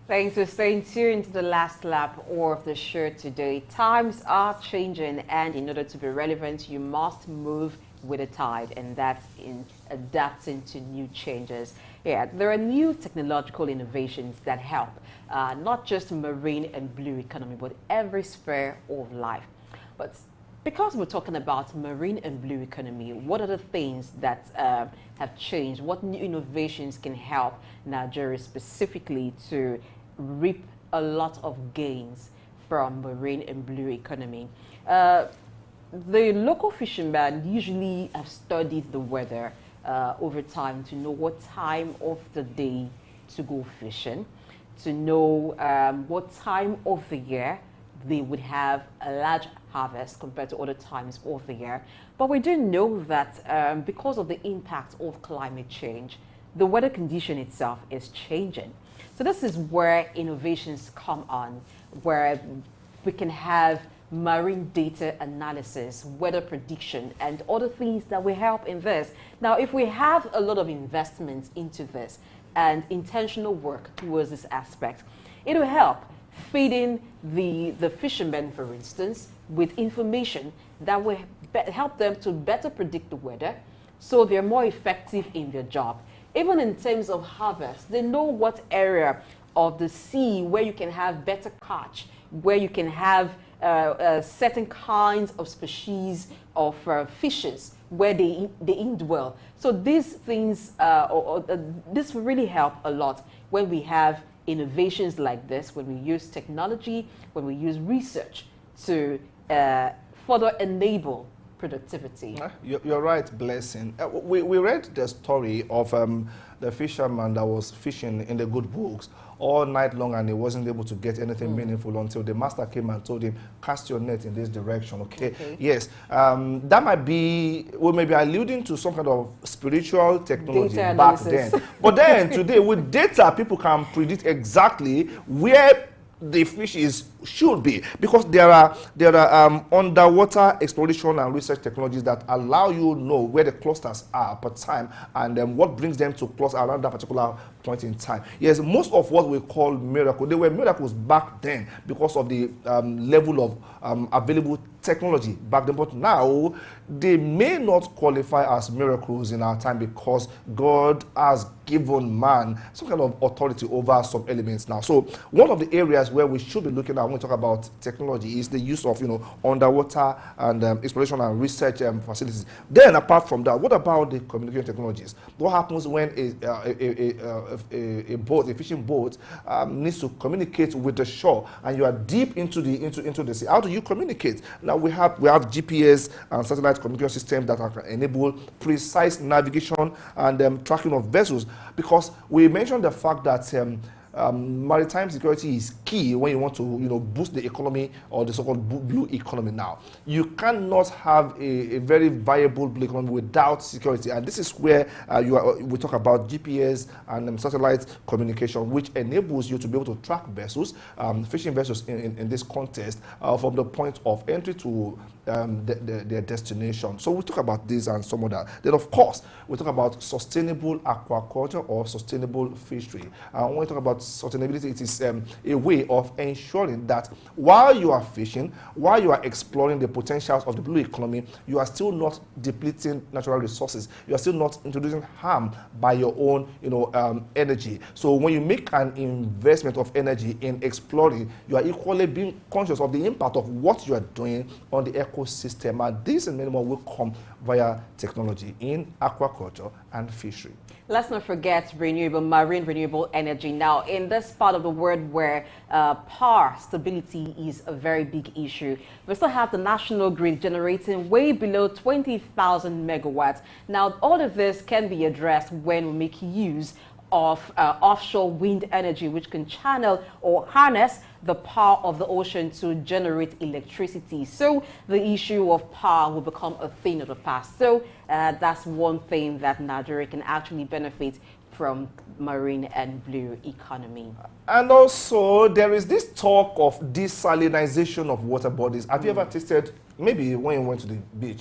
Thanks for staying tuned to the last lap of the show today. Times are changing, and in order to be relevant, you must move with the tide, and that's in adapting to new changes. Yeah, there are new technological innovations that help not just marine and blue economy, but every sphere of life. But because we're talking about marine and blue economy, what are the things that have changed? What new innovations can help Nigeria specifically to reap a lot of gains from marine and blue economy? The local fishermen usually have studied the weather over time to know what time of the day to go fishing, to know what time of the year they would have a large harvest compared to other times of the year. But we do know that because of the impact of climate change, the weather condition itself is changing. So this is where innovations come on, where we can have marine data analysis, weather prediction, and other things that will help in this. Now, if we have a lot of investments into this and intentional work towards this aspect, it will help feeding the fishermen, for instance, with information that will help them to better predict the weather, so they're more effective in their job. Even in terms of harvest, they know what area of the sea where you can have better catch, where you can have certain kinds of species of fishes where they indwell. So these things, this will really help a lot when we have innovations like this, when we use technology, when we use research to further enable productivity. You're right, Blessing. We read the story of the fisherman that was fishing in the good books all night long, and he wasn't able to get anything meaningful until the master came and told him, cast your net in this direction, okay? Yes, that might be, we may be alluding to some kind of spiritual technology back then. But then today, with data, people can predict exactly where the fish should be, because there are underwater exploration and research technologies that allow you to know where the clusters are per time, and what brings them to cluster around that particular point in time. Yes, most of what we call miracles, they were miracles back then because of the level of available technology back then, but now they may not qualify as miracles in our time because God has given man some kind of authority over some elements now. So one of the areas where we should be looking at when we talk about technology is the use of underwater and exploration and research facilities. Then apart from that, what about the communication technologies? What happens when a fishing boat needs to communicate with the shore and you are deep into the sea? How do you communicate? Now we have GPS and satellite communication systems that can enable precise navigation and tracking of vessels, because we mentioned the fact that maritime security is key when you want to boost the economy, or the so-called blue economy. Now you cannot have a very viable blue economy without security, and this is where we talk about GPS and satellite communication, which enables you to be able to track vessels, fishing vessels in this context, from the point of entry to their destination. So we talk about this and some of that. Then of course we talk about sustainable aquaculture or sustainable fishery. When we talk about sustainability, it is a way of ensuring that while you are fishing, while you are exploring the potentials of the blue economy, you are still not depleting natural resources. You are still not introducing harm by your own energy. So when you make an investment of energy in exploring, you are equally being conscious of the impact of what you are doing on the ecosystem. And this and many more will come via technology in aquaculture and fishery. Let's not forget marine renewable energy. Now, in this part of the world where power stability is a very big issue, we still have the national grid generating way below 20,000 megawatts. Now, all of this can be addressed when we make use of offshore wind energy, which can channel or harness the power of the ocean to generate electricity. So the issue of power will become a thing of the past. So that's one thing that Nigeria can actually benefit from marine and blue economy. And also there is this talk of desalinization of water bodies. Have you ever tasted, maybe when you went to the beach,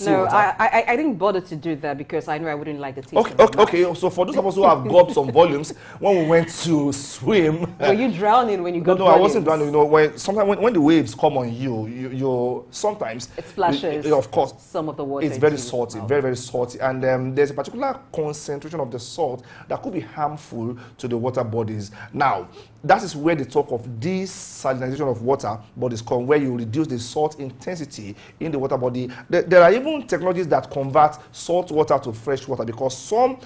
No, water? I didn't bother to do that because I know I wouldn't like the taste Okay, of it. okay, so for those of us who have got some volumes, when we went to swim, Were you drowning when you no, got no, I wasn't volumes? drowning. You know, when the waves come on you, you sometimes It splashes of course, some of the water. it's very into salty, your mouth. very, very salty, and there's a particular concentration of the salt that could be harmful to the water bodies. Now, that is where the talk of desalinization of water bodies come, where you reduce the salt intensity in the water body. There are even technologies that convert salt water to fresh water, because some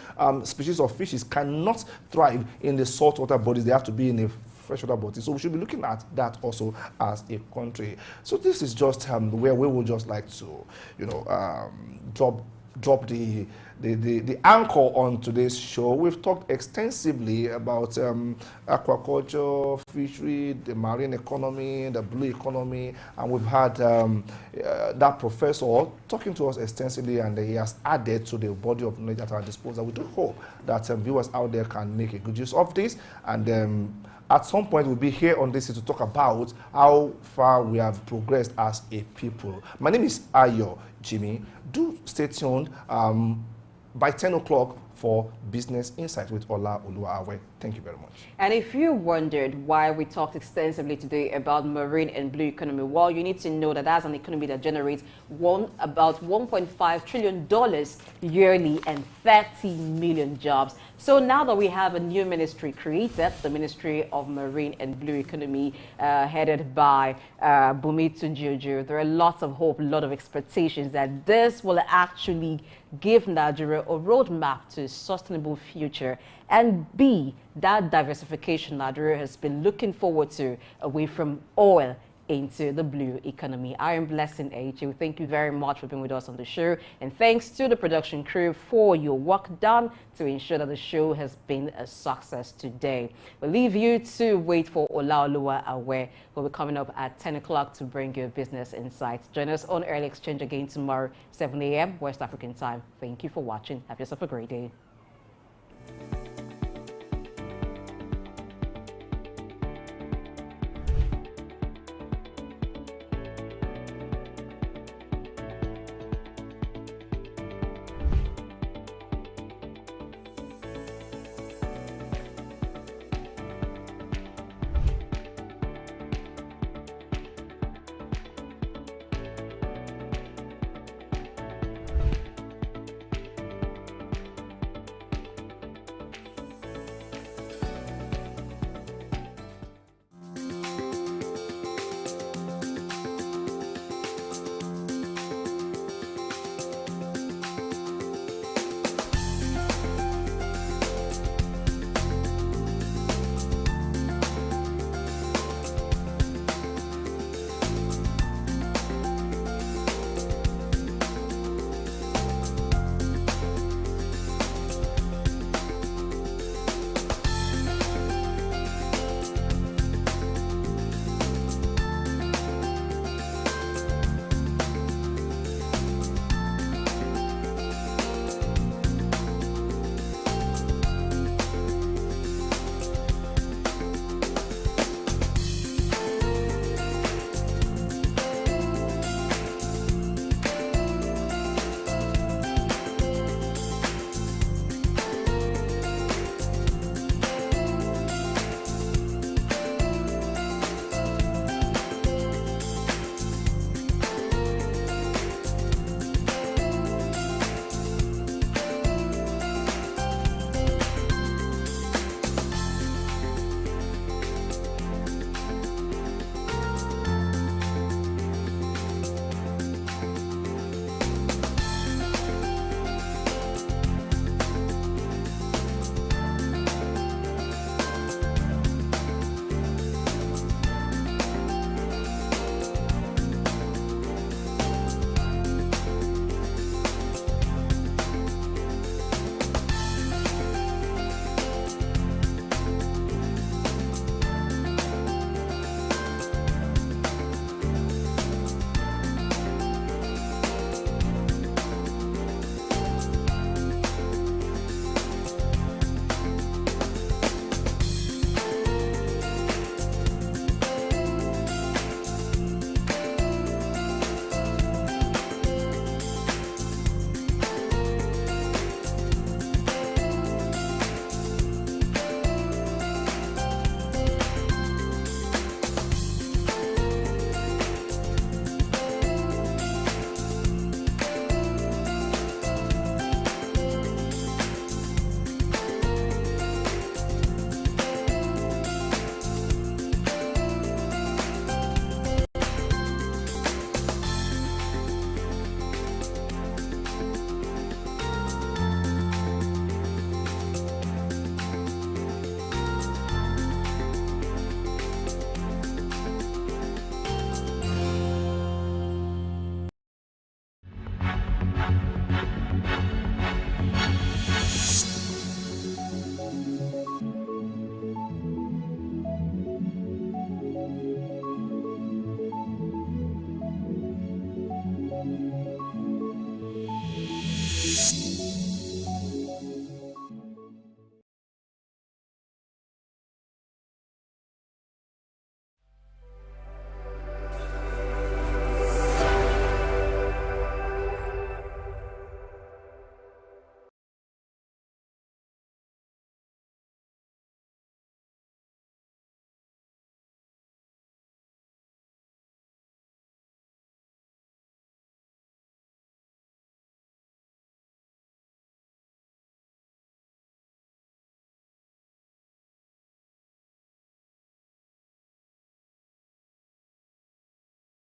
species of fishes cannot thrive in the salt water bodies. They have to be in a freshwater body. So we should be looking at that also as a country. So this is just where we would just like to, you know, drop the anchor on today's show. We've talked extensively about aquaculture, fishery, the marine economy, the blue economy, and we've had that professor talking to us extensively, and he has added to the body of knowledge at our disposal. We do hope that viewers out there can make a good use of this, and at some point we'll be here on this to talk about how far we have progressed as a people. My name is Ayo Jimmy. Do stay tuned by 10 o'clock for Business Insight with Ola Oluwawe. Thank you very much. And if you wondered why we talked extensively today about marine and blue economy, well, you need to know that that's an economy that generates about $1.5 trillion yearly and 30 million jobs. So now that we have a new ministry created, the Ministry of Marine and Blue Economy, headed by Bumi Tunjiojo, there are lots of hope, a lot of expectations that this will actually give Nigeria a roadmap to a sustainable future, and B, that diversification Nigeria has been looking forward to, away from oil into the blue economy. I am Blessing H. Thank you very much for being with us on the show, and thanks to the production crew for your work done to ensure that the show has been a success today. We'll leave you to wait for Olaoluwa Awe, who will be coming up at 10 o'clock to bring you business insights. Join us on Early Exchange again tomorrow, 7 a.m. West African time. Thank you for watching. Have yourself a great day.